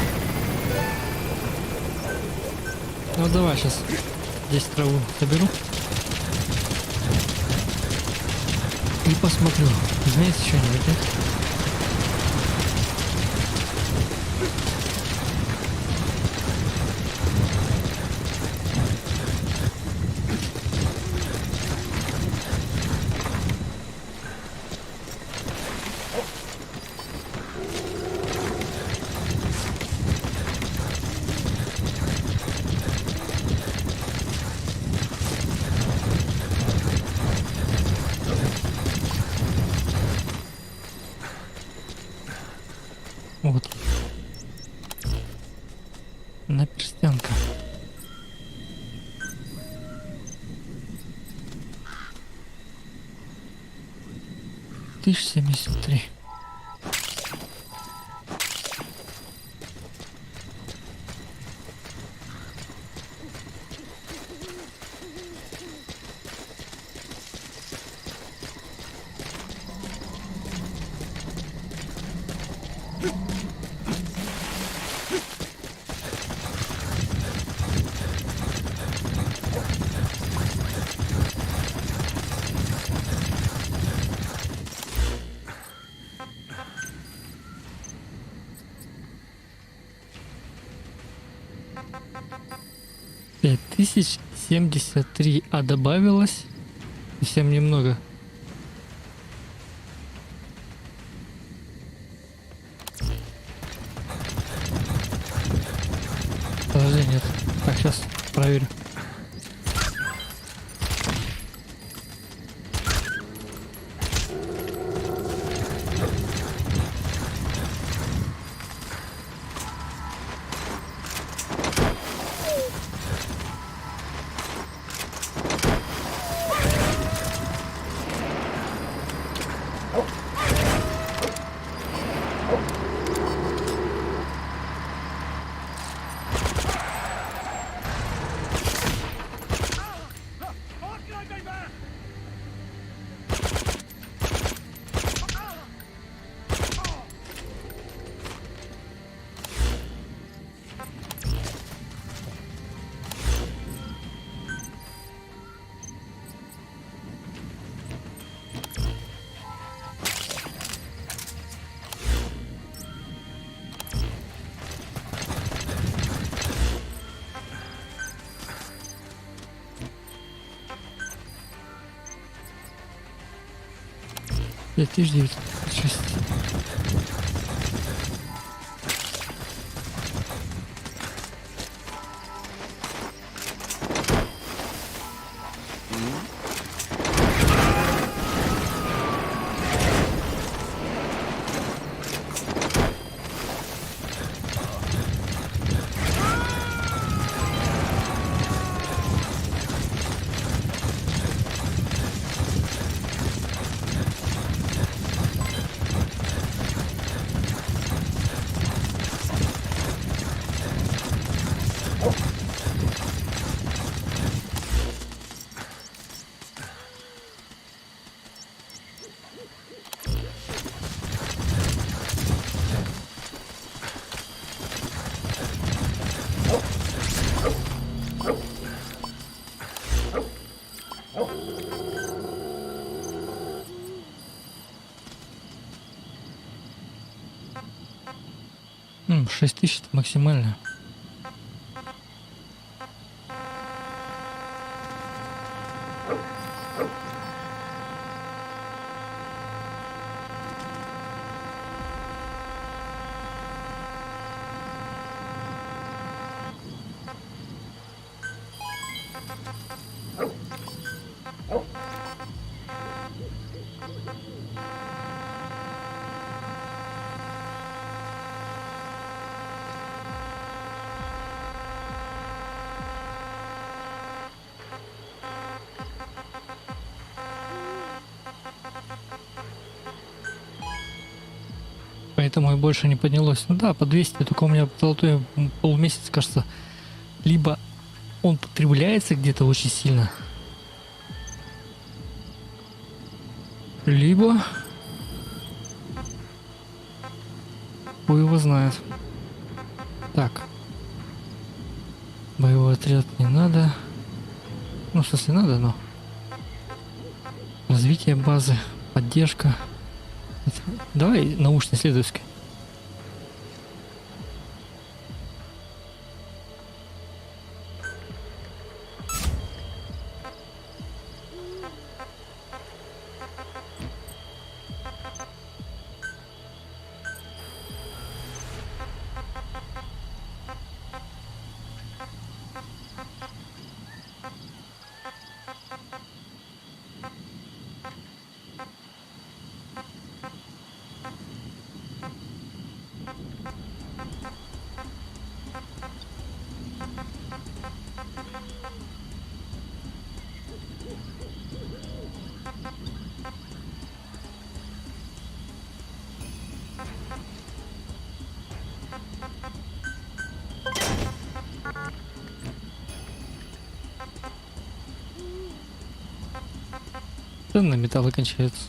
Ну давай сейчас здесь траву соберу. И посмотрю, изменится что-нибудь, нет? Вот. Наперстянка. Тысяч 73. Тысяч 73, а добавилось совсем немного. Подожди, нет. Так, сейчас проверю. Тысяч 906. Ну, 6000 это максимально. Поэтому и больше не поднялось. Ну да, по 200, только у меня золотой полмесяц, кажется, либо он потребляется где-то очень сильно. Либо хуй его знает. Так. Боевой отряд не надо. Ну, в смысле, надо, но... Развитие базы, поддержка. Давай научно-исследовательской. На металлы кончаются.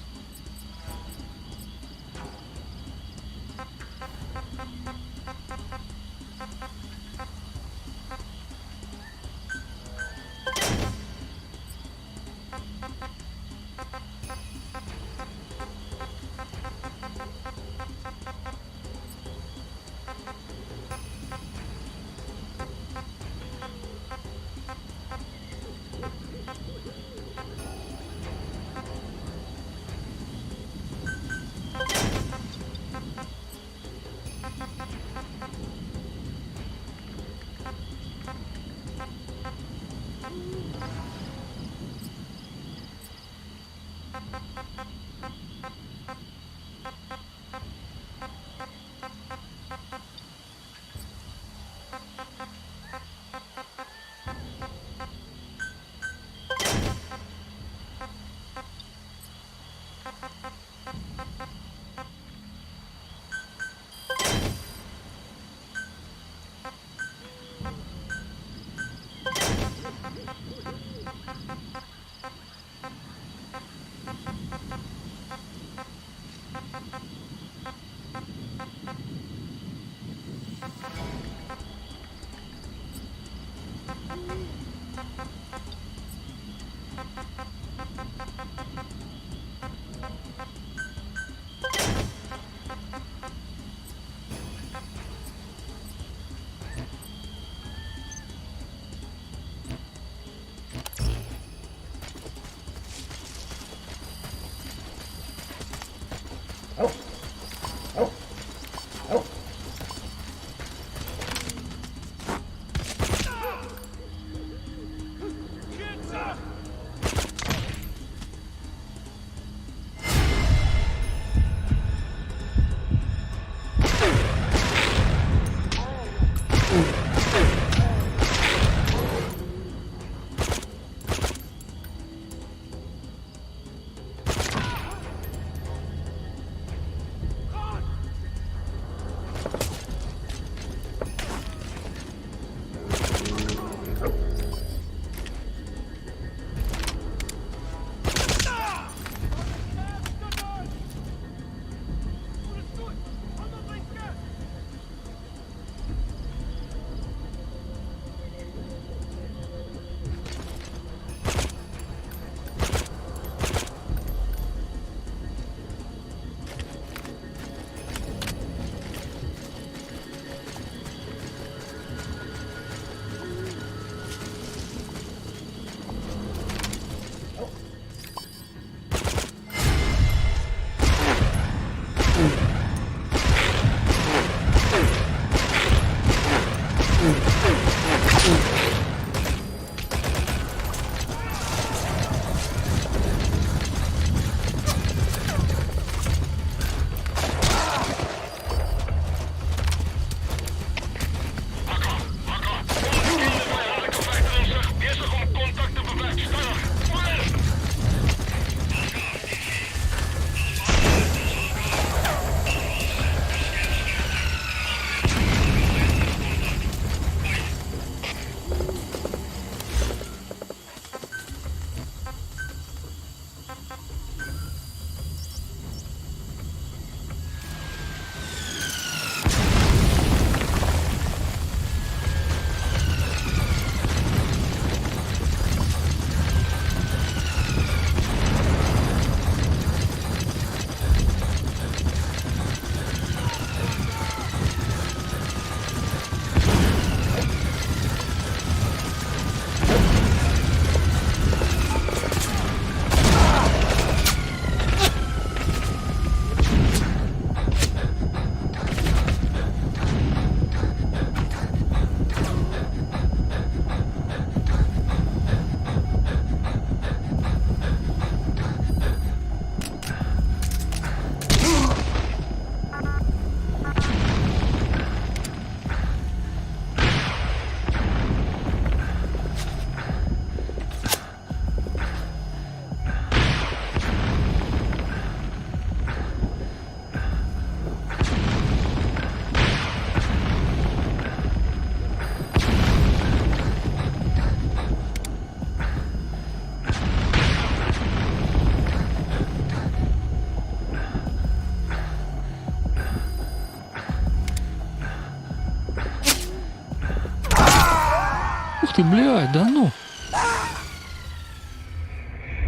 Ух ты, блядь, да ну.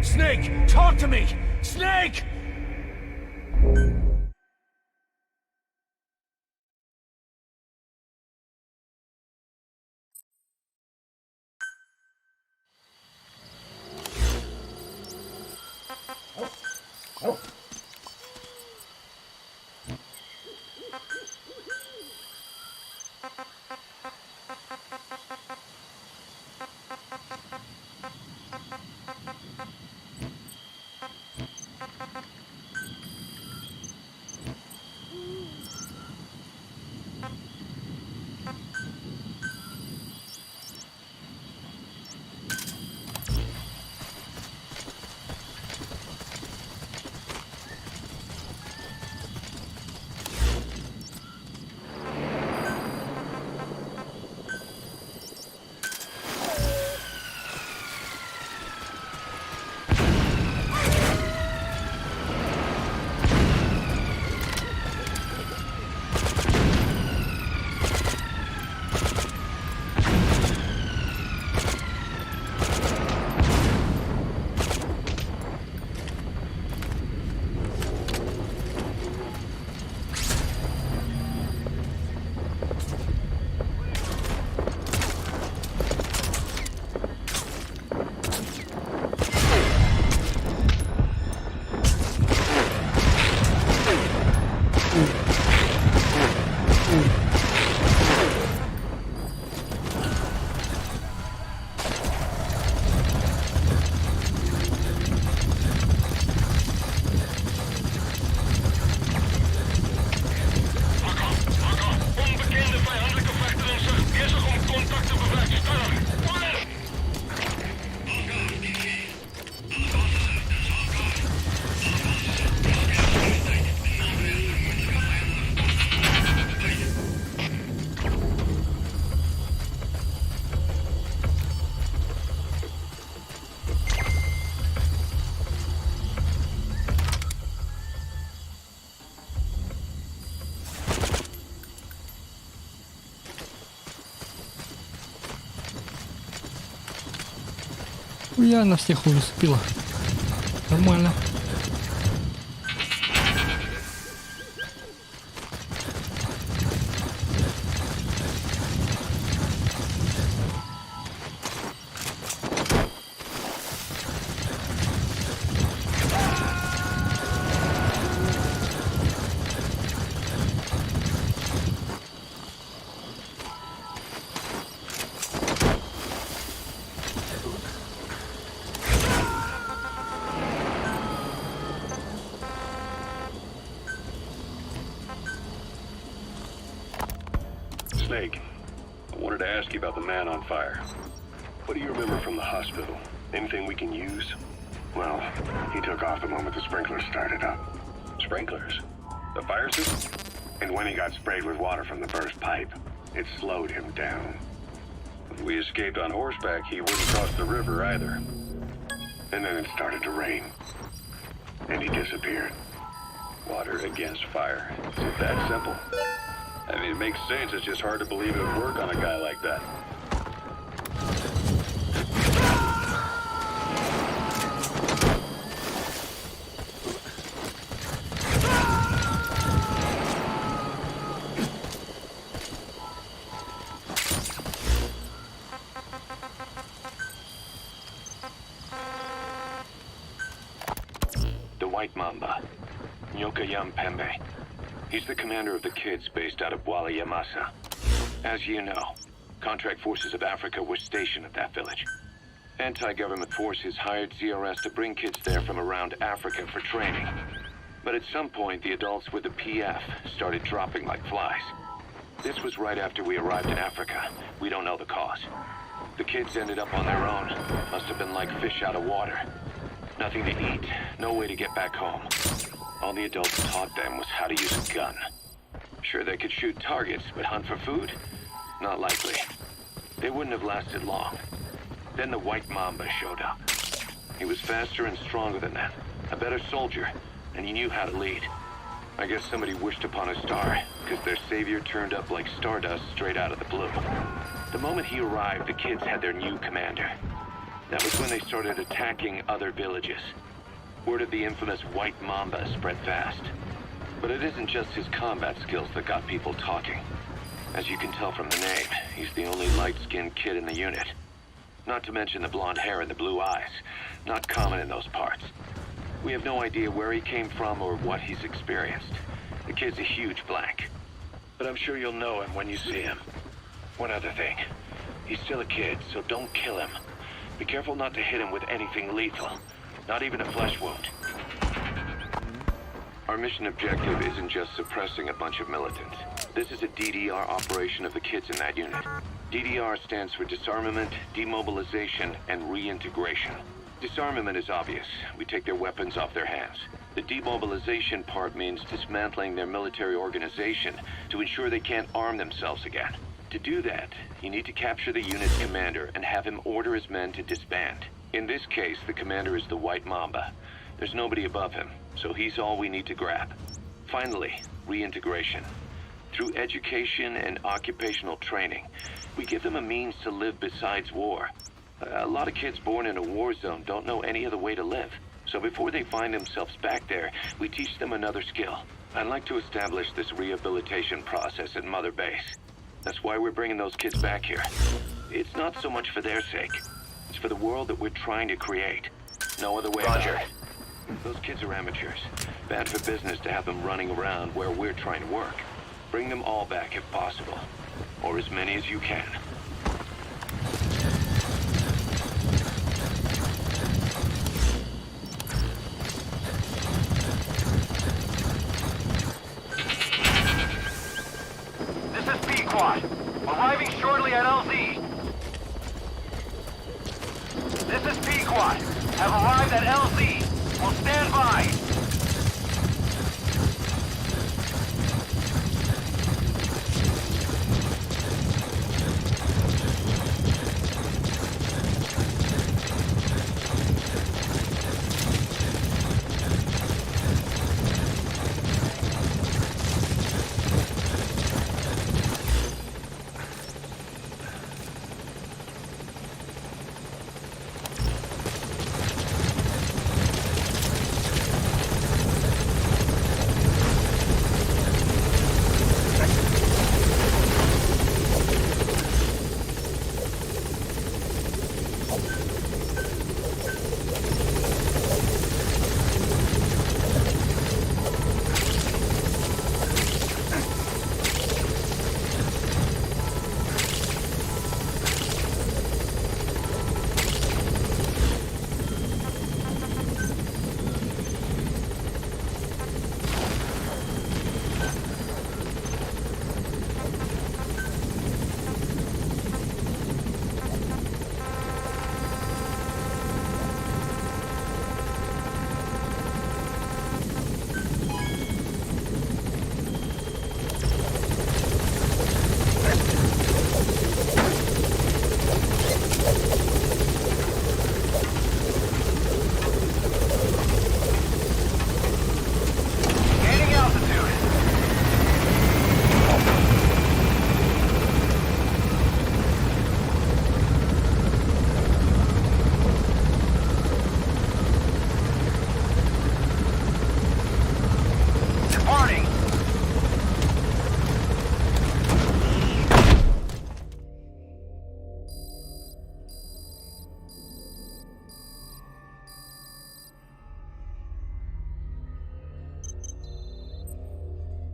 Snake, talk to me! Snake! Я на всех уже спила. Нормально. Snake, I wanted to ask you about the man on fire. What do you remember from the hospital? Anything we can use? Well, he took off the moment the sprinklers started up. Sprinklers? The fire system? And when he got sprayed with water from the burst pipe, it slowed him down. If we escaped on horseback, he wouldn't cross the river either. And then it started to rain. And he disappeared. Water against fire. Is it that simple? I mean, it makes sense. It's just hard to believe it would work on a guy like that. The White Mamba, Nyokayam Pembe. He's the commander of the kids based out of Wala Yamasa. As you know, contract forces of Africa were stationed at that village. Anti-government forces hired CRS to bring kids there from around Africa for training. But at some point, the adults with the PF started dropping like flies. This was right after we arrived in Africa. We don't know the cause. The kids ended up on their own. Must have been like fish out of water. Nothing to eat, no way to get back home. All the adults taught them was how to use a gun. Sure, they could shoot targets, but hunt for food? Not likely. They wouldn't have lasted long. Then the White Mamba showed up. He was faster and stronger than them, a better soldier, and he knew how to lead. I guess somebody wished upon a star, because their savior turned up like stardust straight out of the blue. The moment he arrived, the kids had their new commander. That was when they started attacking other villages. Word of the infamous White Mamba spread fast. But it isn't just his combat skills that got people talking. As you can tell from the name, he's the only light-skinned kid in the unit. Not to mention the blonde hair and the blue eyes. Not common in those parts. We have no idea where he came from or what he's experienced. The kid's a huge blank. But I'm sure you'll know him when you see him. One other thing. He's still a kid, so don't kill him. Be careful not to hit him with anything lethal. Not even a flesh wound. Our mission objective isn't just suppressing a bunch of militants. This is a DDR operation of the kids in that unit. DDR stands for disarmament, demobilization, and reintegration. Disarmament is obvious. We take their weapons off their hands. The demobilization part means dismantling their military organization to ensure they can't arm themselves again. To do that, you need to capture the unit's commander and have him order his men to disband. In this case, the commander is the White Mamba. There's nobody above him, so he's all we need to grab. Finally, reintegration. Through education and occupational training, we give them a means to live besides war. A lot of kids born in a war zone don't know any other way to live. So before they find themselves back there, we teach them another skill. I'd like to establish this rehabilitation process at Mother Base. That's why we're bringing those kids back here. It's not so much for their sake. It's for the world that we're trying to create. No other way about it. Those kids are amateurs. Bad for business to have them running around where we're trying to work. Bring them all back if possible. Or as many as you can. This is B-Quad. Arriving shortly at LZ. This is P-Quad. Have arrived at LZ. Will stand by.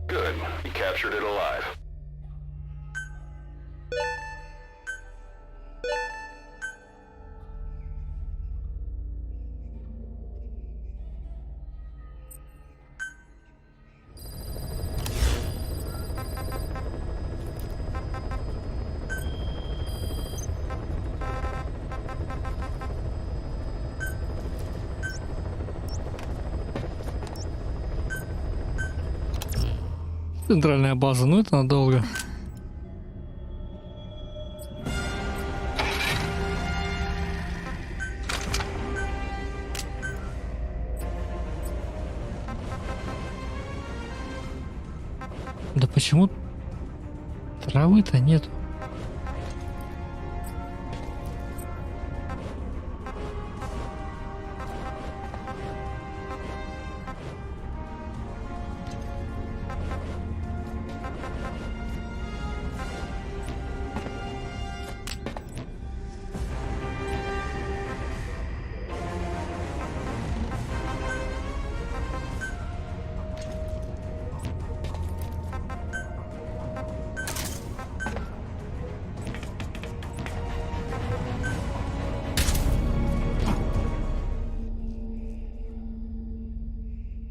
Good. You captured it alive. Центральная база, ну это надолго. почему травы-то нету?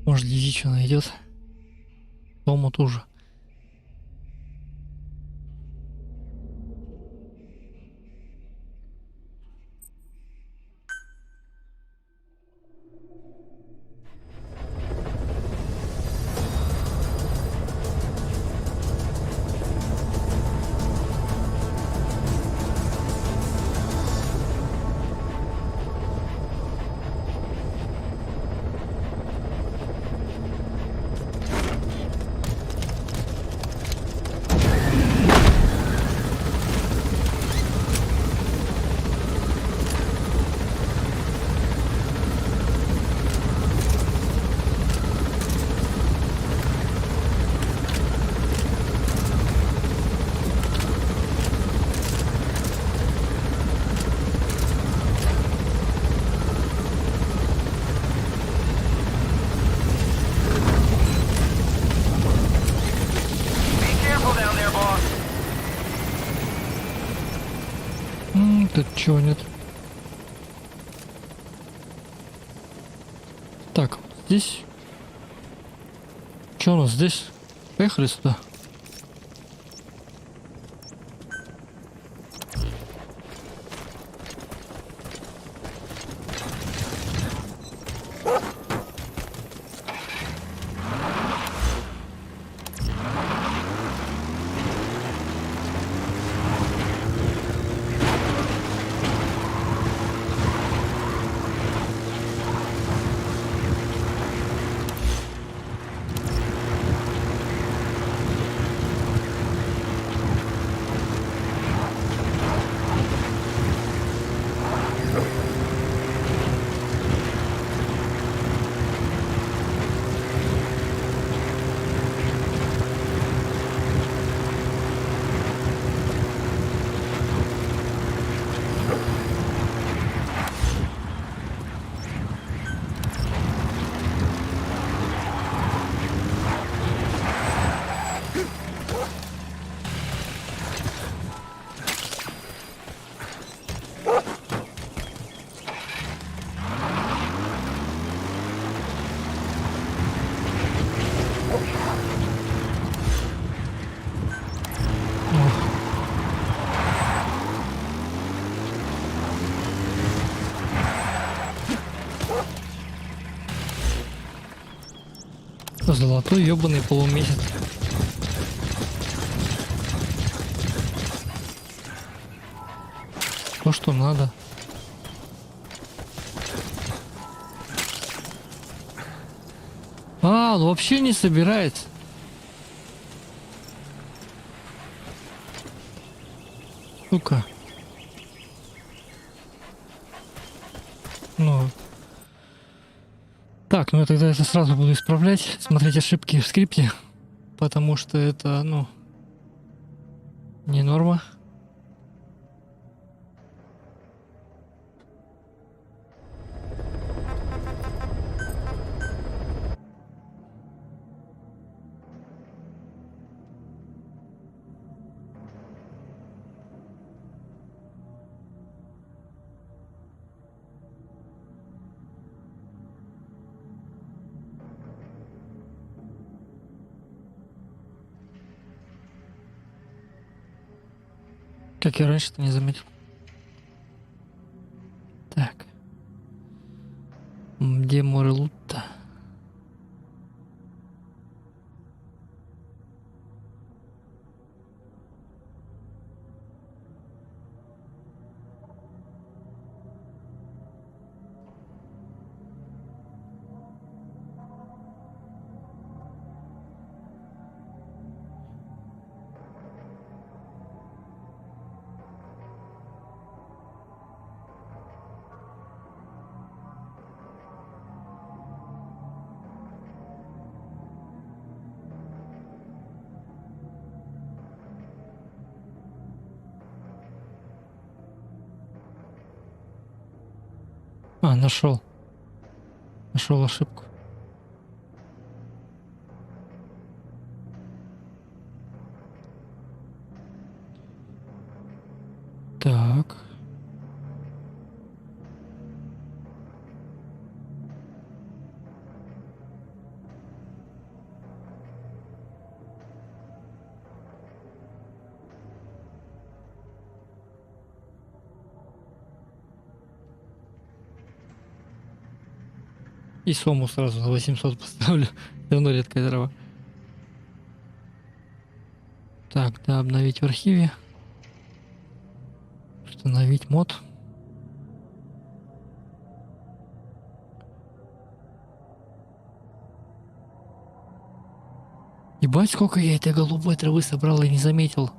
Может, дичь найдет. Дому тоже. Тут чего нет? Так, здесь. Что у нас здесь? Поехали сюда. Золотой ёбаный полумесяц. То, что надо. А, он вообще не собирается. Сука. Ну. Так, ну я тогда это сразу буду исправлять, смотреть ошибки в скрипте, потому что это, ну, не норма. Как я раньше-то не заметил. Так. Где море лута? А, нашел. Нашел ошибку. Так. И сумму сразу на 800 поставлю. Давно редкая дрова. Так, да, обновить в архиве. Установить мод. Ебать, сколько я этой голубой травы собрал и не заметил.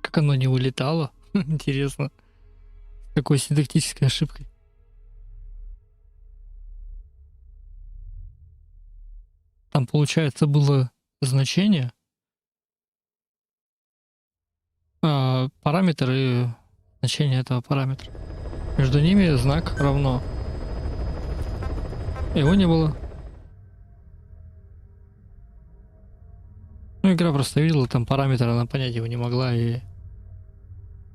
Как оно не улетало? Интересно. С какой синтактической ошибкой. Там, получается, было значение, параметр и значение этого параметра. Между ними знак равно. Его не было. Ну, игра просто видела там параметр, она понять его не могла и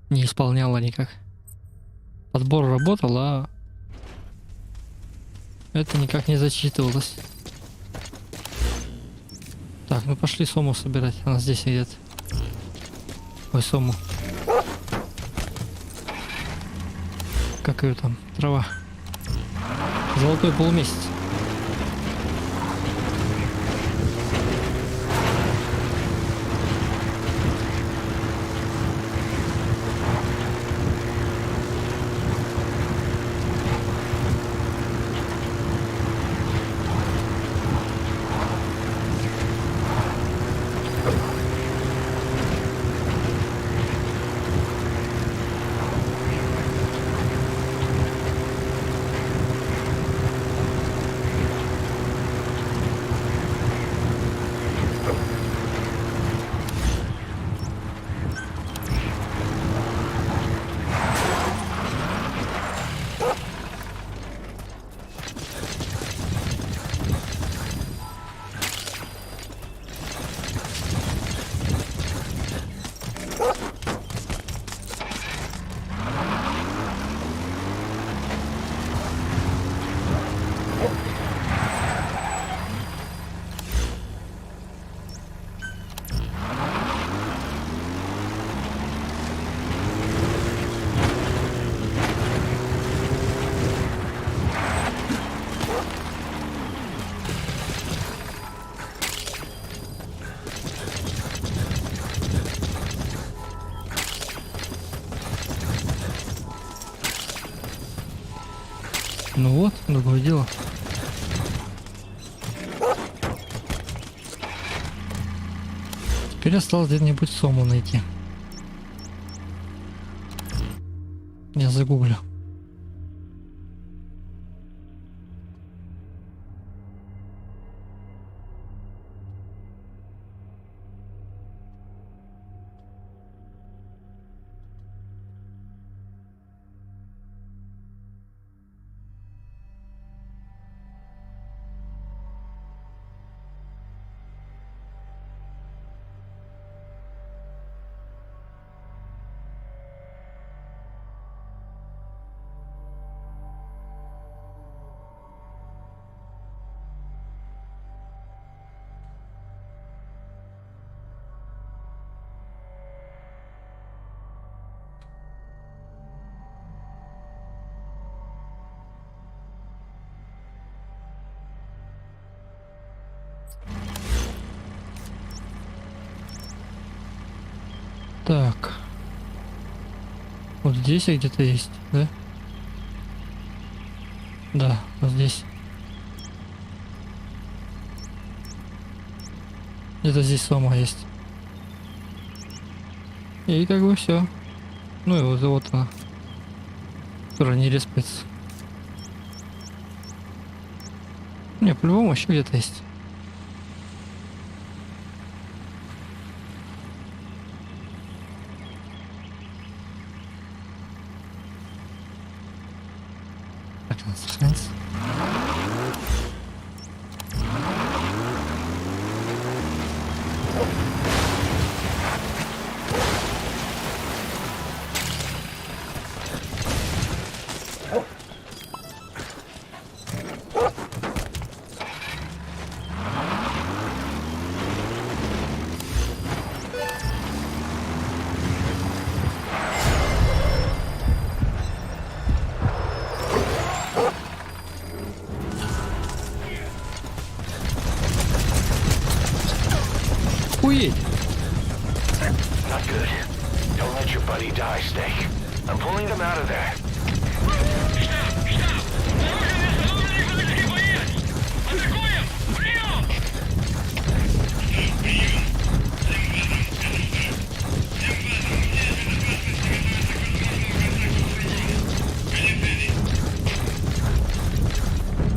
не исполняла никак. Подбор работал, а это никак не зачитывалось. мы пошли сому собирать. Она здесь идет. Ой, сому. Как ее там? Трава. Золотой полумесяц. Ну вот, другое дело. Теперь осталось где-нибудь сому найти. Я загуглю. Так. Вот здесь где-то есть, да? Да, вот здесь. Где-то здесь сома есть. И как бы все. Ну и вот она. Которая не респится. Не, по-любому еще где-то есть. Так, она сохранится. Охуеть! Not good. Don't let your buddy die, Snake. I'm pulling them out of there.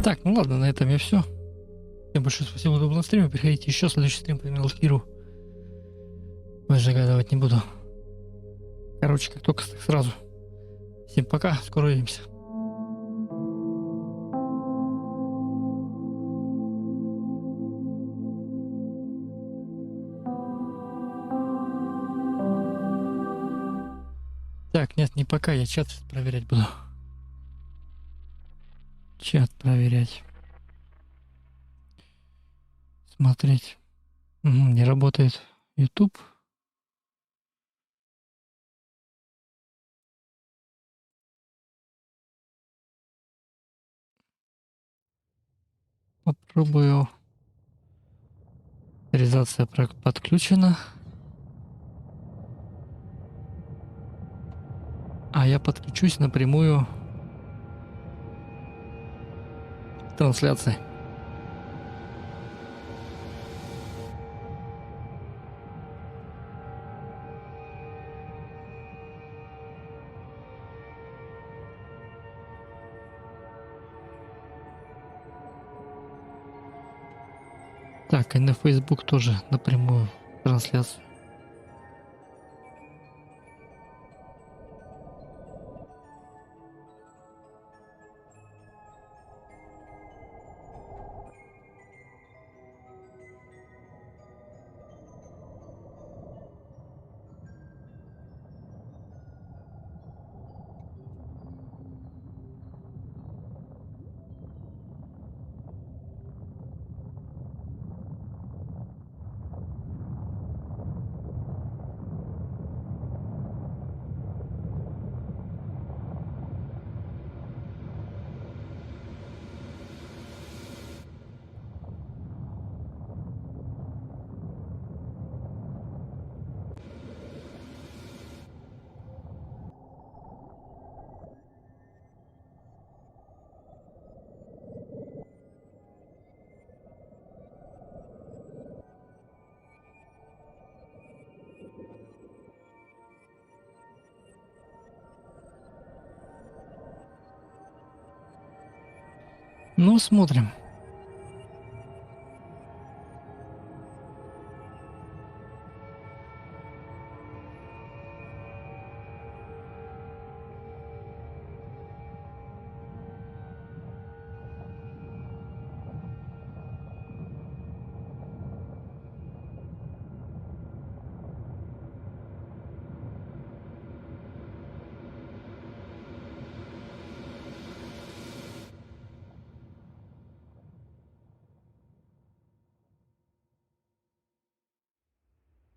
Так, ну ладно, на этом я все. Всем большое спасибо, кто был на стриме. Приходите еще, следующий стрим по Мелкиру. Больше загадывать не буду. Короче, как только сразу. Всем пока, скоро увидимся. Так, нет, не пока, я чат проверять буду. Чат проверять. Смотреть. Не работает YouTube. Попробую. Авторизация подключена. А я подключусь напрямую к трансляции. Так, и на Facebook тоже напрямую трансляцию. Ну, смотрим.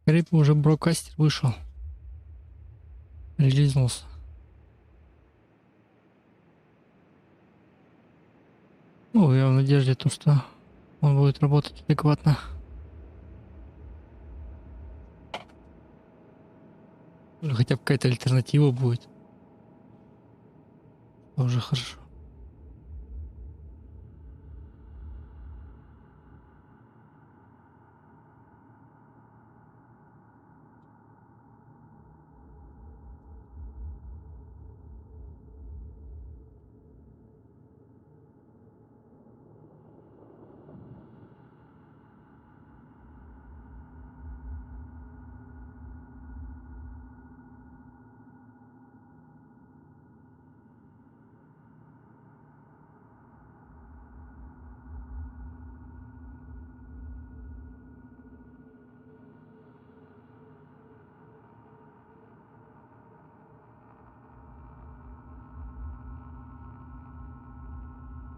Скорее уже брокастер вышел. Релизнулся. Ну, я в надежде, то, что он будет работать адекватно. Или хотя бы какая-то альтернатива будет. Уже хорошо.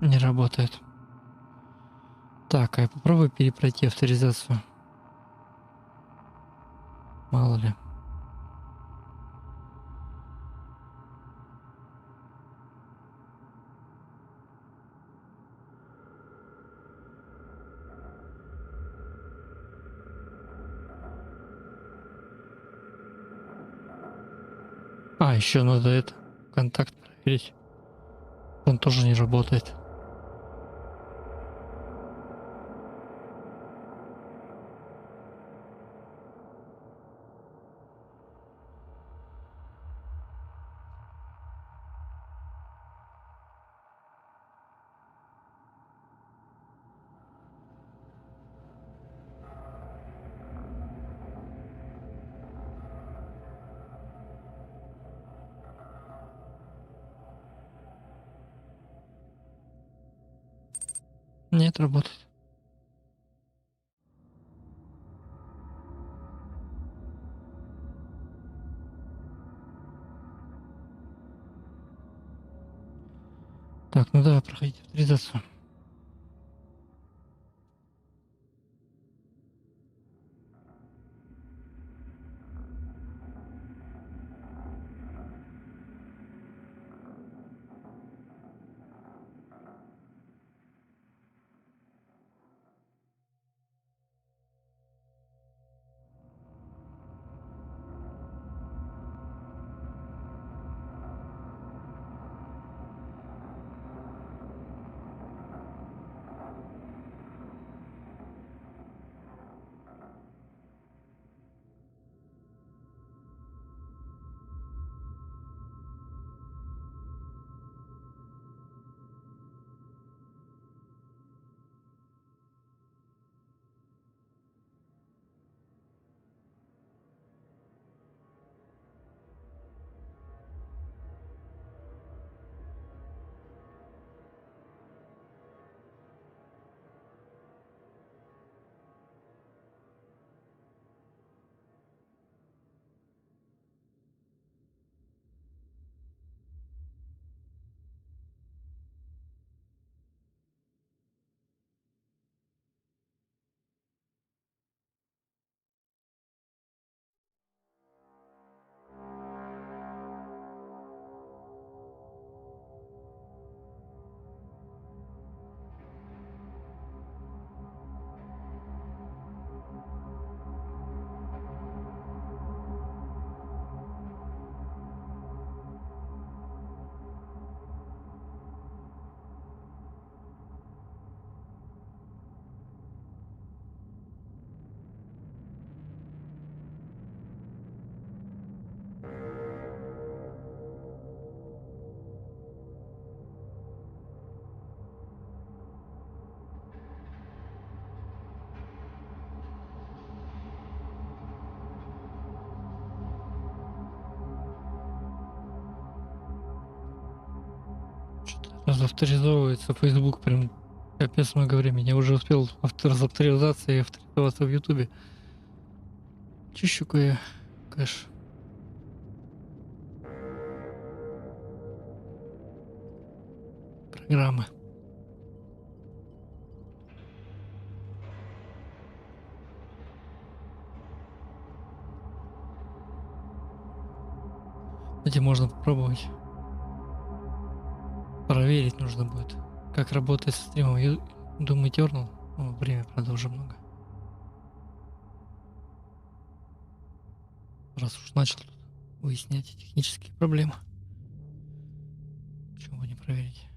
Не работает. Так, а я попробую перепройти авторизацию. Мало ли. А, еще надо это, контакт проверить. Он тоже не работает. Нет, работает. Так, ну давай проходите авторизацию. Авторизовывается Facebook прям капец много времени. Я уже успел разавторизоваться и авторизоваться в Ютубе. Чищу-ка я кэш. Программы. Кстати, можно попробовать. Проверить нужно будет, как работает со стримом. Я думаю, тернул. Время, правда, уже много. Раз уж начал тут выяснять технические проблемы. Почему бы не проверить?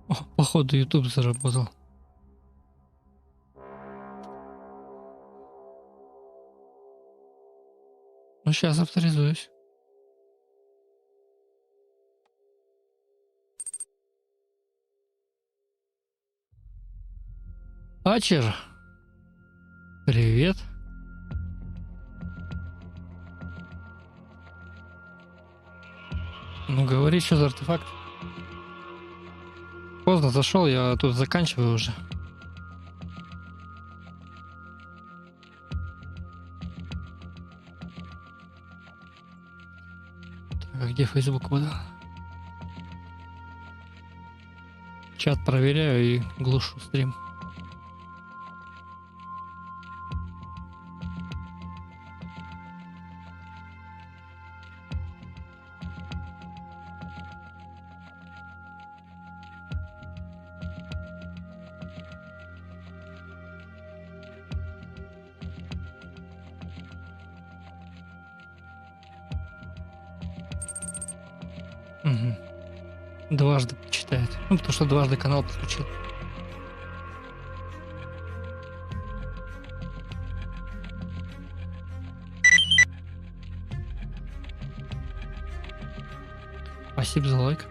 О, походу, YouTube заработал. Ну, сейчас авторизуюсь. Ачер. Привет. Ну, говори, что за артефакт. Поздно зашел, я тут заканчиваю уже. Так, а где Facebook выдал? Чат проверяю и глушу стрим. Угу. Дважды читает. Ну, потому что дважды канал подключил. Спасибо за лайк.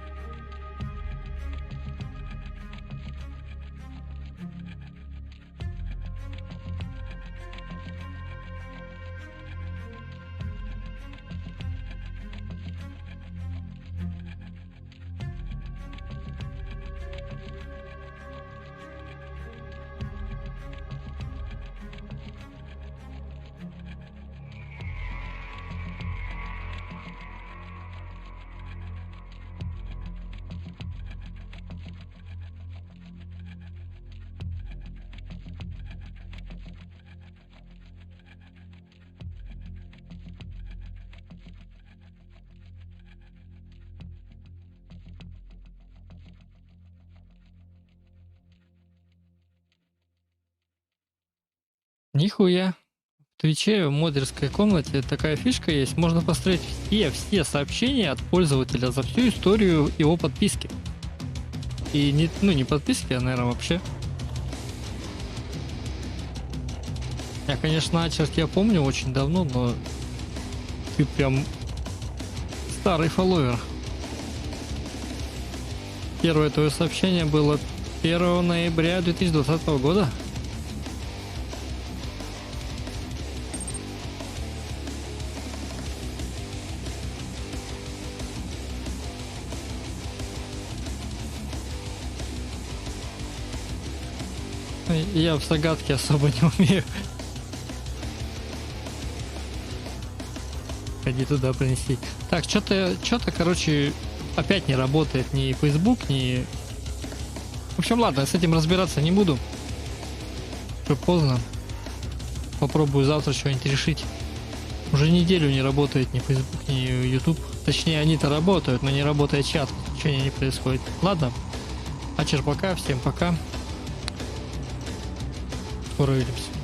Нихуя. В Твиче в модерской комнате такая фишка есть. Можно посмотреть все сообщения от пользователя за всю историю его подписки. И не подписки, а, наверное, вообще. Я, конечно, ачерт я помню очень давно, но ты прям старый фолловер. Первое твое сообщение было 1 ноября 2020 года. Я в загадке особо не умею. Ходи туда принести. Так, что-то, короче, опять не работает ни Facebook, ни... В общем, ладно, с этим разбираться не буду. Уже поздно. Попробую завтра что-нибудь решить. Уже неделю не работает ни Facebook, ни YouTube. Точнее, они-то работают, но не работает чат. Ничего не происходит. Ладно. Ачер, пока. Всем пока. Скоро увидимся.